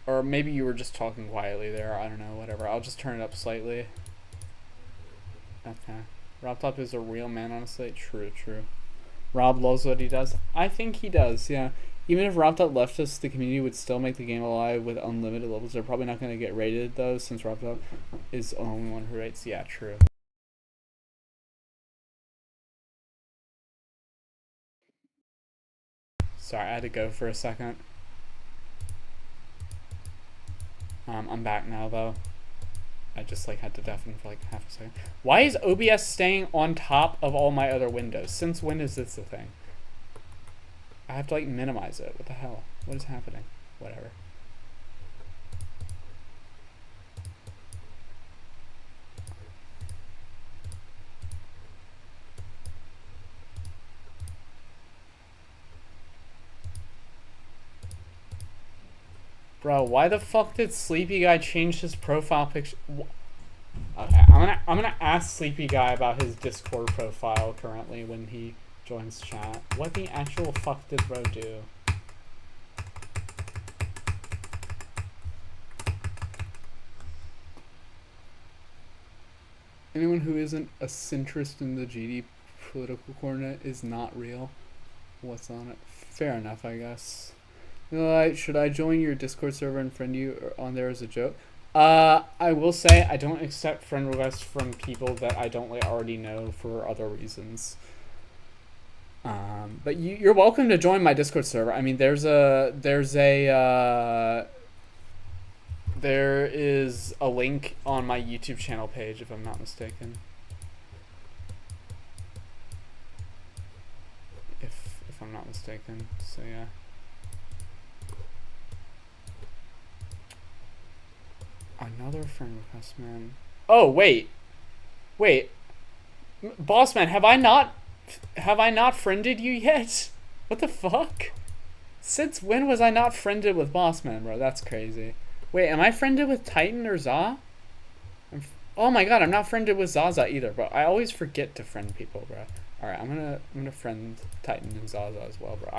Or maybe you were just talking quietly there, I don't know, whatever. I'll just turn it up slightly. Okay. RobTop is a real man, honestly. True. Rob loves what he does. I think he does, yeah. Even if RobTop left us, the community would still make the game alive with unlimited levels. They're probably not going to get rated, though, since RobTop is the only one who rates. Yeah, true. Sorry, I had to go for a second. I'm back now, though. I just, like, had to deafen for, like, half a second. Why is OBS staying on top of all my other windows? Since when is this a thing? I have to, like, minimize it. What the hell? What is happening? Whatever. Bro, why the fuck did Sleepy Guy change his profile picture? Okay, I'm gonna ask Sleepy Guy about his Discord profile currently when he joins chat. What the actual fuck did bro do? Anyone who isn't a centrist in the GD political coordinate is not real. What's on it? Fair enough, I guess. Should I join your Discord server and friend you on there as a joke? I will say I don't accept friend requests from people that I don't like already know for other reasons. But you're welcome to join my Discord server. I mean, there is a link on my YouTube channel page, if I'm not mistaken. If I'm not mistaken. So yeah. Another friend request, man. Oh wait. Boss man, have I not friended you yet? What the fuck? Since when was I not friended with Boss man, bro? That's crazy. Wait, am I friended with Titan or Za? Oh my god, I'm not friended with Zaza either, bro. I always forget to friend people, bro. Alright, I'm gonna friend Titan and Zaza as well, bro.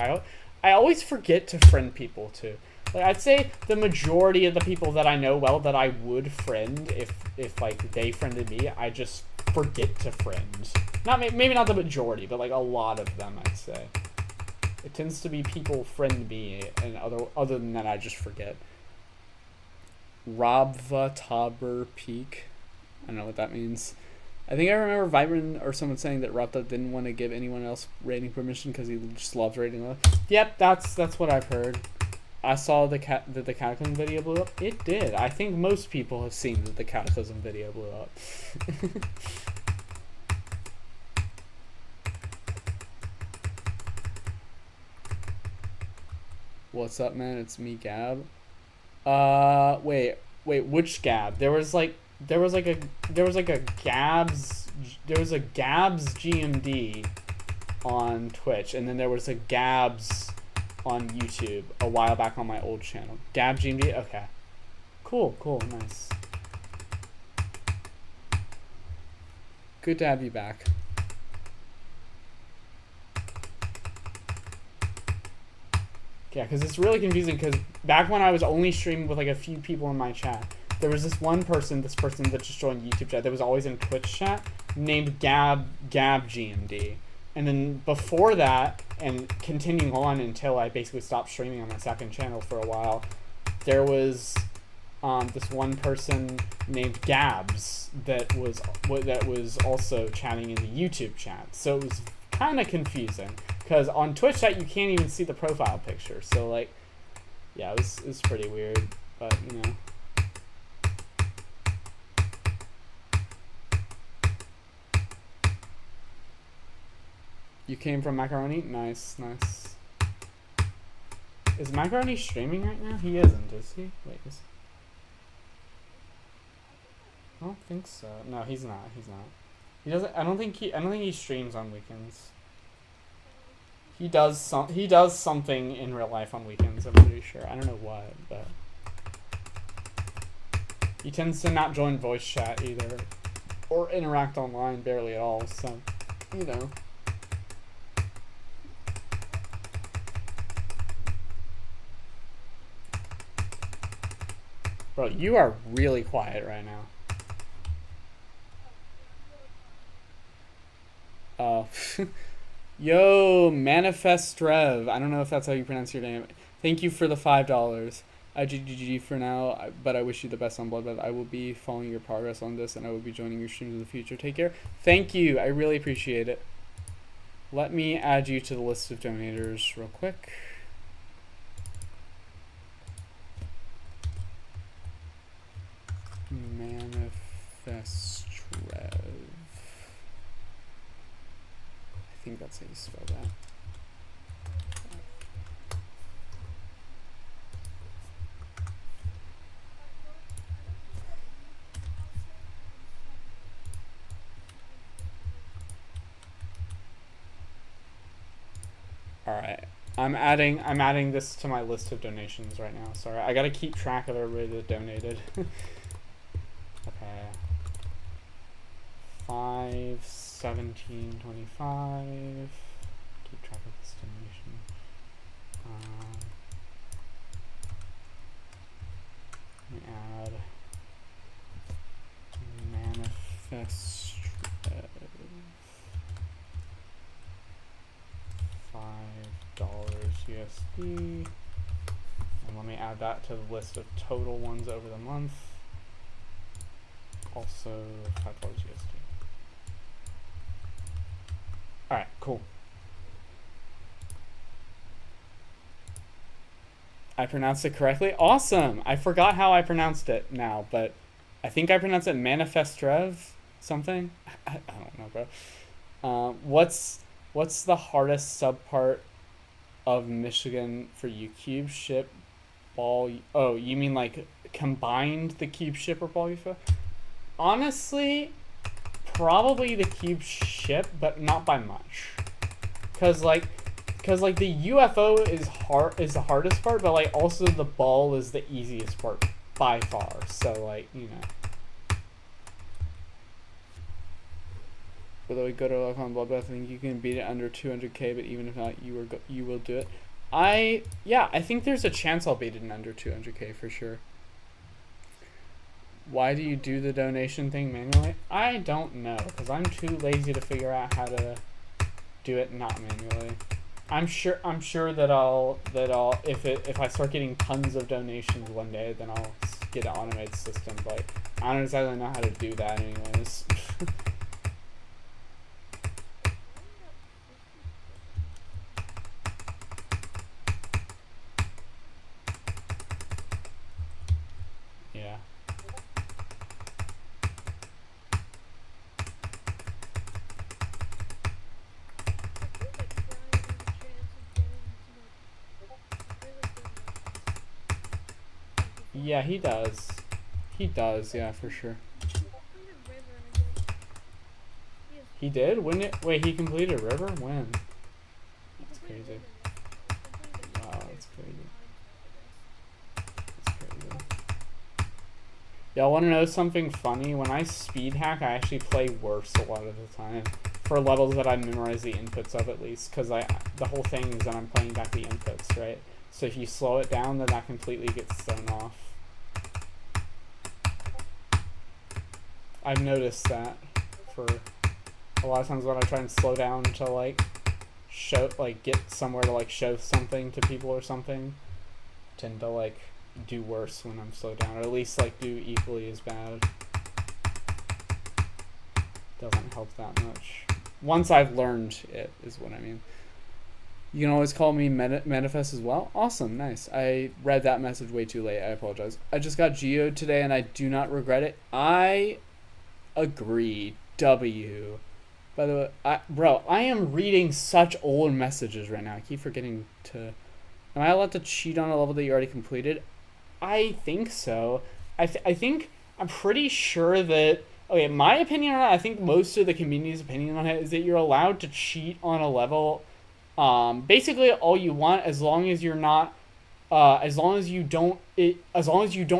I always forget to friend people too. Like, I'd say the majority of the people that I know well that I would friend if like they friended me, I just forget to friend. Maybe not the majority, but like a lot of them, I'd say. It tends to be people friend me, and other than that, I just forget. Robva Taber Peak. I don't know what that means. I think I remember Vibrant or someone saying that Rapta didn't want to give anyone else rating permission because he just loves rating low. Yep, that's what I've heard. I saw that the Cataclysm video blew up. It did. I think most people have seen that the Cataclysm video blew up. What's up, man? It's me, Gab. Wait, which Gab? There was a Gab's GMD on Twitch, and then there was a Gab's on YouTube a while back on my old channel. Gab GMD? Okay. Cool, nice. Good to have you back. Yeah, because it's really confusing, because back when I was only streaming with like a few people in my chat, there was this person that just joined YouTube chat that was always in Twitch chat named Gab GMD. And then before that, and continuing on until I basically stopped streaming on my second channel for a while, there was this one person named Gabs that was also chatting in the YouTube chat. So it was kind of confusing, because on Twitch chat you can't even see the profile picture. So like, yeah, it was pretty weird, but you know. You came from Macaroni? Nice. Is Macaroni streaming right now? He isn't, is he? Wait, is he? I don't think so. No, he's not. He doesn't. I don't think he streams on weekends. He does something in real life on weekends, I'm pretty sure. I don't know what, but he tends to not join voice chat either, or interact online barely at all. So, you know. Bro, you are really quiet right now. Oh. Yo, Manifest Rev. I don't know if that's how you pronounce your name. Thank you for the $5. GGG for now, but I wish you the best on Bloodbath. I will be following your progress on this, and I will be joining your streams in the future. Take care. Thank you. I really appreciate it. Let me add you to the list of donators real quick. Manifest Rev. I think that's how you spell that. All right, I'm adding this to my list of donations right now. Sorry, I gotta keep track of everybody that donated. Okay. 5, 17, 25. Keep track of this donation. Let me add manifest $5 USD. And let me add that to the list of total ones over the month. Also, $5 GST. Alright, cool. I pronounced it correctly? Awesome! I forgot how I pronounced it now, but I think I pronounced it Manifestrev something? I don't know, bro. What's the hardest subpart of Michigan for you? Cube, ship, ball... Oh, you mean like combined the cube, ship, or ball UFO? Honestly, probably the cube ship, but not by much. Cause like the UFO is the hardest part, but like also the ball is the easiest part by far. So like, you know. By the way, go to lock on Bloodbath. I think you can beat it under 200k, but even if not, you will do it. Yeah, I think there's a chance I'll beat it in under 200k for sure. Why do you do the donation thing manually? I don't know, because I'm too lazy to figure out how to do it not manually. I'm sure that I'll if I start getting tons of donations one day, then I'll get an automated system. But I don't exactly know how to do that anyways. Yeah. Yeah, he does. He does, yeah, for sure. He did? When it wait, he completed a river? When? That's crazy. Wow, that's crazy. That's crazy. Y'all wanna know something funny? When I speed hack, I actually play worse a lot of the time. For levels that I memorize the inputs of at least, because the whole thing is that I'm playing back the inputs, right? So if you slow it down, then that completely gets thrown off. I've noticed that for a lot of times when I try and slow down to like show, like get somewhere to like show something to people or something, I tend to like do worse when I'm slowed down, or at least like do equally as bad. Doesn't help that much. Once I've learned it is what I mean. You can always call me Manifest as well. Awesome, nice. I read that message way too late. I apologize. I just got geoed today and I do not regret it. I agree. W. By the way, bro, I am reading such old messages right now. I keep forgetting to... Am I allowed to cheat on a level that you already completed? I think so. I'm pretty sure that... Okay, my opinion on it, I think most of the community's opinion on it is that you're allowed to cheat on a level... basically all you want, as long as you're not, as long as you don't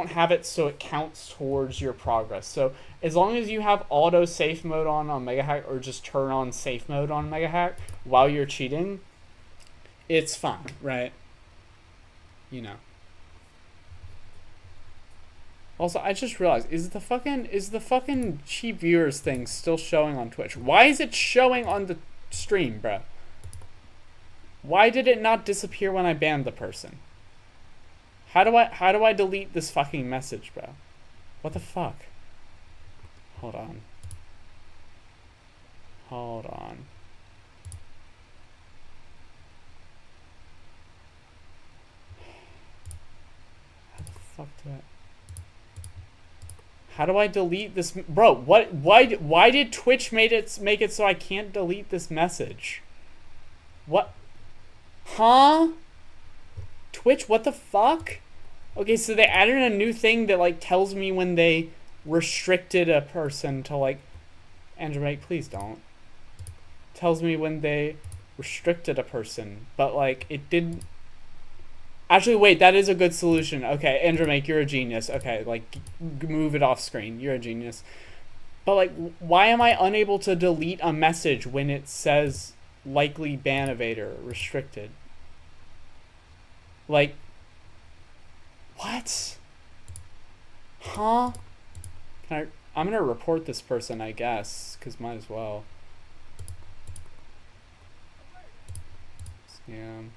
have it so it counts towards your progress. So as long as you have auto safe mode on Mega Hack, or just turn on safe mode on Mega Hack while you're cheating, it's fine, right? You know. Also, I just realized, is the fucking cheap viewers thing still showing on Twitch? Why is it showing on the stream, bruh? Why did it not disappear when I banned the person? How do I delete this fucking message, bro? What the fuck? Hold on. Hold on. How the fuck do I... How do I delete this? Bro, why did Twitch make it so I can't delete this message? What? Huh? Twitch, what the fuck? Okay, so they added a new thing that like tells me when they restricted a person to like... Andrew, mate, please don't. Tells me when they restricted a person, but like it didn't... Actually, wait, that is a good solution. Okay, Andrew, mate, you're a genius. Okay, like move it off screen. You're a genius. But like, why am I unable to delete a message when it says likely ban evader restricted? Like, what? Huh? I'm gonna report this person, I guess, because might as well. Scam.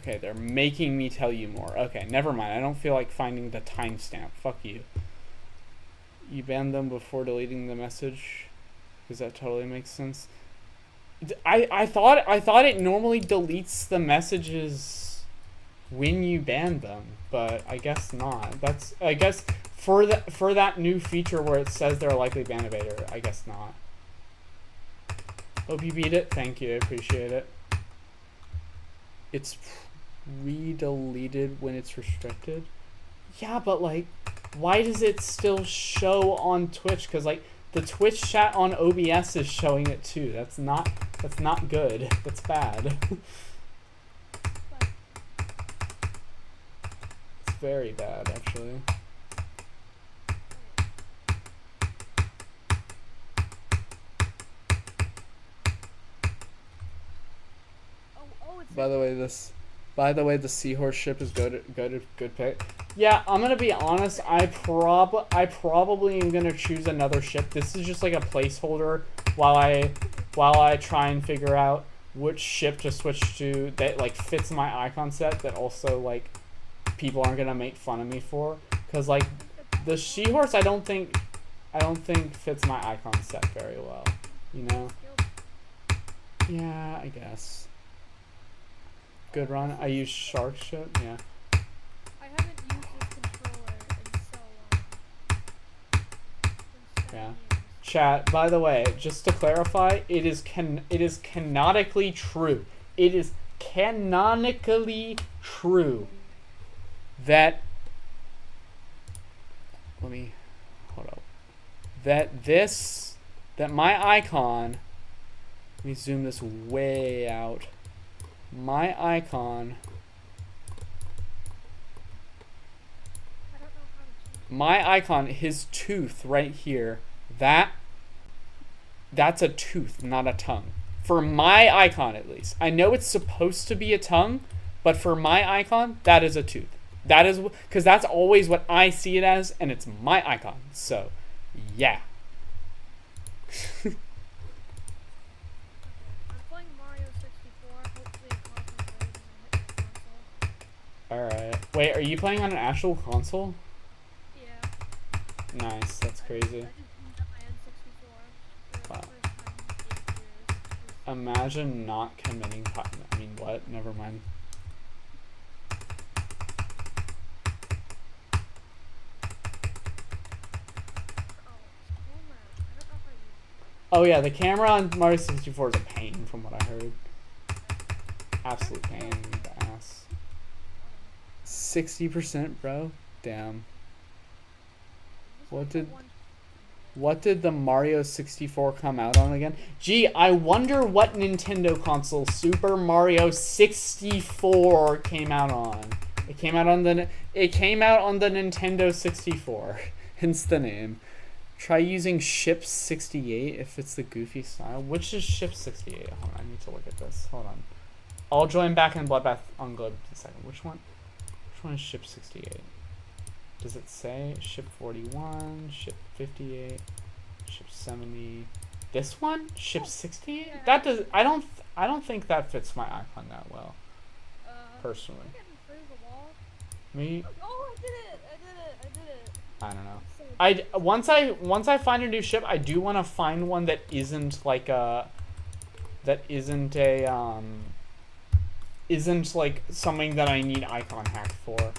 Okay, they're making me tell you more. Okay, never mind. I don't feel like finding the timestamp. Fuck you. You banned them before deleting the message? Because that totally makes sense. I thought it normally deletes the messages when you ban them, but I guess not. That's, I guess for that new feature where it says they're a likely ban evader, I guess not. Hope you beat it. Thank you. I appreciate it. It's re-deleted when it's restricted. Yeah, but like, why does it still show on Twitch? Because like the Twitch chat on OBS is showing it too. That's not good. That's bad. It's very bad, actually. By the way, the seahorse ship is good pick. Yeah, I'm gonna be honest. I probably am gonna choose another ship. This is just like a placeholder while I try and figure out which ship to switch to that like fits my icon set that also like people aren't gonna make fun of me for. Cause like the seahorse, I don't think fits my icon set very well. You know? Yeah, I guess. Good run. I use shark ship. Yeah. I haven't used this controller in so long. Yeah. Chat. By the way, just to clarify, it is canonically true. It is canonically true that. Let me hold up. That my icon. Let me zoom this way out. My icon, his tooth right here, that's a tooth, not a tongue. For my icon, at least. I know it's supposed to be a tongue, but for my icon, that is a tooth. That is, because that's always what I see it as, and it's my icon. So, yeah. Alright. Wait, are you playing on an actual console? Yeah. Nice, that's crazy. Wow. Imagine not committing I mean, what? Never mind. Oh yeah, the camera on Mario 64 is a pain from what I heard. Absolute pain in the ass. 60%, bro? Damn. What did the Mario 64 come out on again? Gee, I wonder what Nintendo console Super Mario 64 came out on. It came out on the Nintendo 64. Hence the name. Try using Ship 68 if it's the goofy style. Which is Ship 68? Hold on, I need to look at this. Hold on. I'll join back in Bloodbath on Globe in a second. Which one? Which one is Ship 68? Does it say Ship 41, Ship 58, Ship 70? This one? Ship 68? Yeah. That does. I don't think that fits my icon that well. Personally. Me? Oh, I did it! I don't know. Once I find a new ship, I do want to find one that isn't like isn't like something that I need icon hack for.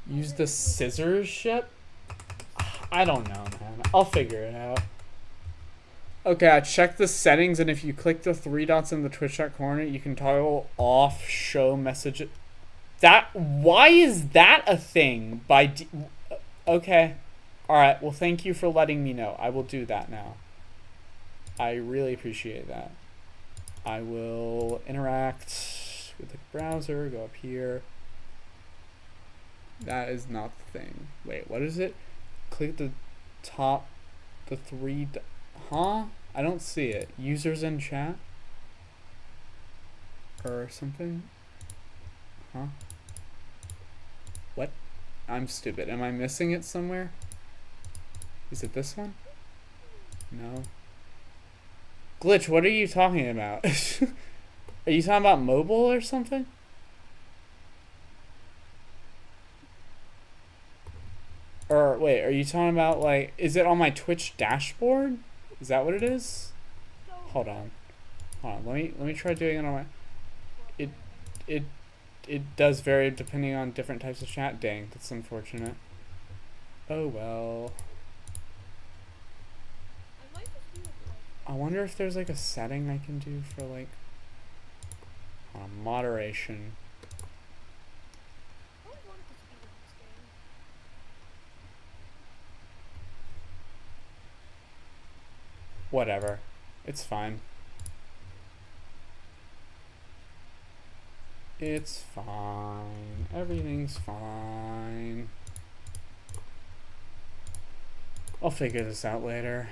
Use the scissors ship? I don't know, man. I'll figure it out. Okay, I checked the settings, and if you click the 3 dots in the Twitch chat corner, you can toggle off show message. Why is that a thing? Okay. Alright, well thank you for letting me know. I will do that now. I really appreciate that. I will interact with the browser, go up here. That is not the thing. Wait, what is it? Click the top, the 3, huh? I don't see it. Users in chat? Or something? Huh? What? I'm stupid. Am I missing it somewhere? Is it this one? No. Glitch, what are you talking about? Are you talking about mobile or something? Or wait, are you talking about like, is it on my Twitch dashboard? Is that what it is? Hold on. Hold on. Let me try doing it on my. It does vary depending on different types of chat. Dang, that's unfortunate. Oh well. I wonder if there's like a setting I can do for like moderation. Whatever. It's fine. It's fine. Everything's fine. I'll figure this out later.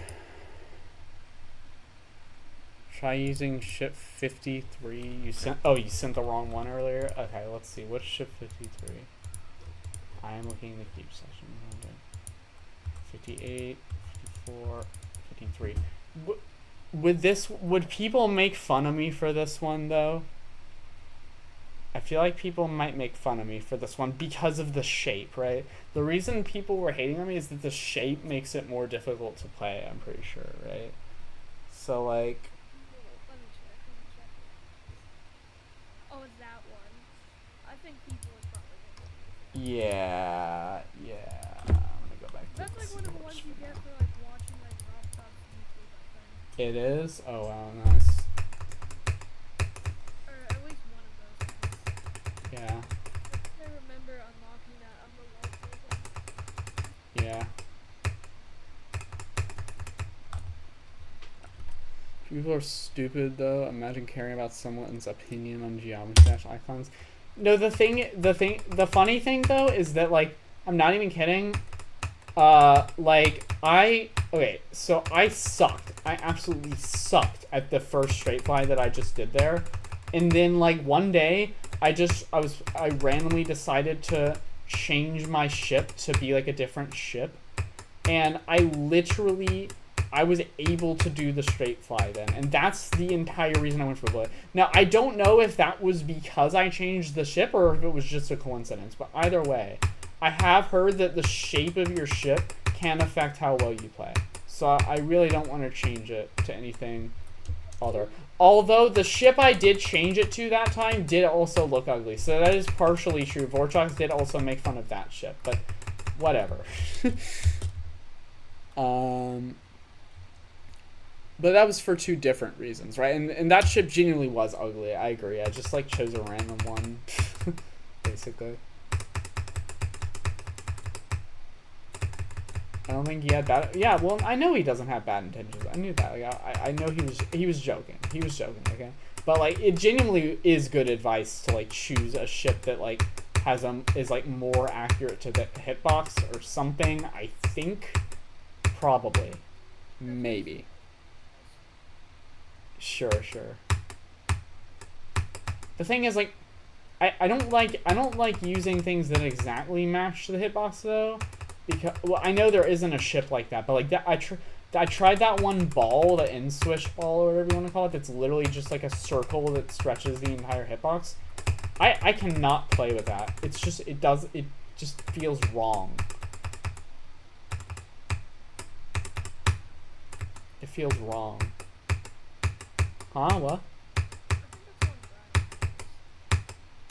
Try using ship 53. You sent the wrong one earlier. Okay, let's see. What's ship 53? I am looking in the keep session. 58, 54, 53. Would people make fun of me for this one though? I feel like people might make fun of me for this one because of the shape, right? The reason people were hating on me is that the shape makes it more difficult to play, I'm pretty sure, right? So like, Let me check. Oh, it's that one. I think people would probably get it. yeah. I'm gonna go back to That's like this one of the image ones for you get now. for like watching like Robtop's YouTube, I think. It is? Oh wow, nice. Or at least one of those ones. Yeah. I remember unlocking that on the wallpaper. Yeah. People are stupid though. Imagine caring about someone's opinion on geometry dash icons. No, the funny thing though is that like, I'm not even kidding. So I sucked. I absolutely sucked at the first straight fly that I just did there. And then like one day I randomly decided to change my ship to be like a different ship. And I was able to do the straight fly then. And that's the entire reason I went for Blood. Now, I don't know if that was because I changed the ship or if it was just a coincidence. But either way, I have heard that the shape of your ship can affect how well you play. So I really don't want to change it to anything other. Although the ship I did change it to that time did also look ugly. So that is partially true. Vortex did also make fun of that ship. But whatever. But that was for two different reasons, right? And that ship genuinely was ugly. I agree. I just like chose a random one, basically. I don't think he had bad. Yeah, well, I know he doesn't have bad intentions. I knew that. Like, I know he was joking. He was joking. Okay, but like it genuinely is good advice to like choose a ship that like is like more accurate to the hitbox or something. I think probably, maybe. Sure. The thing is, like, I don't like using things that exactly match the hitbox though, because well, I know there isn't a ship like that, but like that I tried that one ball, the end swish ball or whatever you want to call it. That's literally just like a circle that stretches the entire hitbox. I cannot play with that. It just feels wrong. It feels wrong. Huh? What?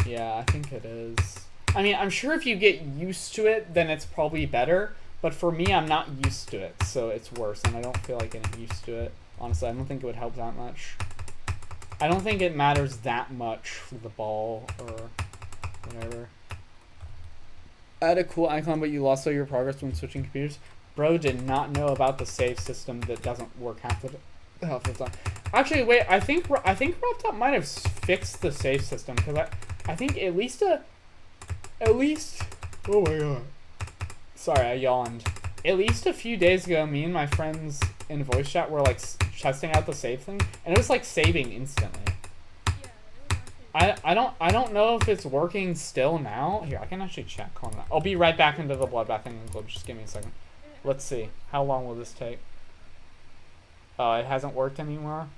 Yeah, I think it is. I mean, I'm sure if you get used to it, then it's probably better. But for me, I'm not used to it, so it's worse. And I don't feel like getting used to it. Honestly, I don't think it would help that much. I don't think it matters that much for the ball or whatever. I had a cool icon, but you lost all your progress when switching computers. Bro did not know about the save system that doesn't work half the time. Actually, wait. I think Robtop might have fixed the save system because I think at least. Oh my god. Sorry, I yawned. At least a few days ago, me and my friends in voice chat were like testing out the save thing, and it was like saving instantly. Yeah, I don't know if it's working still now. Here, I can actually check. Hold on. I'll be right back into the Bloodbath thing. Just give me a second. Let's see. How long will this take? It hasn't worked anymore.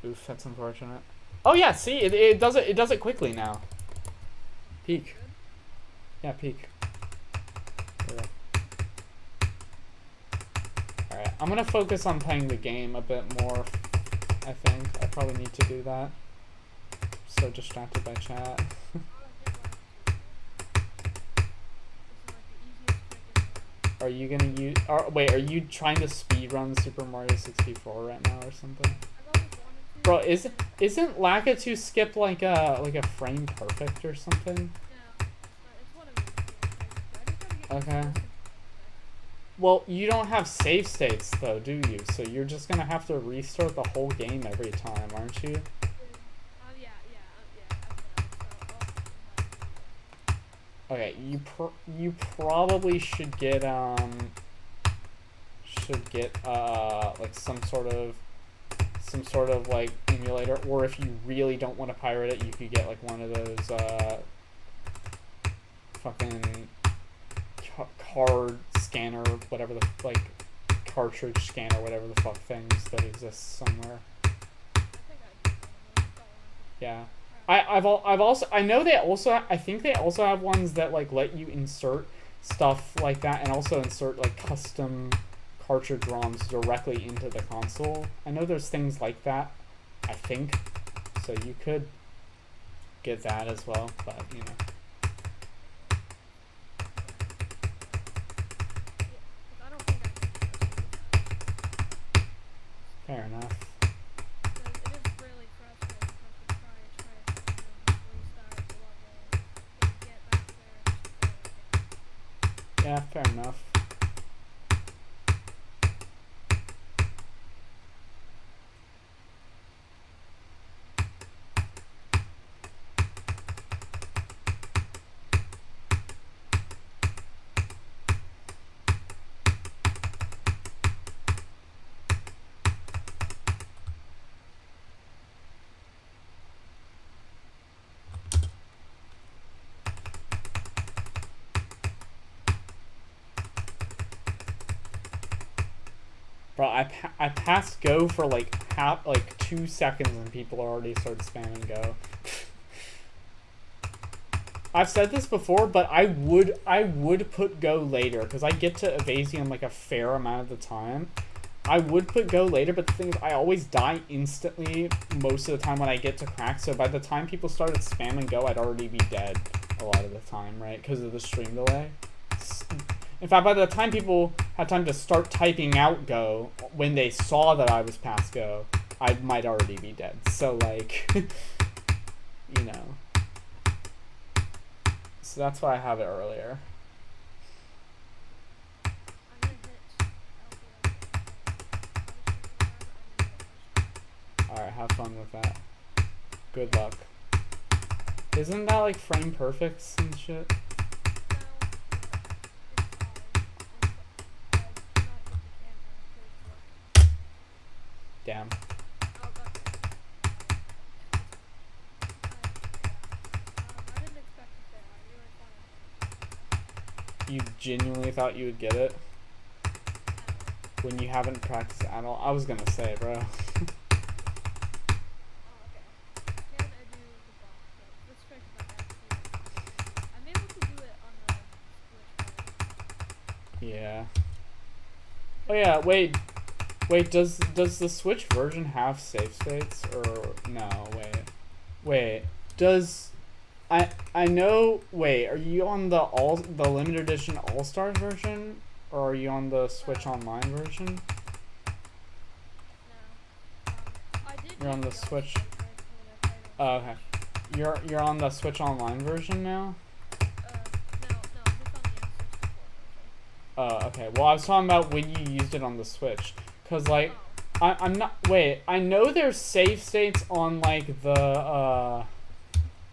Oof, that's unfortunate. Oh yeah, see, it does it quickly now. Peek. Yeah, peek. Alright, I'm gonna focus on playing the game a bit more, I think. I probably need to do that. So distracted by chat. Are you gonna use... wait, are you trying to speedrun Super Mario 64 right now or something? Bro, isn't Lakitu skip like a frame perfect or something? Okay. Well, you don't have save states though, do you? So you're just gonna have to restart the whole game every time, aren't you? Okay, you probably should get like some sort of like emulator, or if you really don't want to pirate it, you could get like one of those fucking card scanner, whatever the like cartridge scanner, whatever the fuck things that exist somewhere. Yeah. I think they also have ones that like let you insert stuff like that, and also insert like custom cartridge ROMs directly into the console. I know there's things like that, I think. So you could get that as well, but you know. Fair enough. Yeah, fair enough. Bro, I passed go for like 2 seconds and people already started spamming go. I've said this before, but I would put go later because I get to Evasium like a fair amount of the time. I would put go later, but the thing is I always die instantly most of the time when I get to crack, so by the time people started spamming go, I'd already be dead a lot of the time, right? Because of the stream delay. In fact, by the time people had time to start typing out go, when they saw that I was past go, I might already be dead. So, like, you know. So that's why I have it earlier. Alright, have fun with that. Good luck. Isn't that like frame perfects and shit? Damn. You genuinely thought you would get it? When you haven't practiced at all? I was gonna say, bro. Yeah. Oh yeah, wait, does the Switch version have save states, or no? Wait, does I know? Wait, are you on the limited edition All Stars version, or are you on the Switch Online version? You're on the Switch. Oh, okay. You're on the Switch Online version now. Oh, okay. Well, I was talking about when you used it on the Switch. Because, like, I'm not... Wait, I know there's save states on, like, the,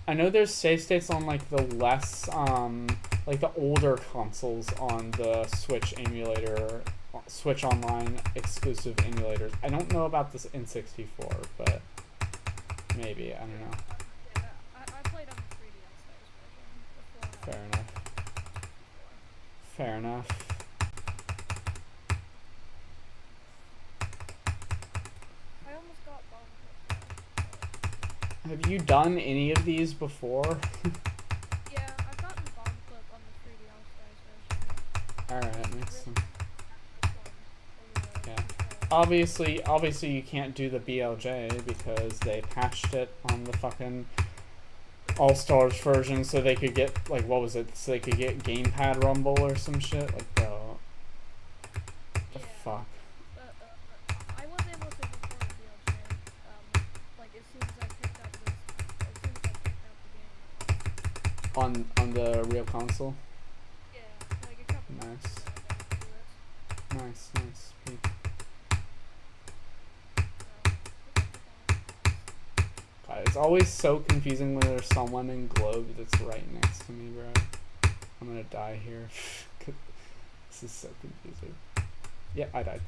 I know there's save states on, like, the less, like, the older consoles on the Switch emulator, Switch Online exclusive emulators. I don't know about this N64, but maybe. I don't know. I played on the 3DS version. Fair enough. Fair enough. I almost got bombed. Have you done any of these before? Yeah, I've gotten bomb clip on the 3D All-Stars version. Alright, makes sense. Yeah. Obviously you can't do the BLJ because they patched it on the fucking All-Stars version so they could get, like, what was it? So they could get gamepad rumble or some shit? Like, bro. The fuck? I was able to record the BLJ, like, as soon as I picked up the game. On the real console? Yeah, like a couple Nice. months ago I got to do it. Nice. Peak. God, it's always so confusing when there's someone in Globe that's right next to me, bro. I'm gonna die here. This is so confusing. Yeah, I died.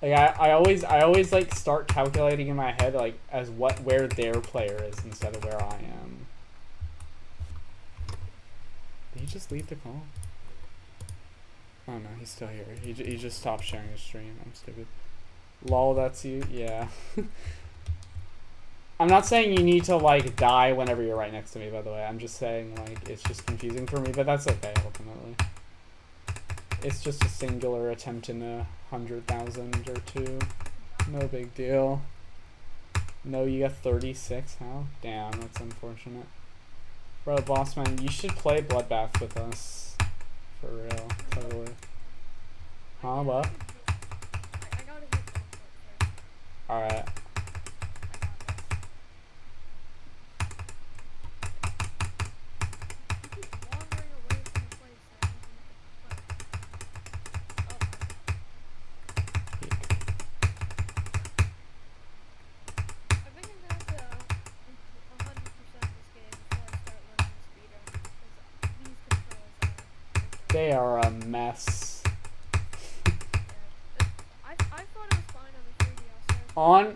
Like I always like start calculating in my head like as where their player is instead of where I am. Did he just leave the call? Oh no, he's still here. He just stopped sharing his stream. I'm stupid. Lol, that's you? Yeah. I'm not saying you need to like die whenever you're right next to me, by the way. I'm just saying like it's just confusing for me, but that's okay ultimately. It's just a singular attempt in 100,000 or 2. No big deal. No, you got 36, how? Damn, that's unfortunate. Bro, Bossman, you should play Bloodbath with us. For real, totally. Huh, what? I gotta hit bomb clip first. Alright. Wandering away from the place that I think I'm gonna have to 100% this game before I start learning the speedrun, because these controls are... They are a mess. I thought it was fine on the 3D All-Stars.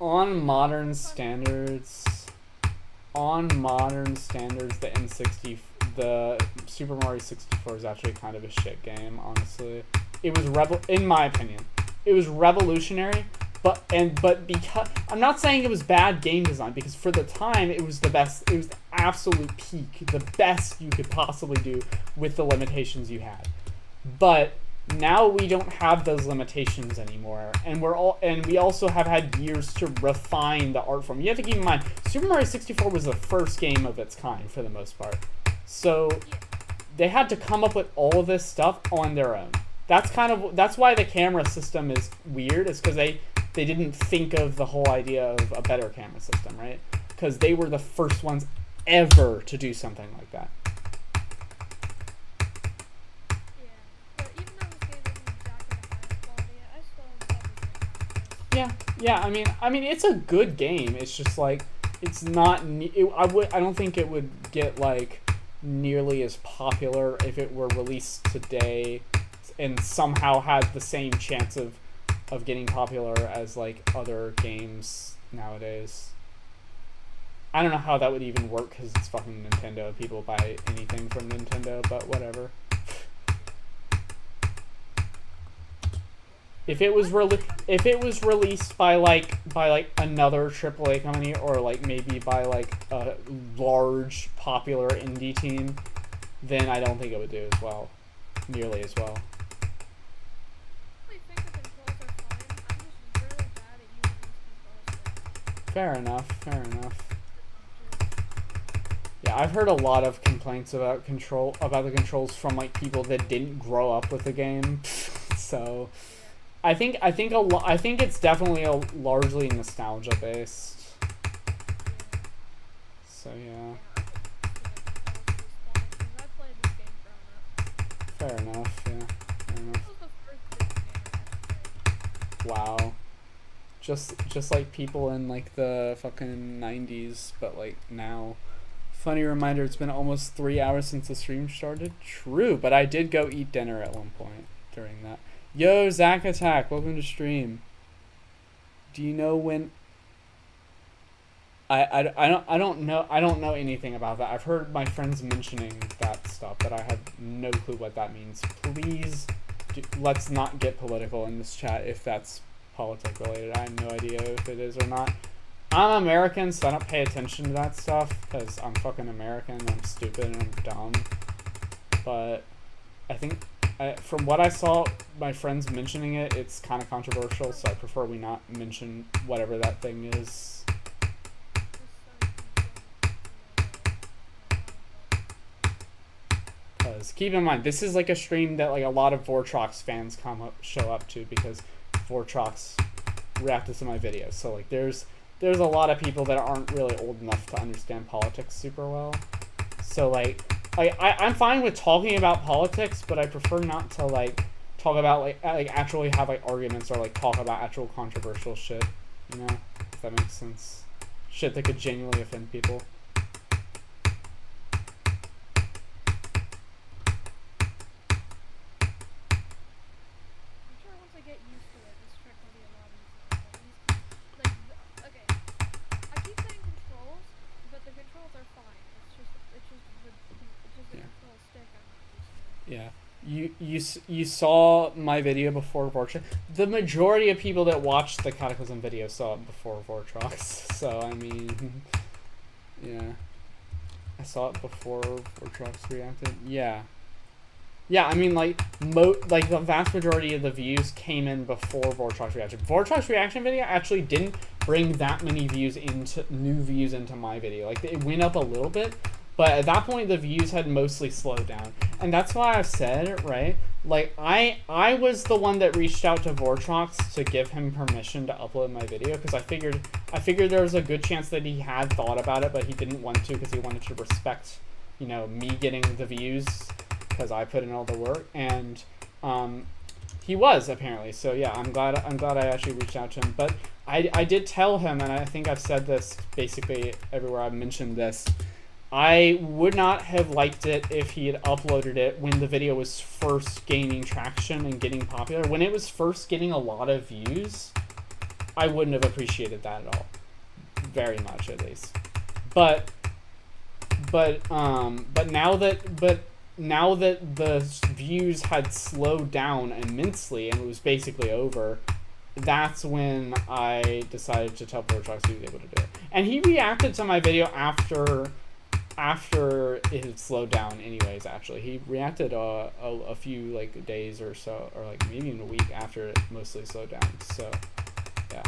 On modern standards, the Super Mario 64 is actually kind of a shit game, honestly. It was in my opinion, it was revolutionary, but because I'm not saying it was bad game design, because for the time it was the best, it was the absolute peak, the best you could possibly do with the limitations you had. But now we don't have those limitations anymore, and we also have had years to refine the art form. You have to keep in mind, Super Mario 64 was the first game of its kind for the most part, so they had to come up with all of this stuff on their own. That's why the camera system is weird, is because they didn't think of the whole idea of a better camera system, right? Because they were the first ones ever to do something like that. Yeah, I mean, it's a good game. It's just like it's not. I don't think it would get like nearly as popular if it were released today, and somehow had the same chance of getting popular as like other games nowadays. I don't know how that would even work because it's fucking Nintendo. People buy anything from Nintendo, but whatever. If it was released by like another AAA company, or like maybe by like a large popular indie team, then I don't think it would do as well, nearly as well. Fair enough. Yeah, I've heard a lot of complaints about the controls from like people that didn't grow up with the game, so. I think it's definitely largely nostalgia based. So yeah. Fair enough. Wow. Just like people in like the fucking 90s, but like now. Funny reminder, it's been almost 3 hours since the stream started. True, but I did go eat dinner at one point during that. Yo, Zach Attack, welcome to stream. Do you know when? I don't know anything about that. I've heard my friends mentioning that stuff, but I have no clue what that means. Please, let's not get political in this chat if that's politic related. I have no idea if it is or not. I'm American, so I don't pay attention to that stuff because I'm fucking American and I'm stupid and I'm dumb. But I think, from what I saw, my friends mentioning it, it's kind of controversial, so I prefer we not mention whatever that thing is. Because keep in mind, this is like a stream that like a lot of Vortrox fans show up to because Vortrox reacted to my videos. So like there's a lot of people that aren't really old enough to understand politics super well. So like I'm fine with talking about politics, but I prefer not to like talk about like actually have like arguments or like talk about actual controversial shit. You know, if that makes sense. Shit that could genuinely offend people. Yeah, you saw my video before Vortrox. The majority of people that watched the Cataclysm video saw it before Vortrox. So I mean, yeah, I saw it before Vortrox reacted. Yeah, yeah. I mean, like the vast majority of the views came in before Vortrox reaction. Vortrox reaction video actually didn't bring that many new views into my video. Like it went up a little bit. But at that point, the views had mostly slowed down. And that's why I've said, right, like, I was the one that reached out to Vortrox to give him permission to upload my video, because I figured there was a good chance that he had thought about it, but he didn't want to because he wanted to respect, you know, me getting the views, because I put in all the work, and he was, apparently. So yeah, I'm glad I actually reached out to him. But I did tell him, and I think I've said this basically everywhere I've mentioned this, I would not have liked it if he had uploaded it when the video was first gaining traction and getting popular. When it was first getting a lot of views, I wouldn't have appreciated that at all. Very much, at least. But now that the views had slowed down immensely and it was basically over, that's when I decided to tell Vortrox he was able to do it. And he reacted to my video after it had slowed down anyways. Actually, he reacted a few like days or so, or like maybe even a week after it mostly slowed down. So yeah,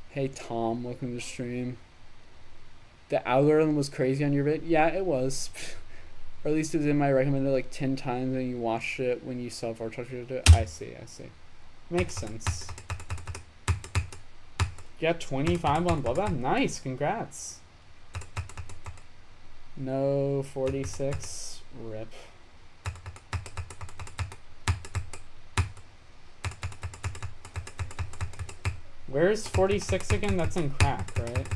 hey Tom, welcome to the stream. The algorithm was crazy on your vid. Yeah, it was. Or at least it was in my recommended like 10 times and you watched it when you saw Vortrox do it. I see. Makes sense. You got 25 on Bloodbath? Nice, congrats. No 46. Rip. Where's 46 again? That's in crack, right?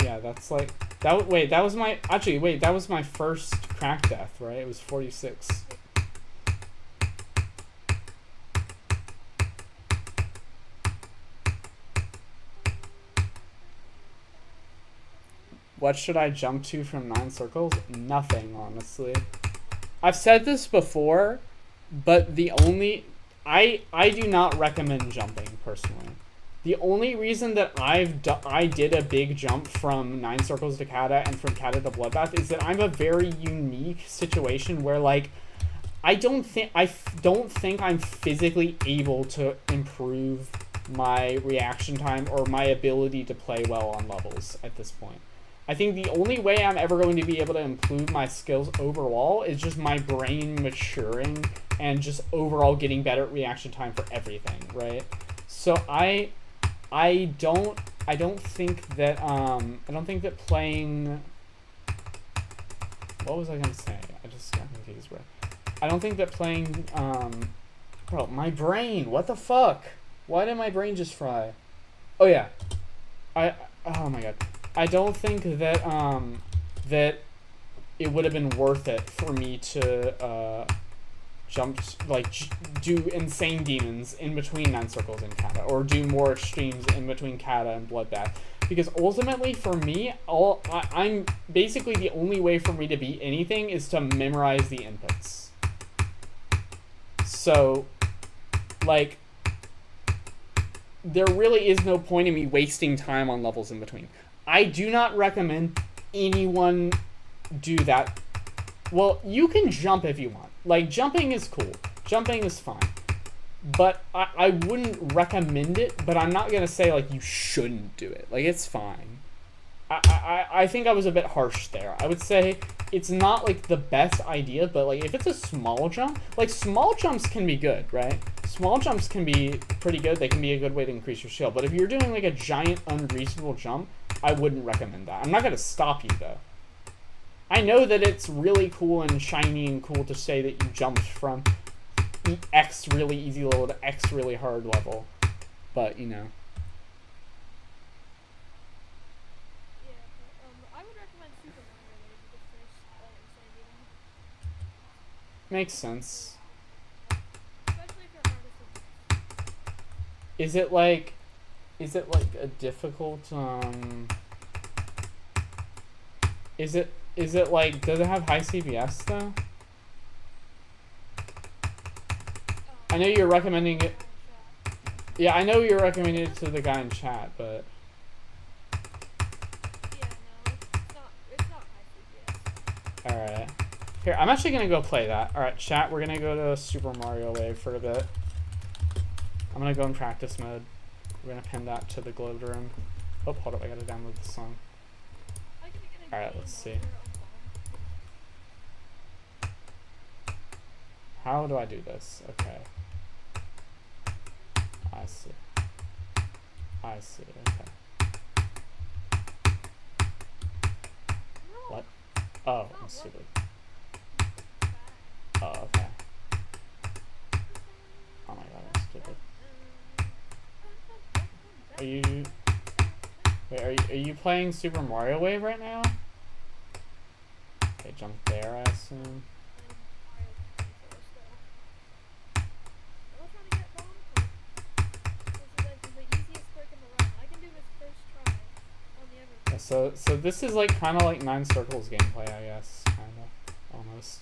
Yeah, that's like that. Wait, that was my that was my first crack death, right? It was 46. What should I jump to from 9 circles? Nothing, honestly. I've said this before, but I do not recommend jumping personally. The only reason that I did a big jump from 9 circles to Cata and from Cata to Bloodbath is that I'm a very unique situation where like I don't think I'm physically able to improve my reaction time or my ability to play well on levels at this point. I think the only way I'm ever going to be able to improve my skills overall is just my brain maturing and just overall getting better at reaction time for everything, right? So I don't think that playing, what was I gonna say? I just got confused, bro. I don't think that playing bro, my brain, what the fuck? Why did my brain just fry? Oh yeah. Oh my god. I don't think that that it would have been worth it for me to do insane demons in between 9 circles and Cata, or do more extremes in between Cata and Bloodbath, because ultimately for me, I'm basically the only way for me to beat anything is to memorize the inputs. So, like, there really is no point in me wasting time on levels in between. I do not recommend anyone do that. Well, you can jump if you want. Like, jumping is cool. Jumping is fine. But I wouldn't recommend it, but I'm not going to say, like, you shouldn't do it. Like, it's fine. I think I was a bit harsh there. I would say it's not, like, the best idea, but, like, if it's a small jump, like, small jumps can be good, right? Small jumps can be pretty good. They can be a good way to increase your shield. But if you're doing, like, a giant, unreasonable jump, I wouldn't recommend that. I'm not going to stop you, though. I know that it's really cool and shiny and cool to say that you jumped from X really easy level to X really hard level. But, you know. Makes sense. Is it like a difficult is it like, does it have high CPS though? I know you're recommending it. Yeah, I know you're recommending it to the guy in chat, but alright. Here, I'm actually gonna go play that. Alright, chat, we're gonna go to Super Mario Wave for a bit. I'm gonna go in practice mode. We're gonna pin that to the globed room. Oh, hold up, I gotta download the song. Alright, let's see. How do I do this? Okay. I see. I see, okay. What? Oh, I'm stupid. Oh, okay. Oh my god, I'm stupid. Are you... Wait, are you playing Super Mario Wave right now? Okay, jump there, I assume. Yeah, so this is like kind of like 9 Circles gameplay, I guess. Kind of. Almost.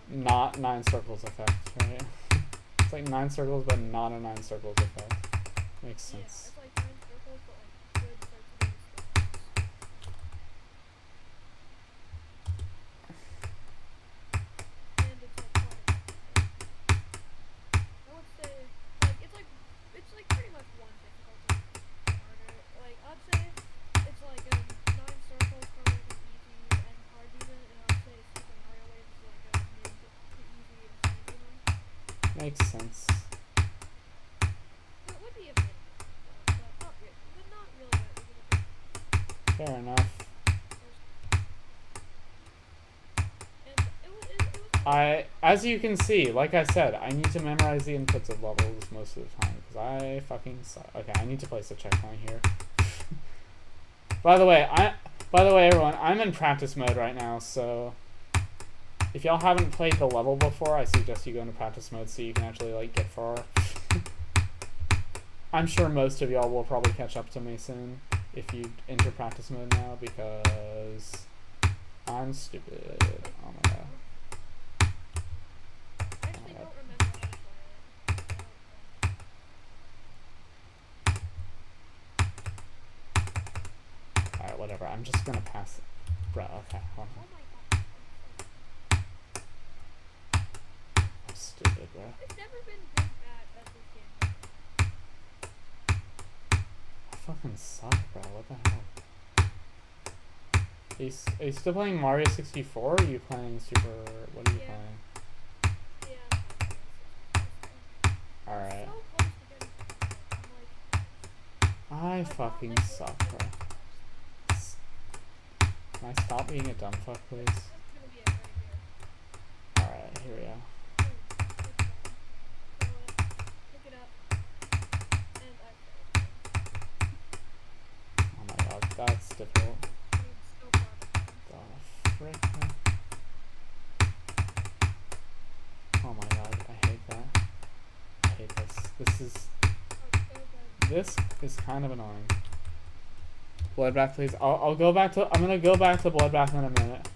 Not 9 Circles effect, right? It's like 9 Circles, but not a 9 Circles effect. Makes sense. Makes sense. Fair enough. As you can see, like I said, I need to memorize the inputs of levels most of the time because I fucking suck. Okay, I need to place a checkpoint here. By the way, everyone, I'm in practice mode right now, so if y'all haven't played the level before, I suggest you go into practice mode so you can actually like get far. I'm sure most of y'all will probably catch up to me soon if you enter practice mode now because I'm stupid. Oh my god. Alright, whatever. I'm just gonna pass it. Bro, okay, hold on. I'm stupid, bro. I've never been good at this game. I fucking suck, bro. What the hell? Are you still playing Mario 64 or are you playing Super... What are you playing? Yeah. Alright. So close to getting... I fucking suck, bro. Can I stop being a dumb fuck, please? Alright, here we go. Oh my god, that's difficult. The frick? Oh my god, I hate that. I hate this. This is kind of annoying. Bloodbath, please. I'll go back to... I'm gonna go back to Bloodbath in a minute.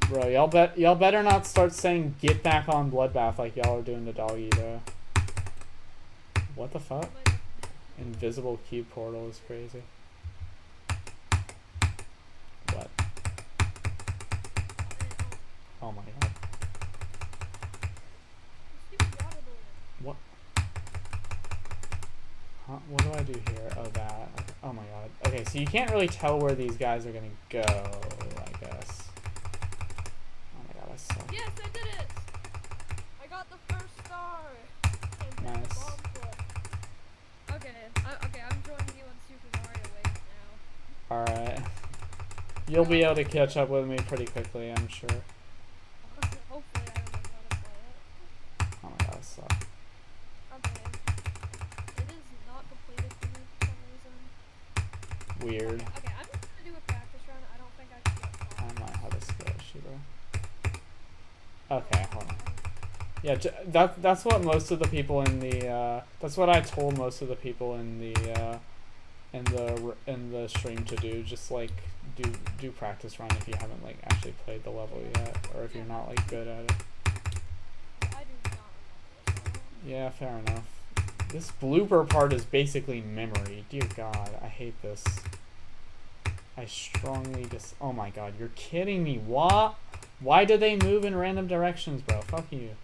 Bro, y'all better not start saying get back on Bloodbath like y'all are doing to Doggy though. What the fuck? Invisible cube portal is crazy. What? Oh my god. What? Huh? What do I do here? Oh, that. Oh my god. Okay, so you can't really tell where these guys are gonna go, I guess. Oh my god, I suck. Yes, I did it! I got the first star! Nice. Okay, I'm joining you on Super Mario Wave now. Alright. You'll be able to catch up with me pretty quickly, I'm sure. Hopefully I don't know how to play it. Oh my god, I suck. Okay. It is not completed for me for some reason. Weird. Okay, I'm just gonna do a practice run. I don't think I can get far. I might have a skill issue though. Okay, hold on. Yeah, that's what most of the people in the that's what I told most of the people in the stream to do. Just like do practice run if you haven't like actually played the level yet, or if you're not like good at it. I do not remember this. Yeah, fair enough. This blooper part is basically memory. Dear God, I hate this. I strongly oh my god, you're kidding me. What? Why do they move in random directions, bro? Fuck you.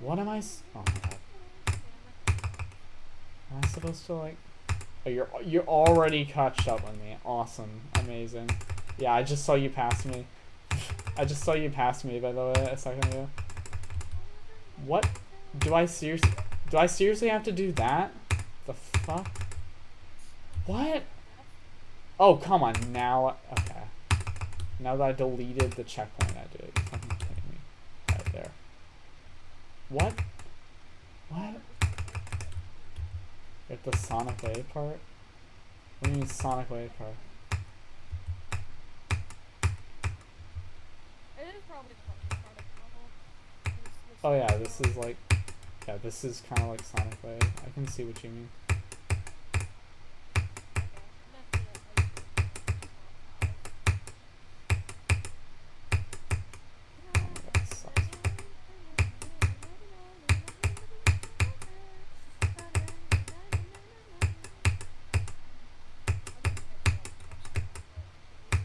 What am I oh my god. Am I supposed to like oh, you're already caught up with me. Awesome. Amazing. Yeah, I just saw you pass me. I just saw you pass me, by the way, a second ago. What? Do I seriously have to do that? The fuck? What? Oh, come on, now, okay. Now that I deleted the checkpoint, I do it. You're fucking kidding me. Right there. What? What? At the Sonic Wave part? What do you mean Sonic Wave part? It is probably the part of the level. Oh yeah, this is like, yeah, this is kind of like Sonic Wave. I can see what you mean.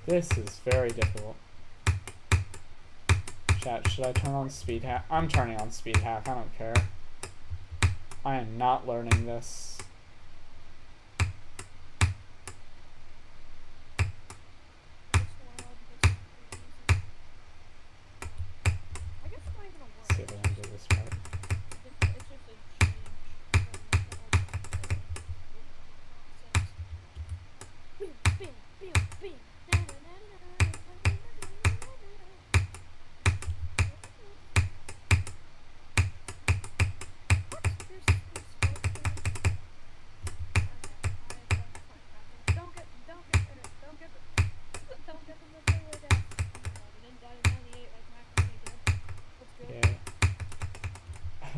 This is very difficult. Chat, should I turn on speed hack? I'm turning on speed hack, I don't care. I am not learning this. Let's see if I can do this part.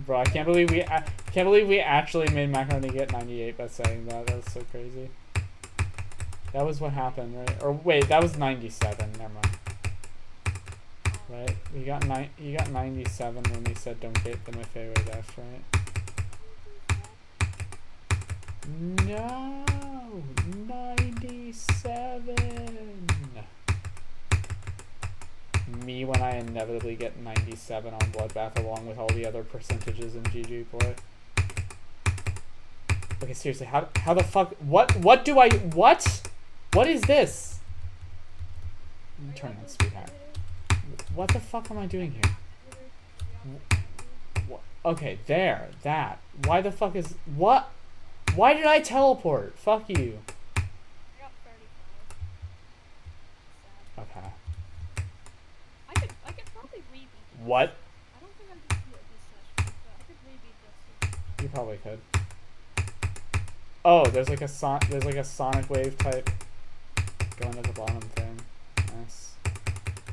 Bro, I can't believe we actually made Macaroni get 98 by saying that. That was so crazy. That was what happened, right? Or wait, that was 97. Never mind. Right? You got 97 when we said don't get the my favorite F, right? No, 97. Me when I inevitably get 97 on Bloodbath along with all the other percentages in GG play. Okay, seriously, how the fuck, what is this? Let me turn on speed hack. What the fuck am I doing here? What? Okay, there, that. Why the fuck is, what? Why did I teleport? Fuck you. Okay. I could probably rebeat this. What? I don't think I can do it this session, but I could rebeat this. You probably could. Oh, there's like a Sonic Wave type going to the bottom thing. Nice. I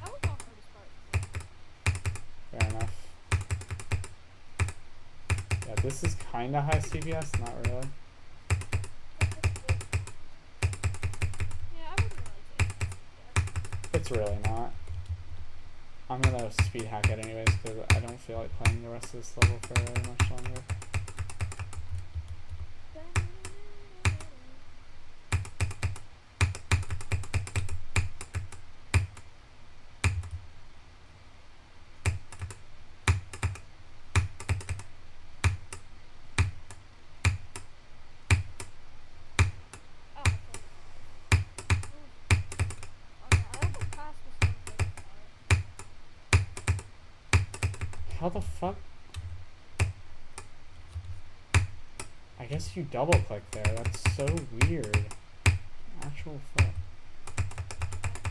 was off for this part. Fair enough. Yeah, this is kinda high CPS, not really. Yeah, I wouldn't really say. It's really not. I'm gonna speed hack it anyways because I don't feel like playing the rest of this level for very much longer. How the fuck? I guess you double click there. That's so weird. Actual fuck.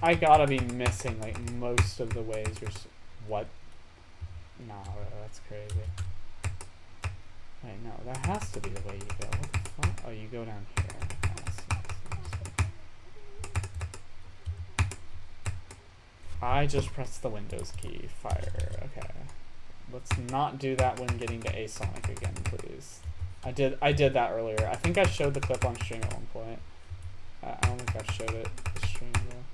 I gotta be missing like most of the ways you're. What? Nah, that's crazy. Wait, no, that has to be the way you go. What the fuck? Oh, you go down here. I just pressed the Windows key. Fire. Okay. Let's not do that when getting to Asonic again, please. I did that earlier. I think I showed the clip on stream at one point. I don't think I showed it the stream though.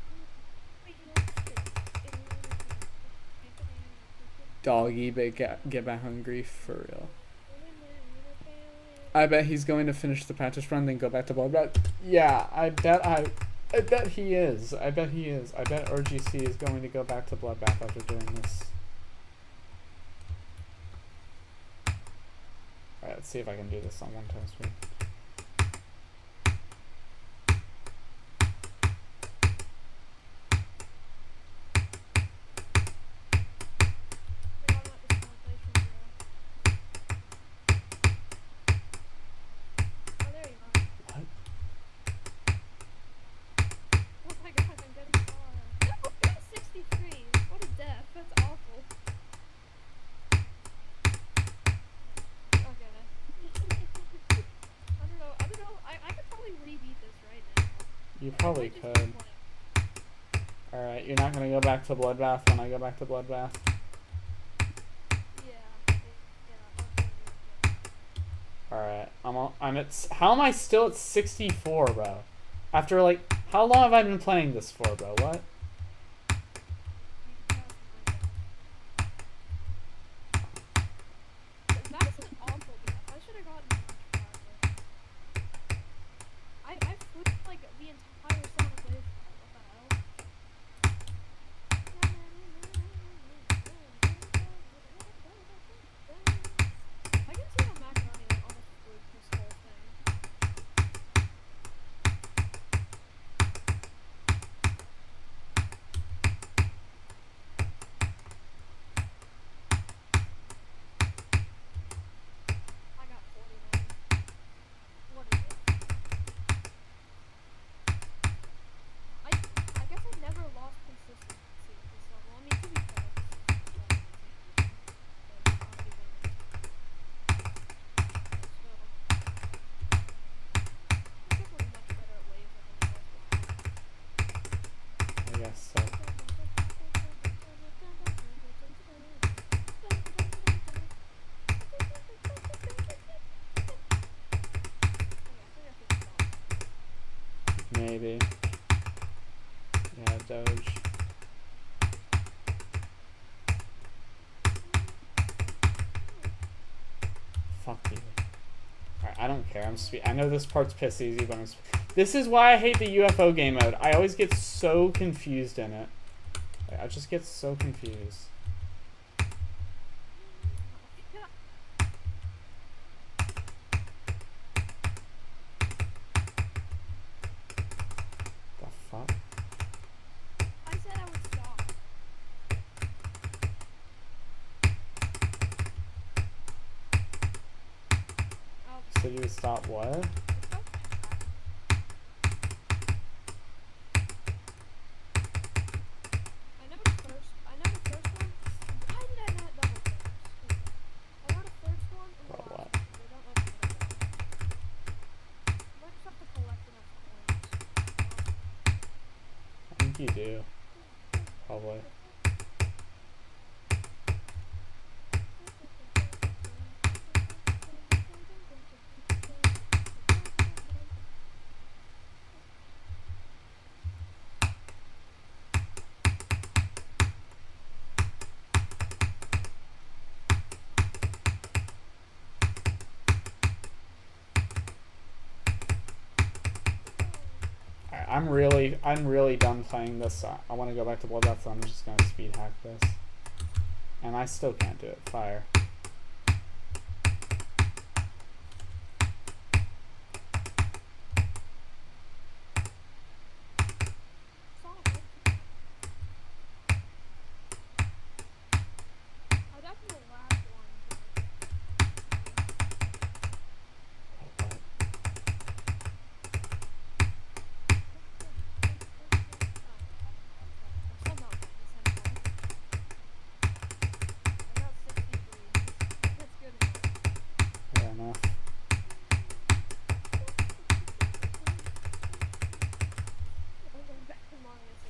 Doggy, but get back hungry for real. I bet he's going to finish the practice run, then go back to Bloodbath. Yeah, I bet he is. I bet he is. I bet RGC is going to go back to Bloodbath after doing this. Alright, let's see if I can do this on one time speed. You probably could. Alright, you're not gonna go back to Bloodbath when I go back to Bloodbath? Alright, I'm at, how am I still at 64, bro? After like, how long have I been playing this for, bro? What? Maybe. Yeah, Doge. Fuck you. Alright, I don't care. I'm sweet. I know this part's piss easy, but this is why I hate the UFO game mode. I always get so confused in it. I just get so confused. So you would stop what? I know the first one. Why did I not double check? I know the first one and the last one. They don't open it up. I might just have to collect enough coins. I think you do. Probably. I'm really done playing this. I want to go back to Bloodbath, so I'm just gonna speed hack this. And I still can't do it. Fire.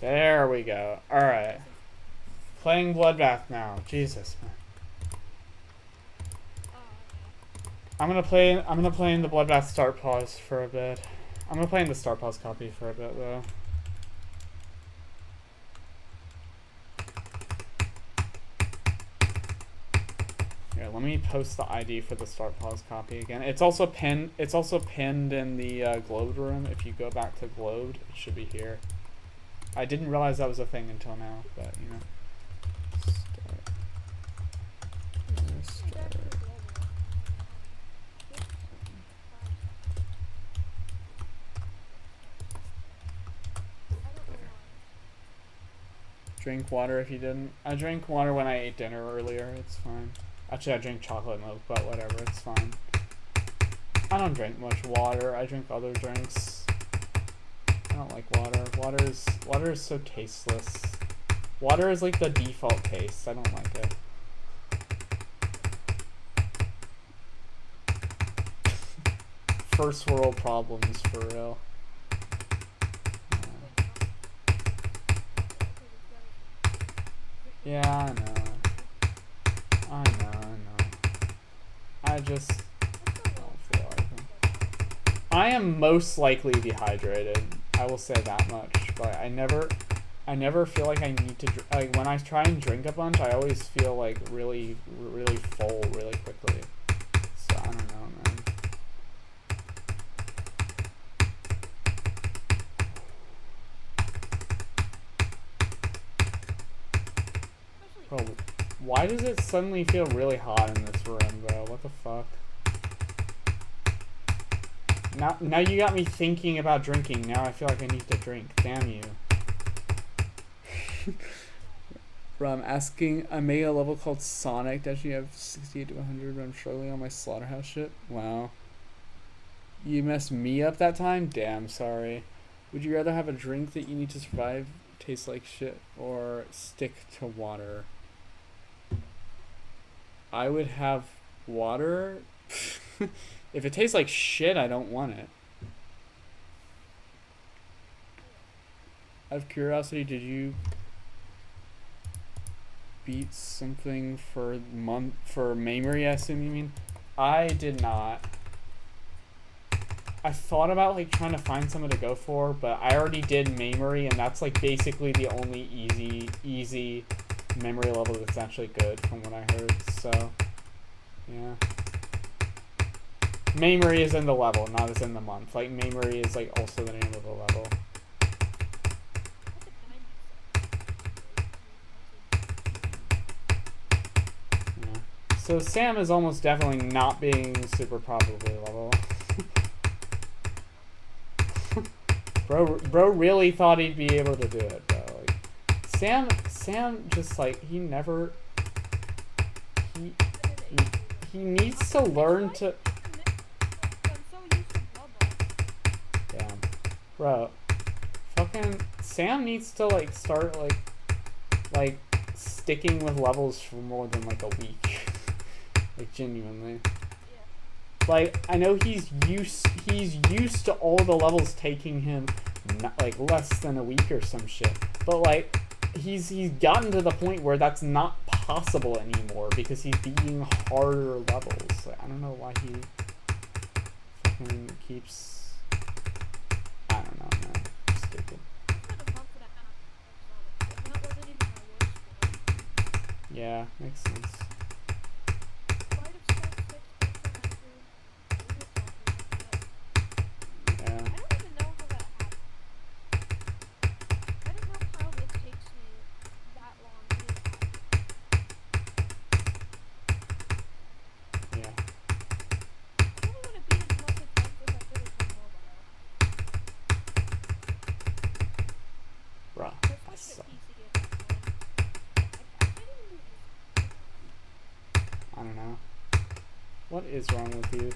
There we go. Alright. Playing Bloodbath now. Jesus, man. I'm gonna play in the Bloodbath start pause for a bit. I'm gonna play in the start pause copy for a bit though. Here, let me post the ID for the start pause copy again. It's also pinned in the Globed room. If you go back to Globed, it should be here. I didn't realize that was a thing until now, but you know. Start. Drink water if you didn't. I drank water when I ate dinner earlier. It's fine. Actually, I drink chocolate milk, but whatever. It's fine. I don't drink much water. I drink other drinks. I don't like water. Water is so tasteless. Water is like the default taste. I don't like it. First world problems for real. Yeah, I know. I just don't feel like it. I am most likely dehydrated. I will say that much, but I never feel like I need to like when I try and drink a bunch. I always feel like really full really quickly. So I don't know, man. Bro, why does it suddenly feel really hot in this room, bro? What the fuck? Now you got me thinking about drinking. Now I feel like I need to drink. Damn you. Bro, I'm asking. I made a level called Sonic that you have 68 to 100, but I'm struggling on my slaughterhouse shit. Wow. You messed me up that time? Damn, sorry. Would you rather have a drink that you need to survive taste like shit or stick to water? I would have water. If it tastes like shit, I don't want it. Out of curiosity, did you beat something for memory, I assume you mean? I did not. I thought about like trying to find someone to go for, but I already did memory, and that's like basically the only easy memory level that's actually good from what I heard. So yeah. Memory is in the level, not as in the month. Like, memory is, like, also the name of the level. Yeah. So Sam is almost definitely not being super probably level. Bro really thought he'd be able to do it, bro. Like, Sam just, like, he needs to learn to... Bro, fucking Sam needs to like start like sticking with levels for more than like a week. Like genuinely. Yeah. Like I know he's used to all the levels taking him like less than a week or some shit. But like he's gotten to the point where that's not possible anymore because he's beating harder levels. Like, I don't know why he fucking keeps. I don't know, man. Stupid. Yeah, makes sense. Yeah. What is wrong with you?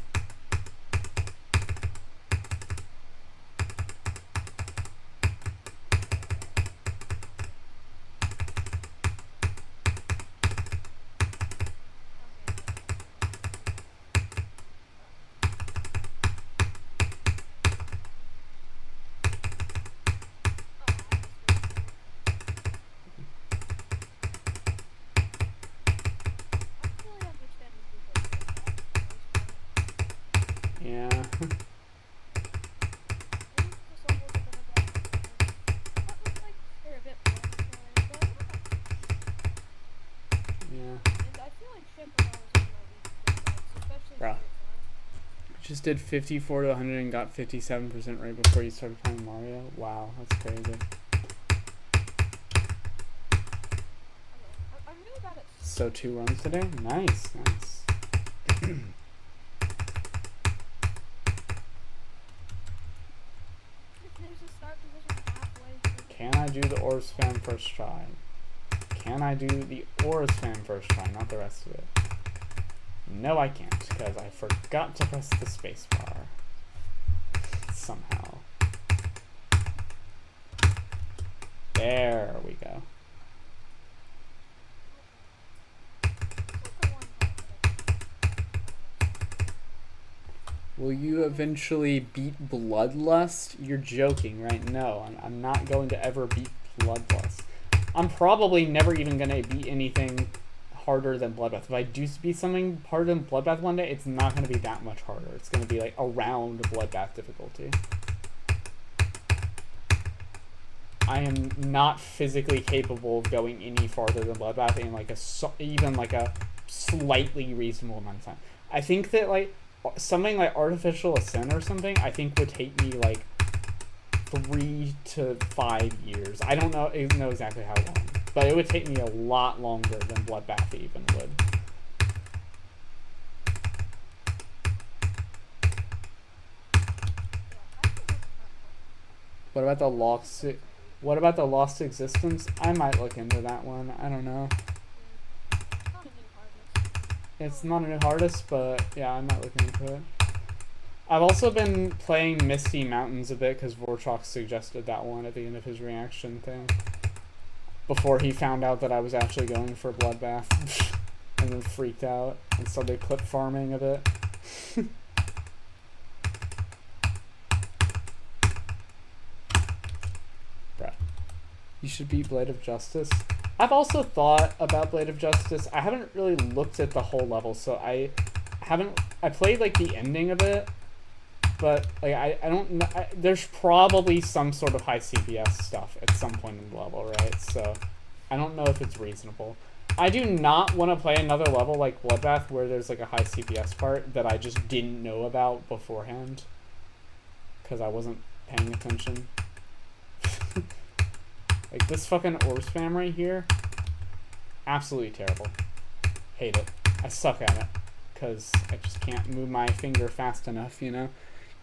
Yeah. Bruh. Just did 54 to 100 and got 57% right before you started playing Mario. Wow, that's crazy. So 2 runs today? Nice, nice. Can I do the ore spam first try? Can I do the ore spam first try, not the rest of it? No, I can't, because I forgot to press the space bar. Somehow. There we go. Will you eventually beat Bloodlust? You're joking, right? No, I'm not going to ever beat Bloodlust. I'm probably never even going to beat anything harder than Bloodbath. If I do beat something harder than Bloodbath one day, it's not going to be that much harder. It's going to be like around Bloodbath difficulty. I am not physically capable of going any farther than Bloodbath in like even like a slightly reasonable amount of time. I think that like something like Artificial Ascent or something, I think would take me like 3 to 5 years. I don't know exactly how long, but it would take me a lot longer than Bloodbath even would. What about the Lost Existence? I might look into that one. I don't know. It's not a new hardest, but yeah, I might look into it. I've also been playing Misty Mountains a bit because Vorchok suggested that one at the end of his reaction thing. Before he found out that I was actually going for Bloodbath. And then freaked out and started clip farming a bit. Bruh. You should beat Blade of Justice. I've also thought about Blade of Justice. I haven't really looked at the whole level, so I played like the ending of it, but like I don't know. There's probably some sort of high CPS stuff at some point in the level, right? So I don't know if it's reasonable. I do not want to play another level like Bloodbath where there's like a high CPS part that I just didn't know about beforehand because I wasn't paying attention. Like this fucking orb spam right here, absolutely terrible. Hate it. I suck at it because I just can't move my finger fast enough, you know?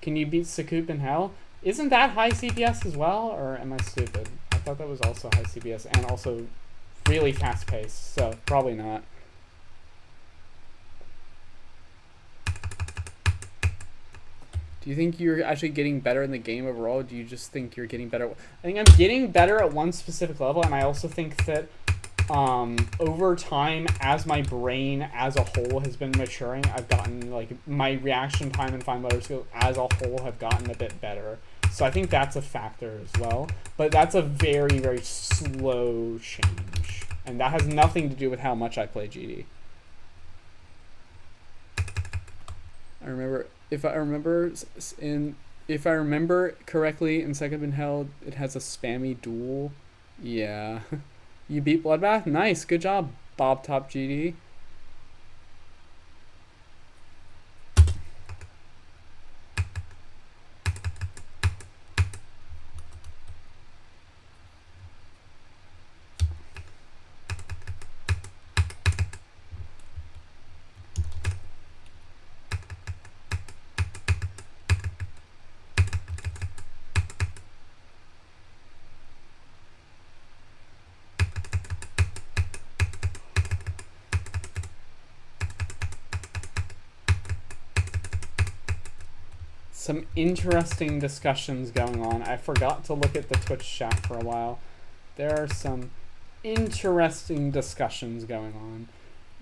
Can you beat Sakup in Hell? Isn't that high CPS as well, or am I stupid? I thought that was also high CPS and also really fast paced, so probably not. Do you think you're actually getting better in the game overall, or do you just think you're getting better? I think I'm getting better at one specific level, and I also think that over time, as my brain as a whole has been maturing, I've gotten, like, my reaction time and fine motor skills as a whole have gotten a bit better. So I think that's a factor as well. But that's a very, very slow change. And that has nothing to do with how much I play GD. If I remember correctly, in Second in Hell, it has a spammy duel. Yeah. You beat Bloodbath? Nice. Good job, Bob Top GD. some interesting discussions going on. I forgot to look at the Twitch chat for a while. There are some interesting discussions going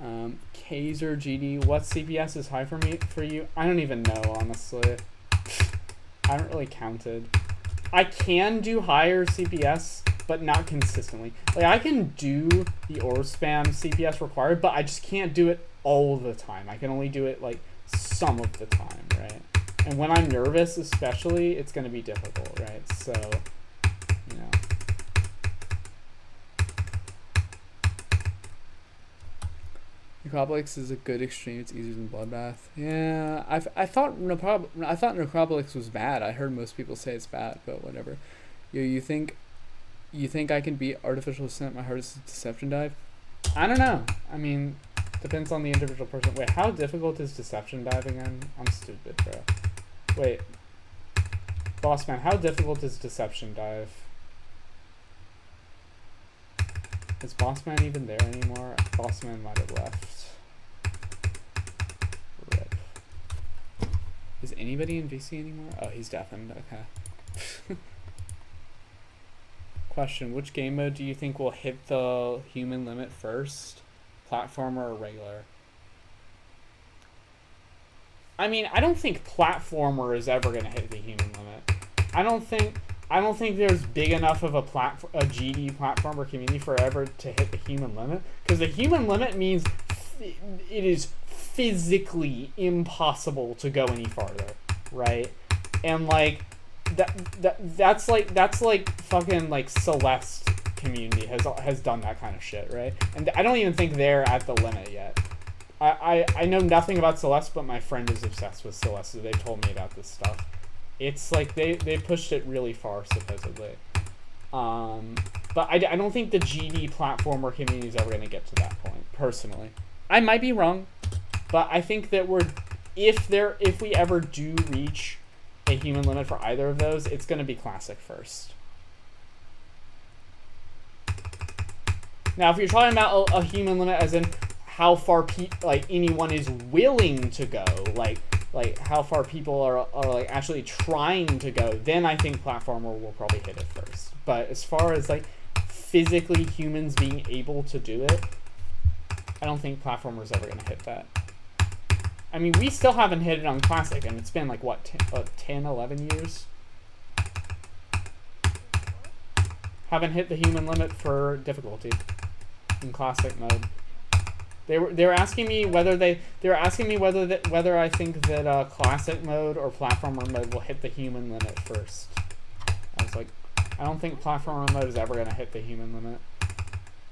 on. Kaiser GD, what CPS is high for you? I don't even know, honestly. I haven't really counted. I can do higher CPS, but not consistently. Like, I can do the orb spam CPS required, but I just can't do it all the time. I can only do it, like, some of the time, right? And when I'm nervous, especially, it's going to be difficult, right? So, you know. Necropolis is a good extreme. It's easier than Bloodbath. Yeah, I thought Necropolis was bad. I heard most people say it's bad, but whatever. You think I can beat Artificial Descent? My hardest Deception Dive? I don't know. I mean, depends on the individual person. Wait, how difficult is Deception Dive again? I'm stupid, bro. Wait, Boss Man, how difficult is Deception Dive? Is Boss Man even there anymore? Boss Man might have left. Rip. Is anybody in VC anymore? Oh, he's deafened. Okay. Question, which game mode do you think will hit the human limit first? Platformer or regular? I mean, I don't think platformer is ever going to hit the human limit. I don't think there's big enough of a GD platformer community forever to hit the human limit, because the human limit means it is physically impossible to go any farther, right? And like that's like fucking like Celeste community has done that kind of shit, right? And I don't even think they're at the limit yet. I know nothing about Celeste, but my friend is obsessed with Celeste, so they told me about this stuff. It's like they pushed it really far, supposedly. But I don't think the GD platformer community is ever going to get to that point, personally. I might be wrong, but I think that if we ever do reach a human limit for either of those, it's going to be Classic first. Now, if you're talking about a human limit as in how far anyone is willing to go, like how far people are like actually trying to go, then I think platformer will probably hit it first. But as far as like physically humans being able to do it, I don't think platformer is ever going to hit that. I mean, we still haven't hit it on Classic, and it's been like what, 10, 11 years? Haven't hit the human limit for difficulty in Classic mode. They were asking me whether whether I think that Classic mode or platformer mode will hit the human limit first. I was like, I don't think platformer mode is ever going to hit the human limit.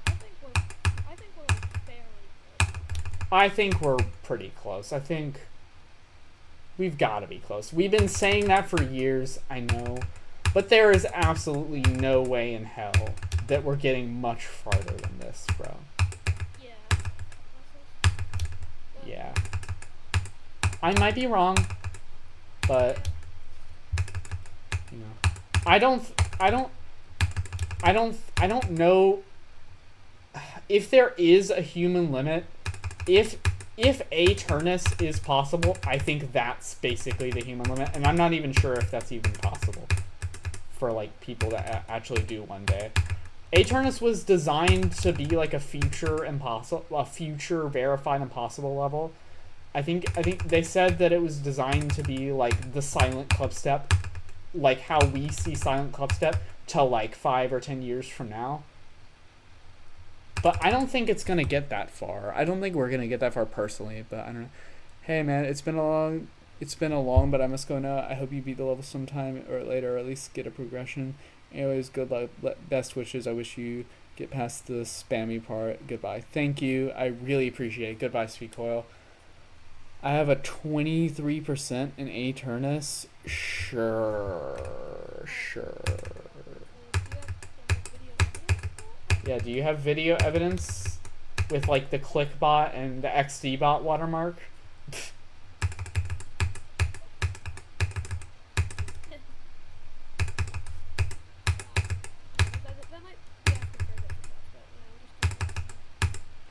I think we're like fairly close. I think we're pretty close. I think we've got to be close. We've been saying that for years, I know, but there is absolutely no way in hell that we're getting much farther than this, bro. Yeah. I might be wrong, but you know, I don't know if there is a human limit. If Aternus is possible, I think that's basically the human limit, and I'm not even sure if that's even possible for like people that actually do one day. Aternus was designed to be like a future verified impossible level. I think they said that it was designed to be like the silent clubstep, like how we see silent clubstep, to like 5 or 10 years from now. But I don't think it's gonna get that far. I don't think we're gonna get that far personally. But I don't know. Hey man, it's been a long, but I must go now. I hope you beat the level sometime or later, or at least get a progression. Anyways, good luck, best wishes. I wish you get past the spammy part. Goodbye. Thank you. I really appreciate it. Goodbye, Sweet Coil. I have a 23% in Aternus. Sure. Yeah, do you have video evidence with like the clickbot and the XDbot watermark?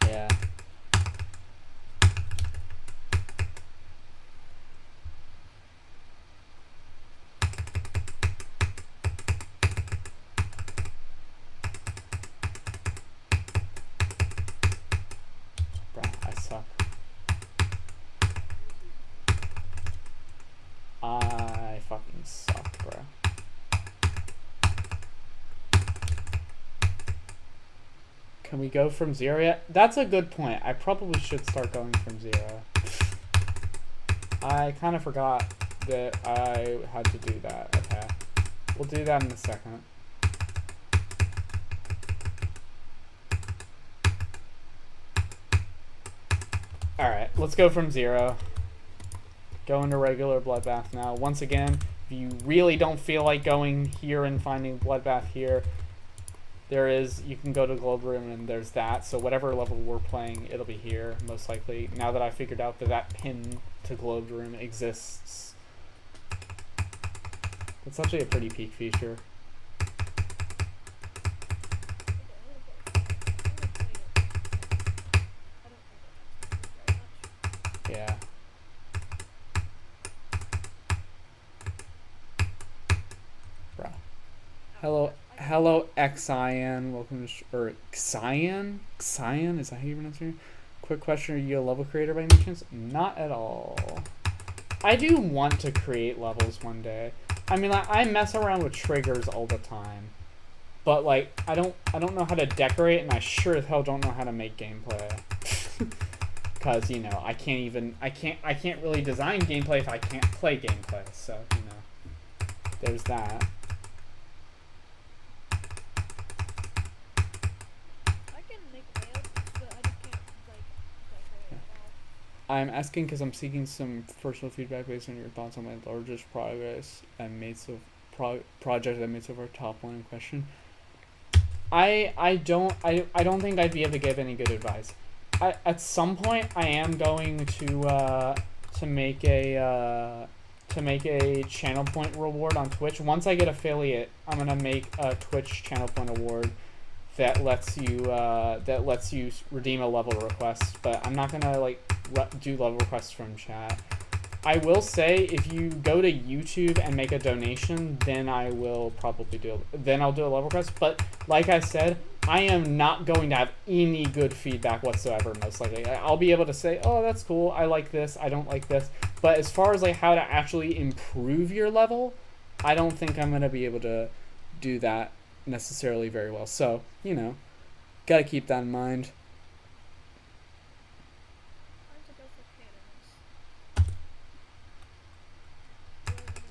Yeah. I fucking suck, bro. Can we go from 0 yet? That's a good point. I probably should start going from 0. I kind of forgot that I had to do that. Okay. We'll do that in a second. Alright, let's go from 0. Go into regular Bloodbath now. Once again, if you really don't feel like going here and finding Bloodbath here, you can go to Globe Room and there's that. So whatever level we're playing, it'll be here, most likely. Now that I figured out that that pin to Globe Room exists. It's actually a pretty peak feature. Yeah. Bruh. Hello, Xian. Welcome to or Xian? Xian? Is that how you pronounce it? Quick question: are you a level creator by any chance? Not at all. I do want to create levels one day. I mean, like, I mess around with triggers all the time, but like, I don't know how to decorate, and I sure as hell don't know how to make gameplay. Because, you know, I can't really design gameplay if I can't play gameplay. So, you know, there's that. I'm asking because I'm seeking some personal feedback based on your thoughts on my largest progress I made project I made so far. Top one in question. I don't think I'd be able to give any good advice. At some point I am going to make a channel point reward on Twitch. Once I get affiliate, I'm gonna make a Twitch channel point award that lets you redeem a level request. But I'm not gonna like do level requests from chat. I will say if you go to YouTube and make a donation, then I will probably I'll do a level request. But like I said, I am not going to have any good feedback whatsoever, most likely. I'll be able to say, oh, that's cool, I like this, I don't like this. But as far as like how to actually improve your level, I don't think I'm going to be able to do that necessarily very well. So, you know, got to keep that in mind.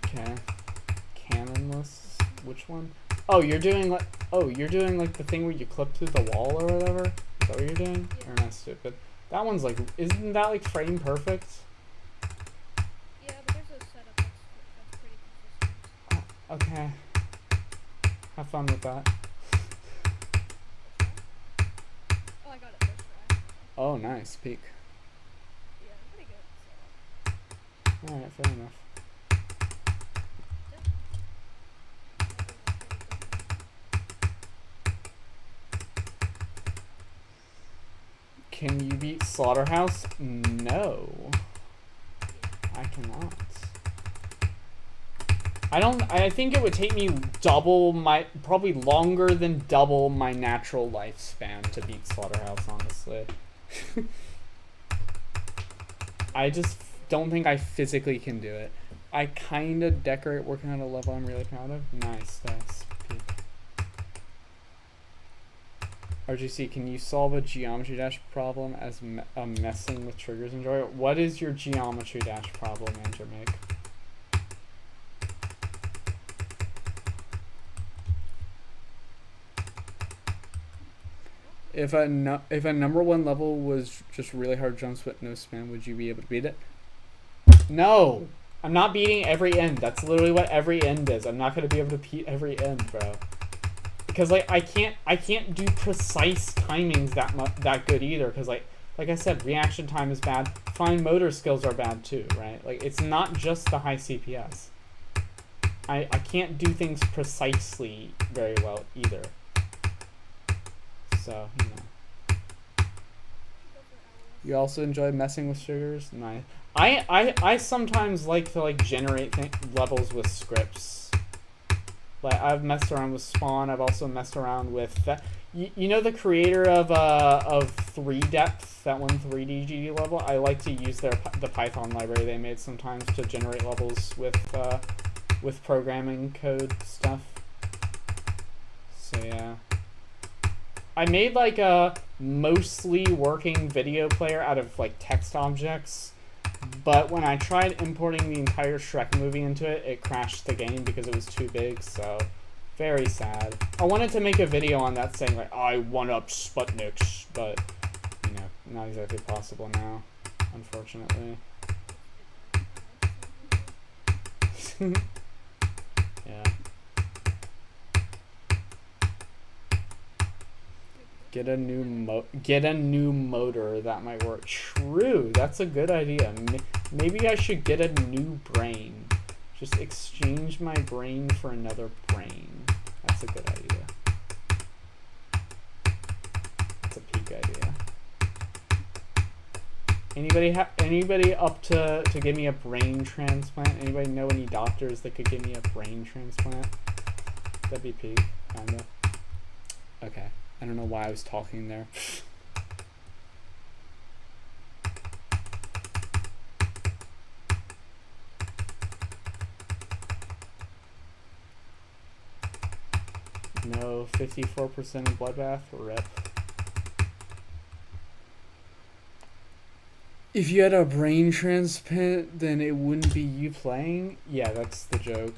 Okay. Canonless? Which one? Oh, you're doing like the thing where you clip through the wall or whatever? Is that what you're doing? Yeah. Or am I stupid? That one's like, isn't that like frame perfect? Yeah, but there's a setup that's pretty consistent. Okay. Have fun with that. Oh, I got it first try. Oh, nice. Peak. Yeah, I'm pretty good at setup. Alright, fair enough. Can you beat Slaughterhouse? No. I cannot. I think it would take me probably longer than double my natural lifespan to beat Slaughterhouse, honestly. I just don't think I physically can do it. I kind of decorate working on a level I'm really proud of. Nice, that's peak. RGC, can you solve a geometry dash problem as messing with triggers enjoy? What is your geometry dash problem, Andromake? If a number one level was just really hard jumps but no spam, would you be able to beat it? No! I'm not beating every end. That's literally what every end is. I'm not going to be able to beat every end, bro. Because like I can't do precise timings that good either. Because like I said, reaction time is bad. Fine motor skills are bad too, right? Like it's not just the high CPS. I can't do things precisely very well either. So, you know. You also enjoy messing with triggers? Nice. I sometimes like to like generate levels with scripts. Like I've messed around with Spawn. I've also messed around with You know the creator of 3 Depth, that one 3D level? I like to use the Python library they made sometimes to generate levels with programming code stuff. So yeah. I made like a mostly working video player out of like text objects, but when I tried importing the entire Shrek movie into it, it crashed the game because it was too big, so very sad. I wanted to make a video on that saying like, I one-up Sputniks, but, you know, not exactly possible now, unfortunately. Yeah. Get a new motor, that might work. True, that's a good idea. Maybe I should get a new brain. Just exchange my brain for another brain. That's a good idea. That's a peak idea. Anybody up to give me a brain transplant? Anybody know any doctors that could give me a brain transplant? That'd be peak, kinda. Okay. I don't know why I was talking there. No, 54% of Bloodbath, rip. If you had a brain transplant, then it wouldn't be you playing? Yeah, that's the joke.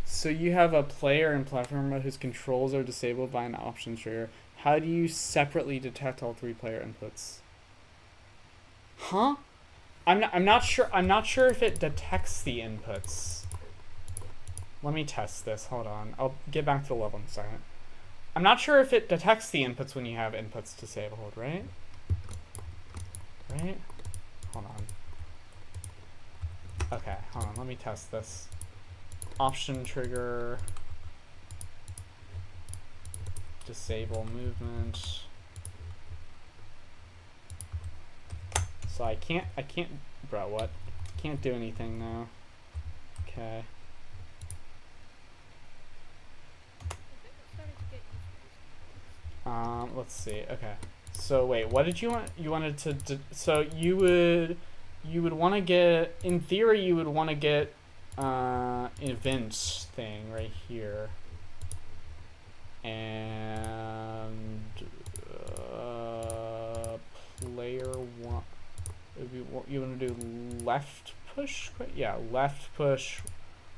So you have a player in platform mode whose controls are disabled by an option trigger. How do you separately detect all 3 player inputs? Huh? I'm not sure if it detects the inputs. Let me test this. Hold on. I'll get back to the level in a second. I'm not sure if it detects the inputs when you have inputs disabled, right? Right? Hold on. Okay, hold on. Let me test this. Option trigger. Disable movement. So I can't, bro, what? Can't do anything now. Okay. Let's see. Okay. So wait, what did you want? You wanted to so you would want to get, in theory, you would want to get events thing right here. And player one, you want to do left push? Yeah, left push,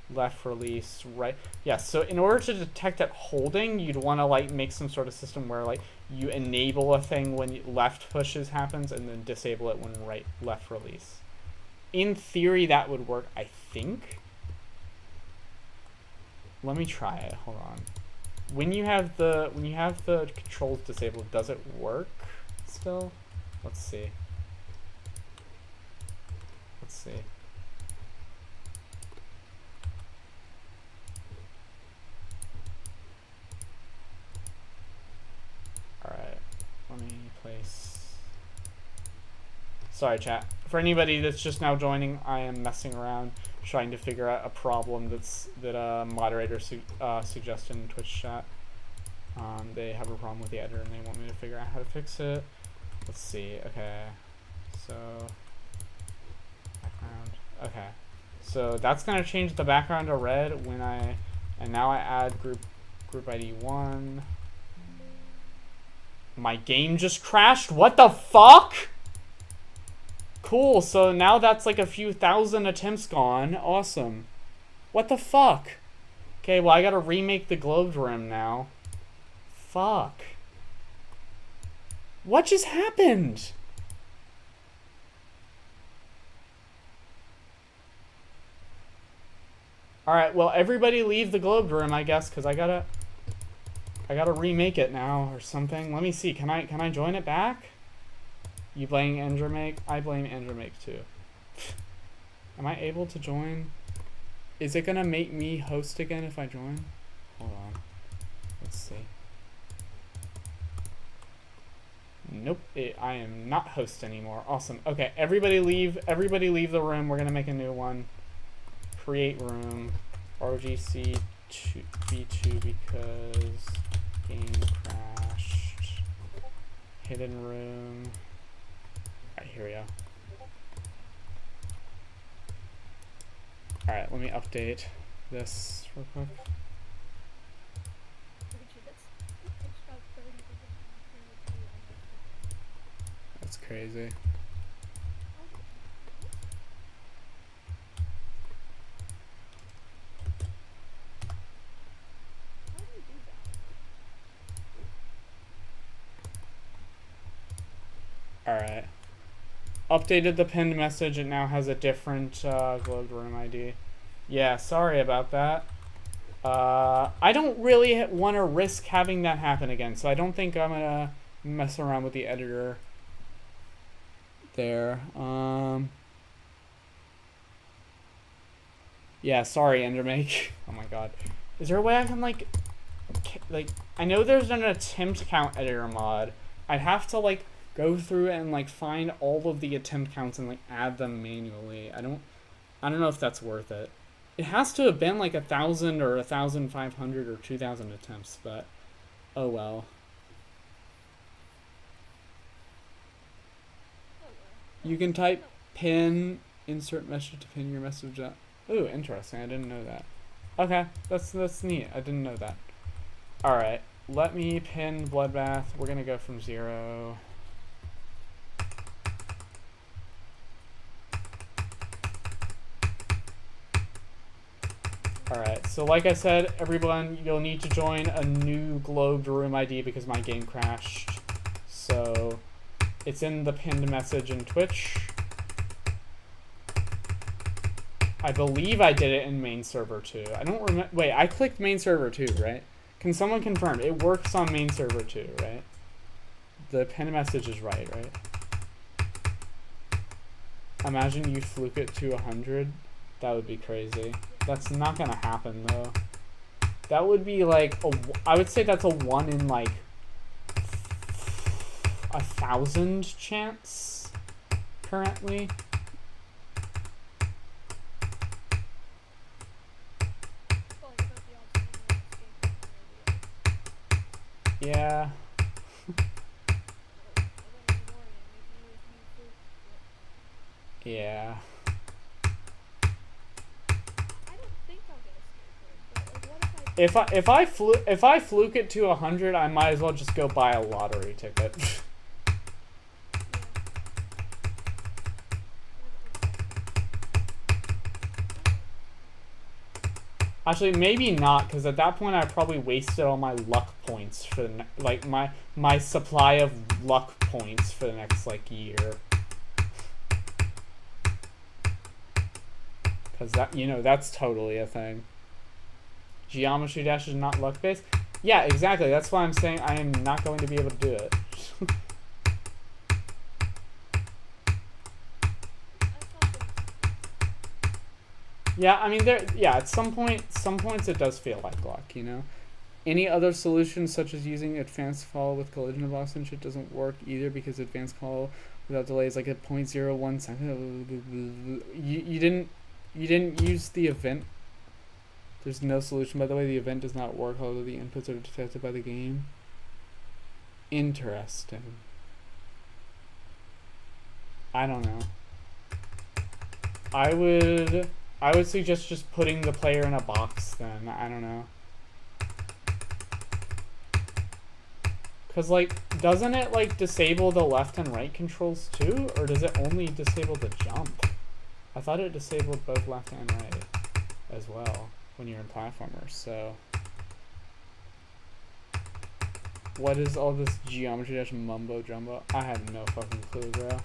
left release, right. Yeah, so in order to detect it holding, you'd want to like make some sort of system where like you enable a thing when left pushes happens and then disable it when left release. In theory, that would work, I think. Let me try it. Hold on. When you have the controls disabled, does it work still? Let's see. Let's see. Alright. Let me place. Sorry, chat. For anybody that's just now joining, I am messing around trying to figure out a problem that a moderator suggested in Twitch chat. They have a problem with the editor and they want me to figure out how to fix it. Let's see. Okay. So background. Okay. So that's gonna change the background to red when and now I add group ID 1. My game just crashed? What the fuck? Cool, so now that's like a few thousand attempts gone. Awesome. What the fuck? Okay, well I gotta remake the globed rim now. Fuck. What just happened? Alright, well everybody leave the globed rim, I guess, because I gotta remake it now or something. Let me see, can I join it back? You blame Andromake? I blame Andromake too. Am I able to join? Is it gonna make me host again if I join? Hold on. Let's see. Nope, I am not host anymore. Awesome. Okay, everybody leave the room. We're gonna make a new one. Create room. RGC v2 because game crashed. hidden room. Alright, here we go. Alright, let me update this real quick. That's crazy. Alright. Updated the pinned message. It now has a different globed room ID. Yeah, sorry about that. I don't really want to risk having that happen again, so I don't think I'm gonna mess around with the editor there. Yeah, sorry, Endermake. Oh my god. Is there a way I can, like, I know there's an attempt count editor mod. I'd have to, like, go through and, like, find all of the attempt counts and, like, add them manually. I don't know if that's worth it. It has to have been, like, 1,000 or 1,500 or 2,000 attempts, but oh well. You can type pin, insert message to pin your message up. Ooh, interesting. I didn't know that. Okay, that's neat. I didn't know that. Alright, let me pin Bloodbath. We're gonna go from 0. Alright, so like I said, everyone, you'll need to join a new globed room ID because my game crashed. So, it's in the pinned message in Twitch. I believe I did it in main server too. I don't remember. Wait, I clicked main server too, right? Can someone confirm? It works on main server too, right? The pinned message is right? Imagine you fluke it to 100. That would be crazy. That's not gonna happen though. That would be like I would say that's a 1 in like 1,000 chance currently. Yeah. Yeah. If I fluke it to 100, I might as well just go buy a lottery ticket. Actually, maybe not, because at that point I probably wasted all my luck points for the like my supply of luck points for the next like year. Because that, you know, that's totally a thing. Geometry Dash is not luck based. Yeah, exactly. That's why I'm saying I am not going to be able to do it. Yeah, I mean, at some points it does feel like luck, you know? Any other solutions, such as using advanced call with collision loss and shit, doesn't work either, because advanced call without delay is like a 0.01 second. You didn't use the event. There's no solution, by the way. The event does not work, although the inputs are detected by the game. Interesting. I don't know. I would suggest just putting the player in a box then. I don't know. Because, like, doesn't it, like, disable the left and right controls too? Or does it only disable the jump? I thought it disabled both left and right as well when you're in platformers, so. What is all this Geometry Dash mumbo jumbo? I have no fucking clue, bro.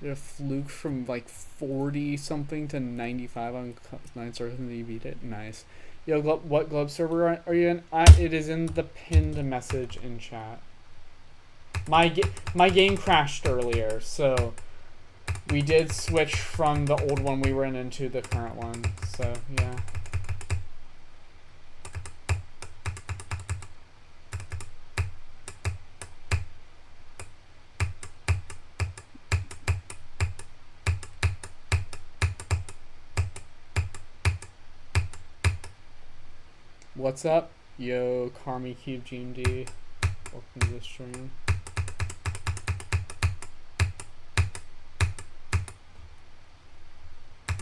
Did a fluke from like 40 something to 95 on 9 circles and then you beat it? Nice. Yo, what globe server are you in? It is in the pinned message in chat. My game crashed earlier, so we did switch from the old one we were in into the current one. So yeah. What's up? Yo, Carmi Cube GMD. Welcome to the stream.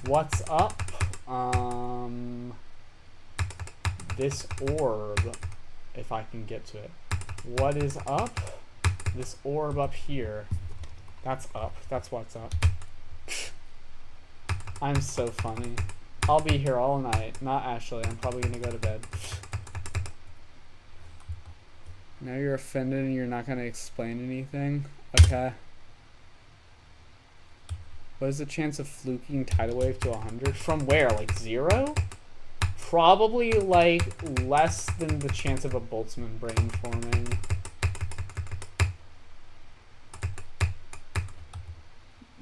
What's up? This orb, if I can get to it. What is up? This orb up here. That's up. That's what's up. I'm so funny. I'll be here all night. Not Ashley. I'm probably gonna go to bed. Now you're offended and you're not gonna explain anything? Okay. What is the chance of fluking tidal wave to 100? From where? Like 0? Probably like less than the chance of a Boltzmann brain forming.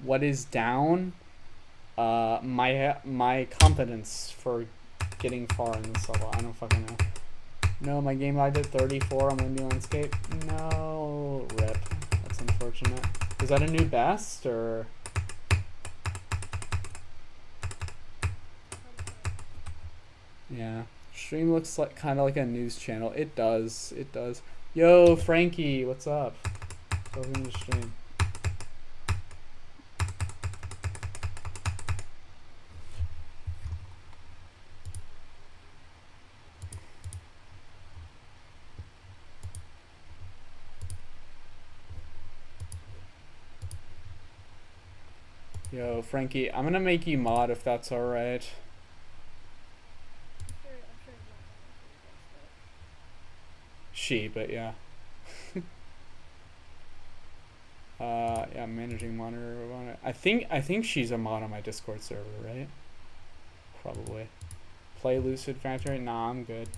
What is down? My competence for getting far in this level. I don't fucking know. No, my game I did 34 on Windy Landscape. No, rip. That's unfortunate. Is that a new best or? Yeah. Stream looks like kind of like a news channel. It does. It does. Yo, Frankie, what's up? Welcome to the stream. Yo, Frankie, I'm gonna make you mod if that's alright. She, but yeah. Yeah, managing monitor on it. I think she's a mod on my Discord server, right? Probably. Play Lucid Factory? Nah, I'm good.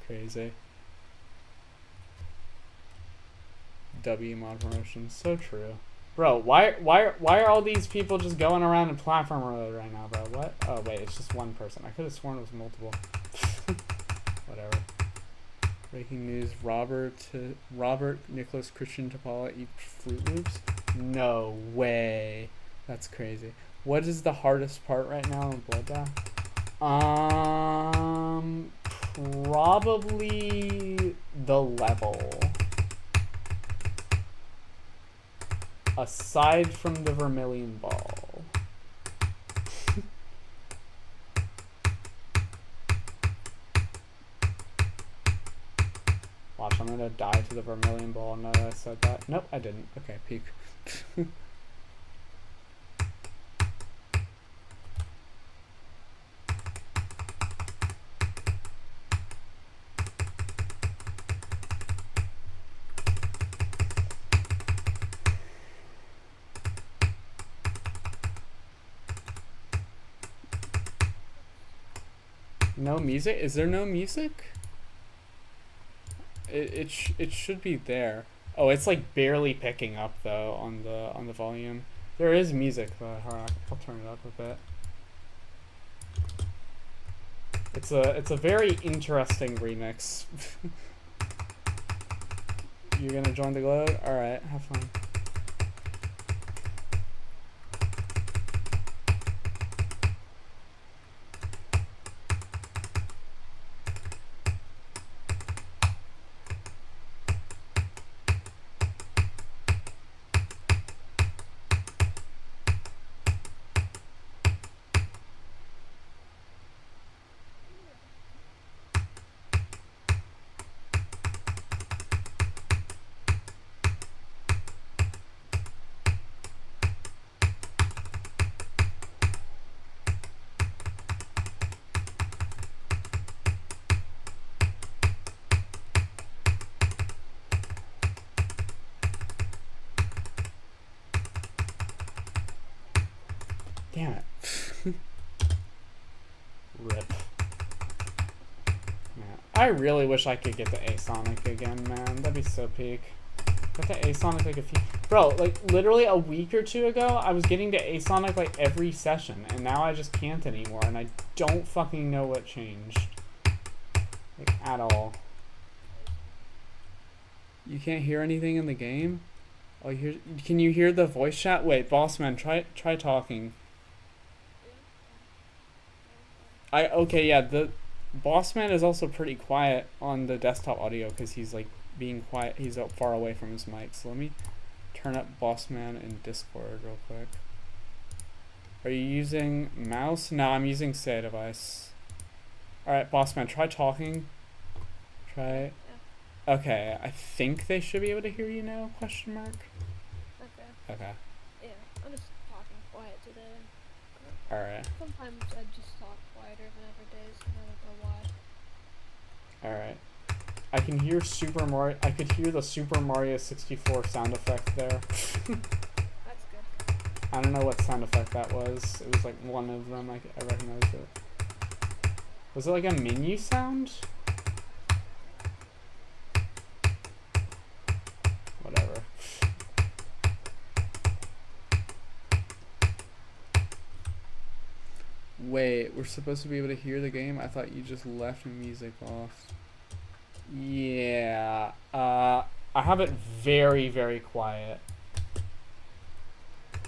Crazy. W mod promotion, so true. Bro, why are all these people just going around in platform road right now, bro? What? Oh wait, it's just one person. I could have sworn it was multiple. Whatever. Breaking news: Robert Nicholas Christian Tapala eat Fruit Loops? No way. That's crazy. What is the hardest part right now in Bloodbath? Probably the level. Aside from the vermilion ball. Watch, I'm gonna die to the vermilion ball now that I said that. Nope, I didn't. Okay, peek. No music? Is there no music? It should be there. Oh, it's like barely picking up though on the volume. There is music though. I'll turn it up a bit. It's a very interesting remix. You're gonna join the globe? All right, have fun. Damn it. Rip. Yeah. I really wish I could get the A-Sonic again, man. That'd be so peak. Got the A-Sonic like a few... Bro, like literally a week or two ago, I was getting to A-Sonic like every session, and now I just can't anymore, and I don't fucking know what changed. Like, at all. You can't hear anything in the game? Oh, can you hear the voice chat? Wait, Bossman, try talking. Okay, yeah, the Bossman is also pretty quiet on the desktop audio because he's like being quiet. He's up far away from his mic. So let me turn up Bossman in Discord real quick. Are you using mouse? No, I'm using Say device. Alright, Bossman, try talking. Try. Okay, I think they should be able to hear you now, question mark. Okay. Yeah, I'm just talking quiet today. Alright. Sometimes I just talk quieter than other days, and I don't know why. Alright. I can hear Super Mario. I could hear the Super Mario 64 sound effect there. That's good. I don't know what sound effect that was. It was like one of them. I recognized it. Was it like a menu sound? Whatever. Wait, we're supposed to be able to hear the game? I thought you just left music off. Yeah. I have it very, very quiet.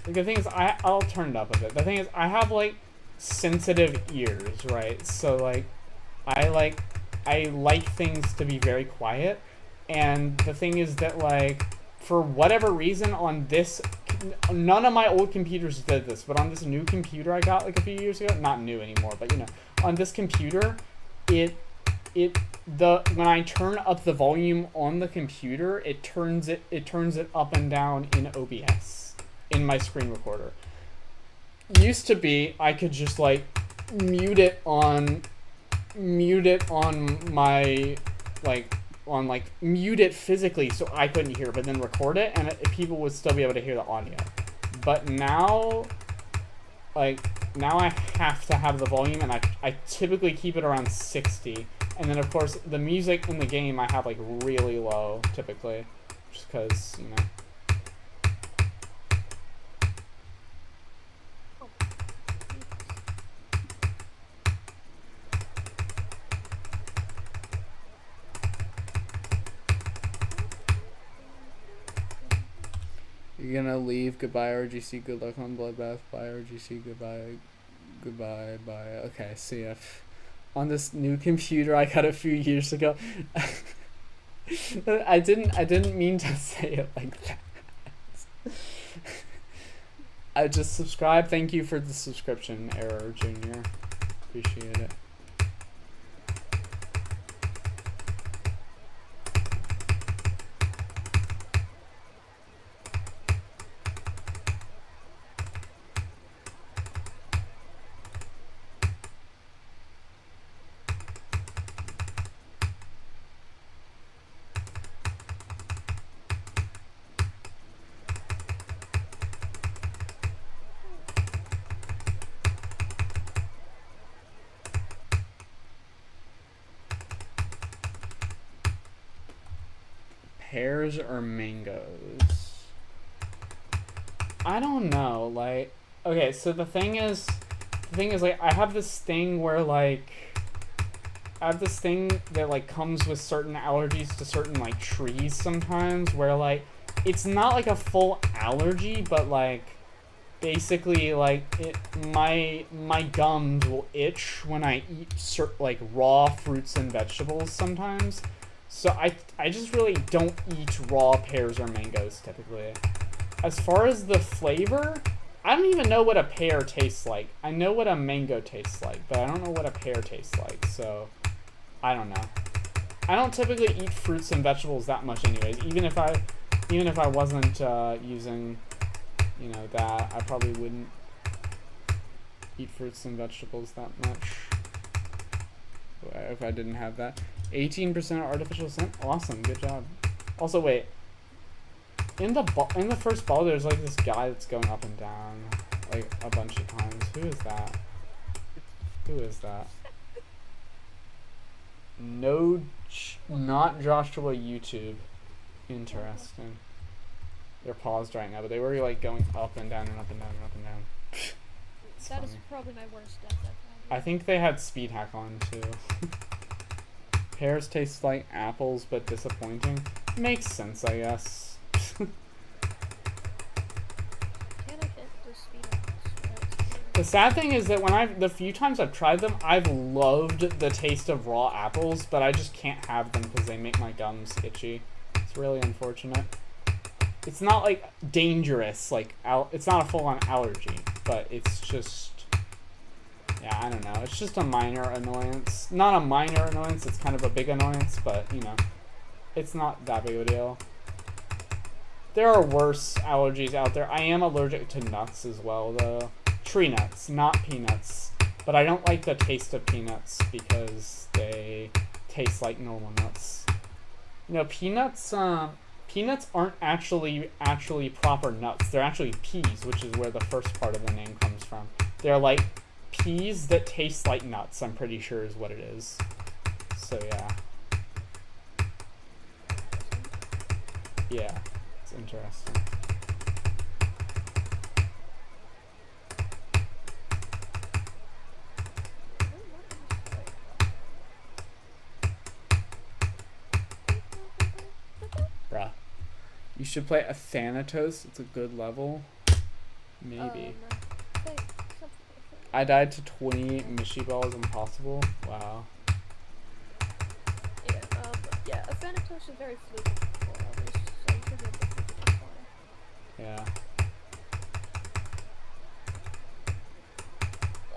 Like, the thing is, I'll turn it up a bit. The thing is, I have, like, sensitive ears, right? So, like, I like things to be very quiet. And the thing is that, like, for whatever reason on this, none of my old computers did this, but on this new computer I got like a few years ago, not new anymore, but you know, on this computer, when I turn up the volume on the computer, it turns it up and down in OBS, in my screen recorder. Used to be, I could just like mute it on my mute it physically so I couldn't hear it, but then record it and people would still be able to hear the audio. But now, now I have to have the volume, and I typically keep it around 60. And then of course the music in the game I have like really low typically, just because, you know. You're gonna leave. Goodbye, RGC. Good luck on Bloodbath. Bye, RGC. Goodbye. Goodbye. Bye. Okay, see ya. On this new computer I got a few years ago. I didn't mean to say it like that. I just subscribed. Thank you for the subscription, Error Junior. Appreciate it. Pears or mangoes? I don't know, like, okay, so the thing is like, I have this thing where like, I have this thing that like comes with certain allergies to certain like trees sometimes, where like, it's not like a full allergy, but like, basically like, my gums will itch when I eat like raw fruits and vegetables sometimes. So I just really don't eat raw pears or mangoes typically. As far as the flavor, I don't even know what a pear tastes like. I know what a mango tastes like, but I don't know what a pear tastes like, so I don't know. I don't typically eat fruits and vegetables that much anyways. Even if I wasn't using, you know, that, I probably wouldn't eat fruits and vegetables that much if I didn't have that. 18% artificial scent? Awesome, good job. Also, wait. In the first ball, there's like this guy that's going up and down like a bunch of times. Who is that? Who is that? No, not Joshua YouTube. Interesting. They're paused right now, but they were like going up and down and up and down and up and down. That is probably my worst death I've had. I think they had speed hack on too. Pears taste like apples, but disappointing. Makes sense, I guess. The sad thing is that the few times I've tried them, I've loved the taste of raw apples, but I just can't have them because they make my gums itchy. It's really unfortunate. It's not like dangerous, like it's not a full-on allergy, but it's just, yeah, I don't know. It's just a minor annoyance. Not a minor annoyance, it's kind of a big annoyance, but you know, it's not that big of a deal. There are worse allergies out there. I am allergic to nuts as well, though. Tree nuts, not peanuts. But I don't like the taste of peanuts because they taste like normal nuts. You know, peanuts aren't actually proper nuts. They're actually peas, which is where the first part of the name comes from. They're like peas that taste like nuts, I'm pretty sure is what it is. So yeah. Yeah, it's interesting. Bruh. You should play a Thanatos. It's a good level. Maybe. I died to 20 Mishi balls impossible. Wow. Yeah, yeah, a Thanatos is very fluid for others, so you should be able to fluke it fine. Yeah.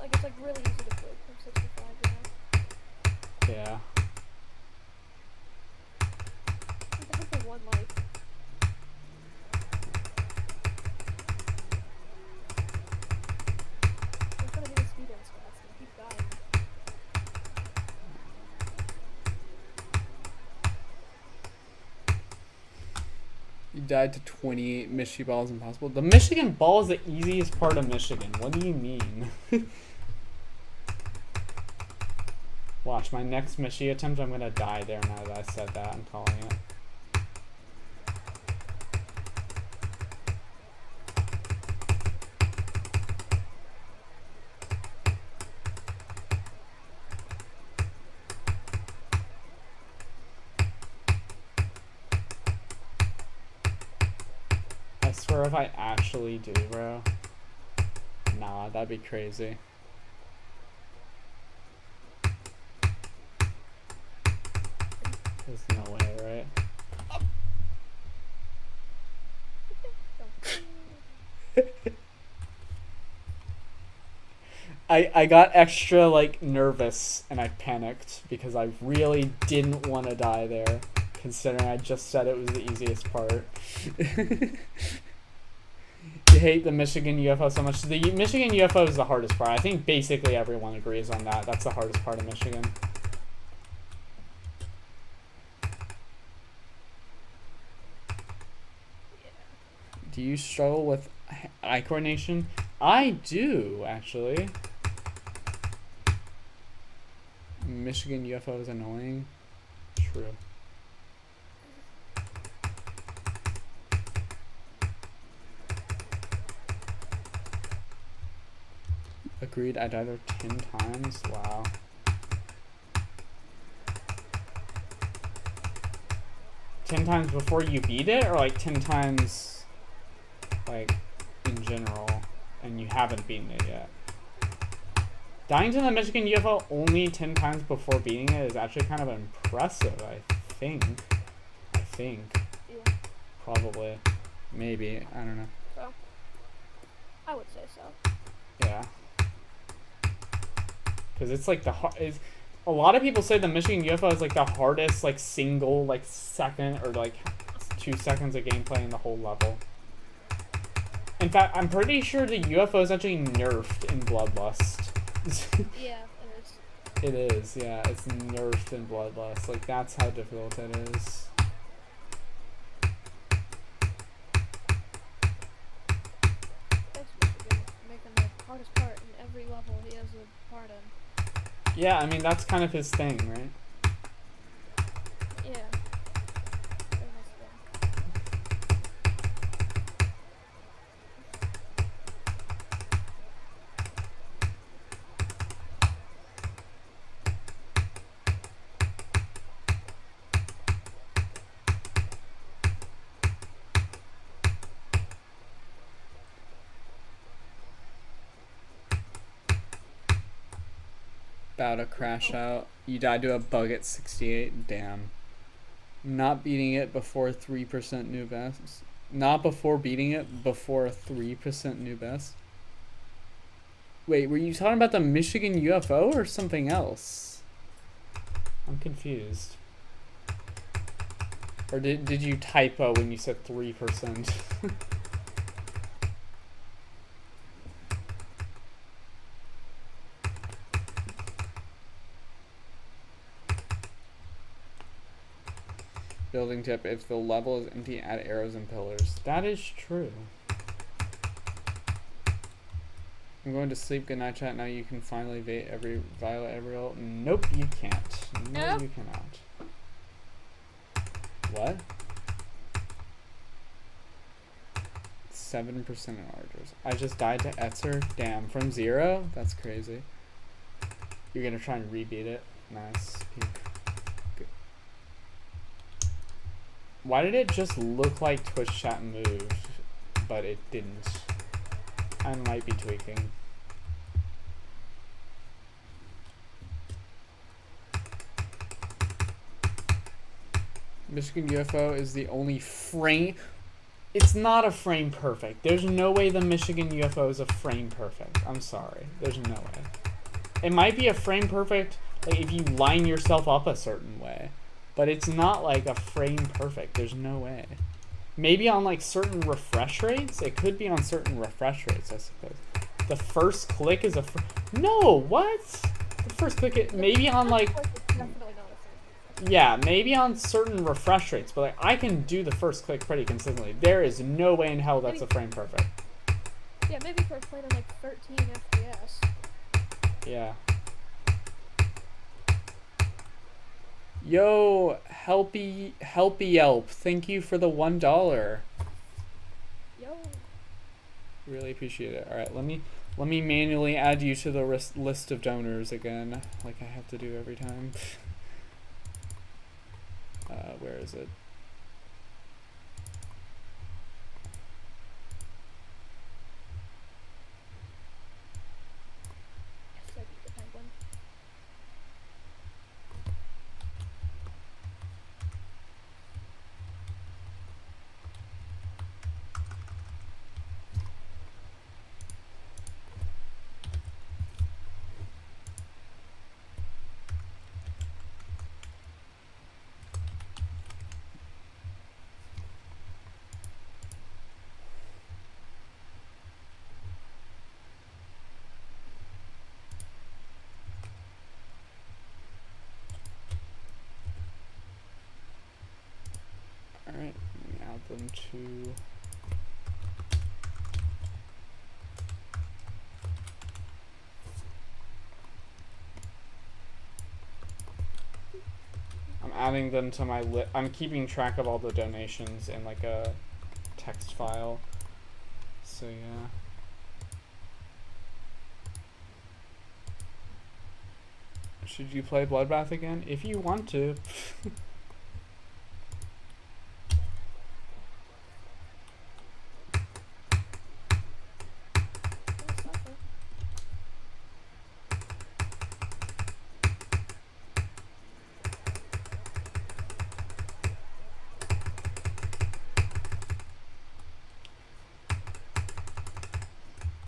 Like, it's like really easy to fluke from 65, you know? Yeah. I think for one life. I'm trying to do the speed dance stats and keep dying. You died to 28 Michi balls impossible. The Michigan ball is the easiest part of Michigan. What do you mean? Watch, my next Michi attempt, I'm gonna die there now that I said that. I'm calling it. I swear if I actually do, bro. Nah, that'd be crazy. There's no way, right? I got extra, like, nervous and I panicked because I really didn't want to die there, considering I just said it was the easiest part. You hate the Michigan UFO so much. The Michigan UFO is the hardest part. I think basically everyone agrees on that. That's the hardest part of Michigan. Do you struggle with eye coordination? I do, actually. Michigan UFO is annoying. True. Agreed, I died there 10 times. Wow. Ten times before you beat it, or like 10 times, like, in general, and you haven't beaten it yet? Dying to the Michigan UFO only 10 times before beating it is actually kind of impressive, I think. Yeah. Probably. Maybe. I don't know. So, I would say so. Yeah. Because it's like a lot of people say the Michigan UFO is like the hardest, like, single, like, second or like 2 seconds of gameplay in the whole level. In fact, I'm pretty sure the UFO is actually nerfed in Bloodlust. Yeah, it is. It is, yeah. It's nerfed in Bloodlust. Like, that's how difficult it is. It's making the hardest part in every level he has a part in. Yeah, I mean, that's kind of his thing, right? Yeah. Very nice thing. About to crash out. You died to a bug at 68. Damn. Not beating it before 3% new best. Not before beating it, before 3% new best. Wait, were you talking about the Michigan UFO or something else? I'm confused. Or did you typo when you said 3%? Building tip, if the level is empty, add arrows and pillars. That is true. I'm going to sleep. Good night, chat. Now you can finally violate every rule. Nope, you can't. No, you cannot. What? 7% in archers. I just died to Etzer. Damn, from 0? That's crazy. You're gonna try and rebeat it. Nice. Peek. Good. Why did it just look like Twitch chat moved, but it didn't? I might be tweaking. Michigan UFO is the only frame. It's not a frame perfect. There's no way the Michigan UFO is a frame perfect. I'm sorry. There's no way. It might be a frame perfect like if you line yourself up a certain way, but it's not like a frame perfect. There's no way. Maybe on like certain refresh rates. It could be on certain refresh rates, I suppose. The first click is a no. What? The first click. Maybe on like. Yeah, maybe on certain refresh rates, but like I can do the first click pretty consistently. There is no way in hell that's a frame perfect. Yeah, maybe for playing on like 13 FPS. Yeah. Yo, helpy Yelp. Thank you for the $1. Yo. Really appreciate it. All right, let me manually add you to the list of donors again, like I have to do every time. Where is it? Yes, I beat the penguin. Alright, let me add them to... I'm adding them to my list. I'm keeping track of all the donations in like a text file. So yeah. Should you play Bloodbath again? If you want to.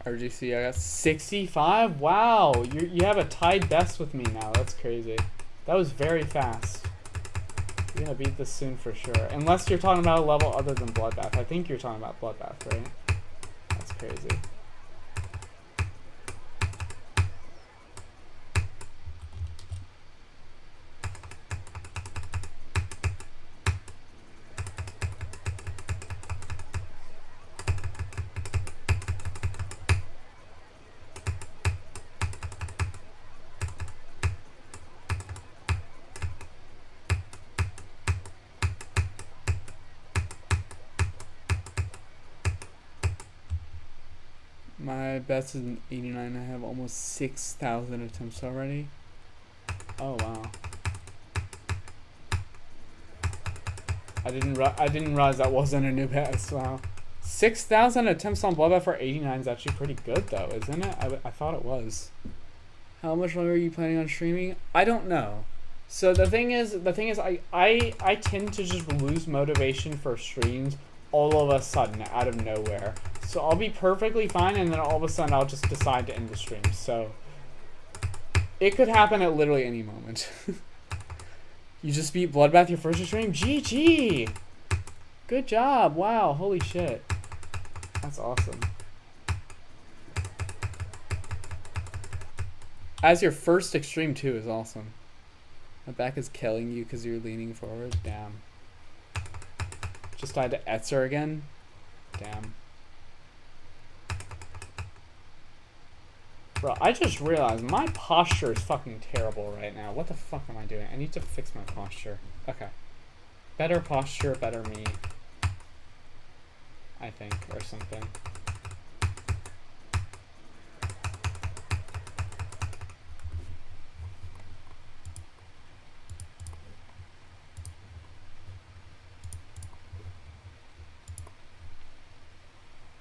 RGC, I got 65. Wow, you have a tied best with me now. That's crazy. That was very fast. You're gonna beat this soon for sure. Unless you're talking about a level other than Bloodbath. I think you're talking about Bloodbath, right? That's crazy. My best is an 89. I have almost 6,000 attempts already. Oh wow. I didn't realize that wasn't a new best. Wow. 6,000 attempts on Bloodbath for 89 is actually pretty good though, isn't it? I thought it was. How much longer are you planning on streaming? I don't know. So the thing is, I tend to just lose motivation for streams all of a sudden out of nowhere. So I'll be perfectly fine, and then all of a sudden I'll just decide to end the stream. So it could happen at literally any moment. You just beat Bloodbath your first stream? GG! Good job. Wow, holy shit. That's awesome. As your first extreme too is awesome. My back is killing you because you're leaning forward. Damn. Just died to Etzer again. Damn. Bro, I just realized my posture is fucking terrible right now. What the fuck am I doing? I need to fix my posture. Okay. Better posture, better me. I think, or something.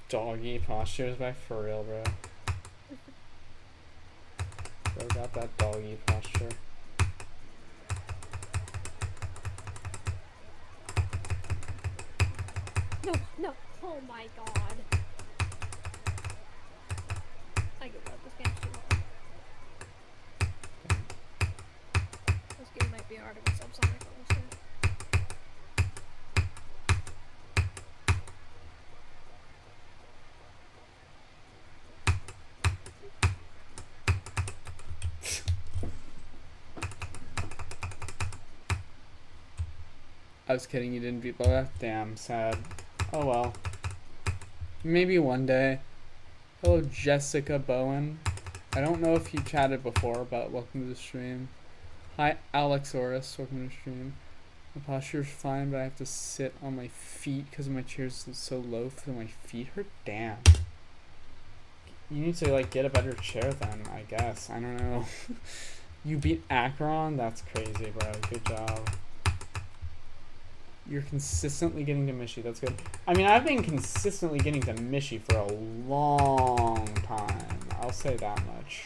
Doggy postures back for real, bro. Bro got that doggy posture. No, no. Oh my god. I give up. This game's too hard. This game might be harder than Subsonic, honestly. I was kidding, you didn't beat Bloodbath? Damn, sad. Oh well. Maybe one day. Hello, Jessica Bowen. I don't know if you chatted before, but welcome to the stream. Hi, Alexorus. Welcome to the stream. My posture's fine, but I have to sit on my feet because my chair's so low so my feet hurt. Damn. You need to, like, get a better chair then, I guess. I don't know. You beat Akron? That's crazy, bro. Good job. You're consistently getting to Mishi. That's good. I mean, I've been consistently getting to Mishi for a long time. I'll say that much.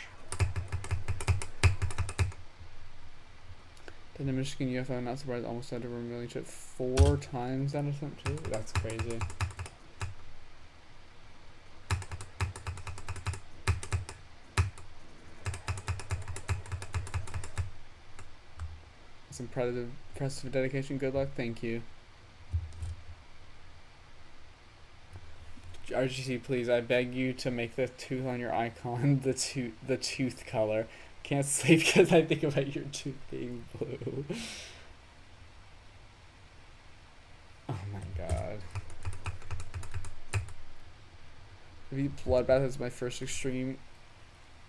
Did the Michigan UFO, not surprised, almost had to release it 4 times that attempt too? That's crazy. That's impressive dedication. Good luck. Thank you. RGC, please, I beg you to make the tooth on your icon the tooth color. Can't sleep because I think about your tooth being blue. Oh my god. I beat Bloodbath as my first extreme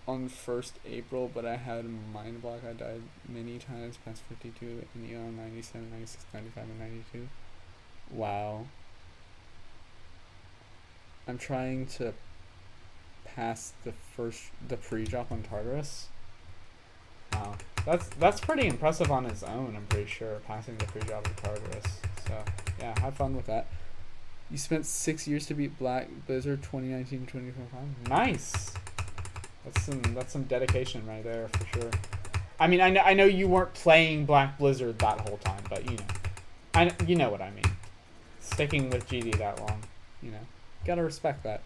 on 1st April, but I had mind block. I died many times past 52 in EO 97, 96, 95, and 92. Wow. I'm trying to pass the pre-drop on Tartarus. Wow. That's pretty impressive on its own, I'm pretty sure, passing the pre-drop of Tartarus. So, yeah, have fun with that. You spent 6 years to beat Black Blizzard 2019-2025. Nice! That's some dedication right there for sure. I mean, I know you weren't playing Black Blizzard that whole time, but you know, you know what I mean. Sticking with GD that long, you know, gotta respect that.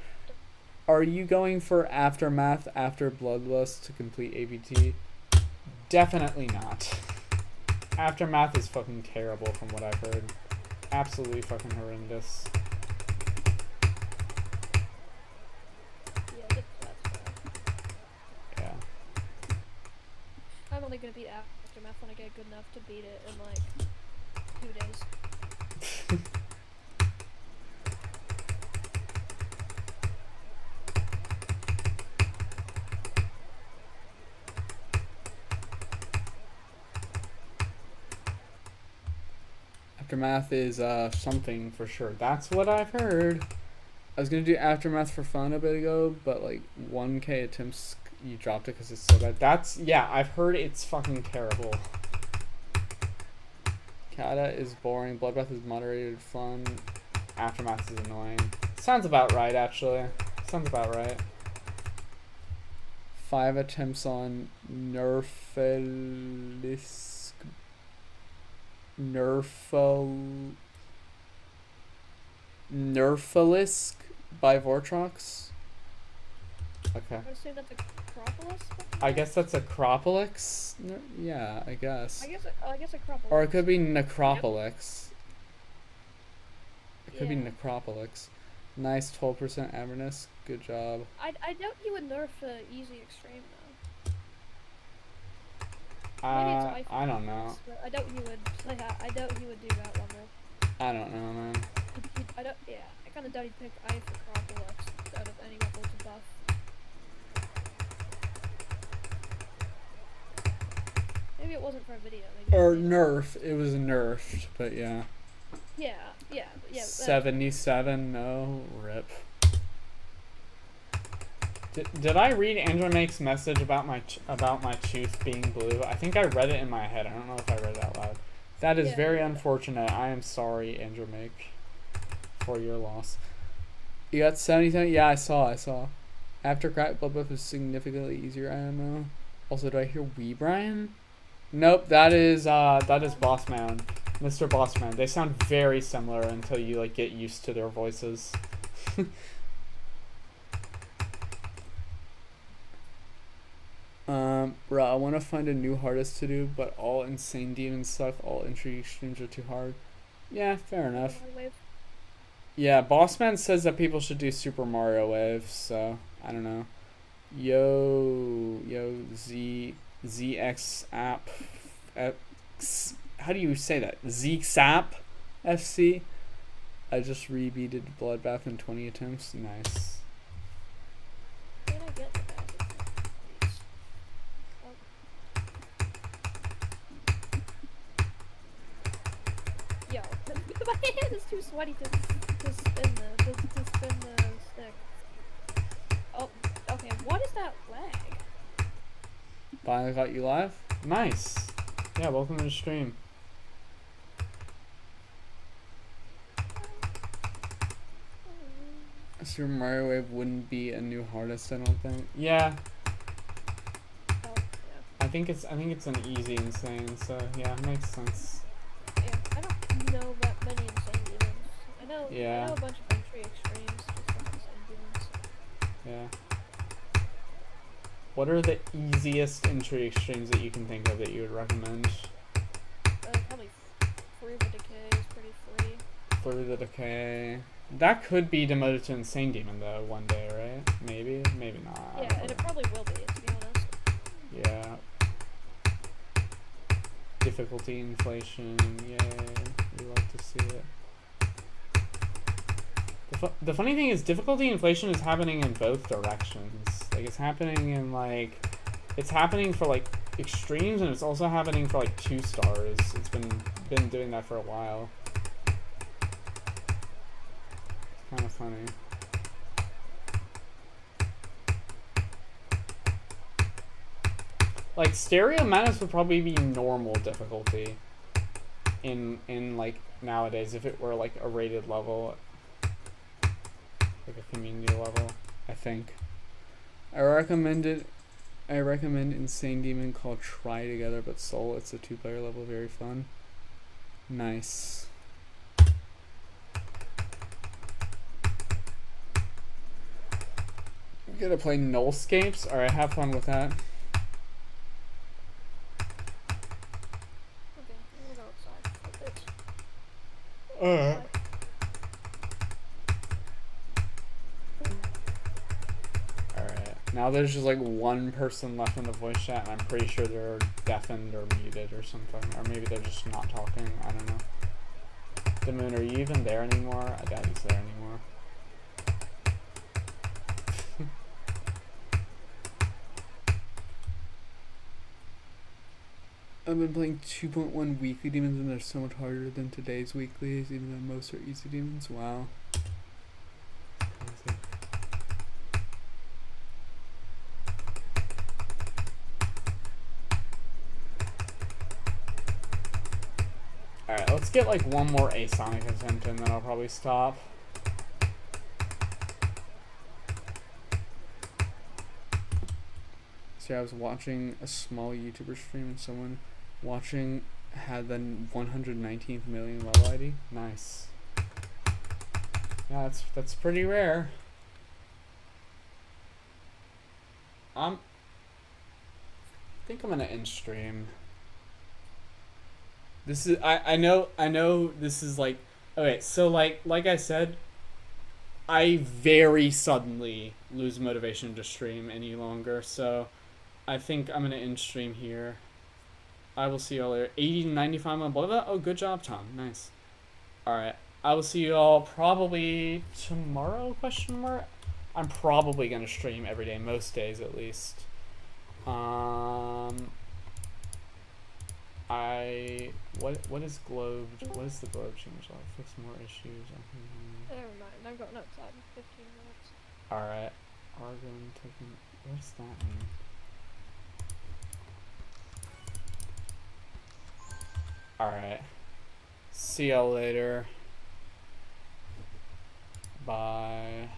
Are you going for Aftermath after Bloodlust to complete ABT? Definitely not. Aftermath is fucking terrible from what I've heard. Absolutely fucking horrendous. Yeah. I'm only gonna beat Aftermath when I get good enough to beat it in like 2 days. Aftermath is something for sure. That's what I've heard. I was gonna do Aftermath for fun a bit ago, but like 1K attempts, you dropped it because it's so bad. Yeah, I've heard it's fucking terrible. Kata is boring. Bloodbath is moderated fun. Aftermath is annoying. Sounds about right, actually. Sounds about right. 5 attempts on Nerfelisk by Vortrox. Okay. I would assume that's Acropolis. I guess that's Acropolis. Yeah, I guess. I guess Acropolis. Or it could be Necropolix. It could be Yeah. Necropolix. Nice 12% Avernus. Good job. I doubt he would nerf easy extreme though. I don't know. But I doubt he would. I doubt he would do that level. I don't know, man. I don't. Yeah, I kind of doubt he'd pick Ice Acropolis out of any level to buff. Maybe it wasn't for a video. Maybe Or nerf. It was nerfed, but yeah. Yeah. 77. No rip. Did I read Andrew Make's message about my tooth being blue? I think I read it in my head. I don't know if I read it out loud. That is very unfortunate. I am sorry, Andrew Make, for your loss. You got 77? Yeah, I saw. After crack, Bloodbath was significantly easier. I don't know. Also, do I hear Wee Brian? Nope, that is Bossman. Mr. Bossman. They sound very similar until you like get used to their voices. Bruh, I want to find a new hardest to do, but all insane demons suck. All entry extremes are too hard. Yeah, fair enough. Yeah, Bossman says that people should do Super Mario Wave, so I don't know. Yo, ZX app. How do you say that? ZXAP FC. I just rebeated Bloodbath in 20 attempts. Nice. Can I get the back? Yo, my hand is too sweaty to spin the stick. Oh, okay. What is that lag? Finally got you live. Nice. Yeah, welcome to the stream. Super Mario Wave wouldn't be a new hardest, I don't think. Yeah. Oh, yeah. I think it's an easy insane, so yeah, it makes sense. Yeah, I don't know that many insane demons. I know a bunch of entry extremes, just like insane demons. Yeah. What are the easiest entry extremes that you can think of that you would recommend? Probably Free the Decay is pretty free. Free the Decay. That could be demoted to Insane Demon though one day, right? Maybe, maybe not. Yeah, and it probably will be, to be honest. Yeah. Difficulty inflation, yay. We love to see it. The funny thing is difficulty inflation is happening in both directions. Like it's happening in it's happening for like extremes and it's also happening for like 2 stars. It's been doing that for a while. Kind of funny. Like Stereo Madness would probably be normal difficulty in like nowadays if it were like a rated level, like a community level, I think. I recommend Insane Demon called Try Together but Soul. It's a 2-player level, very fun. Nice. I'm gonna play Nullscapes. Alright, have fun with that. Okay, I'm gonna go outside for a bit. Alright. Now there's just like one person left in the voice chat and I'm pretty sure they're deafened or muted or something. Or maybe they're just not talking. I don't know. Damoon, are you even there anymore? I doubt he's there anymore. I've been playing 2.1 weekly demons and they're so much harder than today's weeklies, even though most are easy demons. Wow. Crazy. Alright, let's get like one more Asonic attempt and then I'll probably stop. yesterday I was watching a small YouTuber stream and someone watching had the 119th million level ID. Nice. Yeah, that's pretty rare. I think I'm gonna end stream. This is I know this is like, okay, so like I said, I very suddenly lose motivation to stream any longer, so I think I'm gonna end stream here. I will see you all later. 80 to 95 on Bloodbath. Oh, good job, Tom. Nice. Alright. I will see you all probably tomorrow, question mark? I'm probably gonna stream every day, most days at least. What is globed? What is the globe change? I'll fix more issues. Never mind, I've got no time. 15 minutes. Alright. Argon taking. What does that mean? Alright. See y'all later. Bye.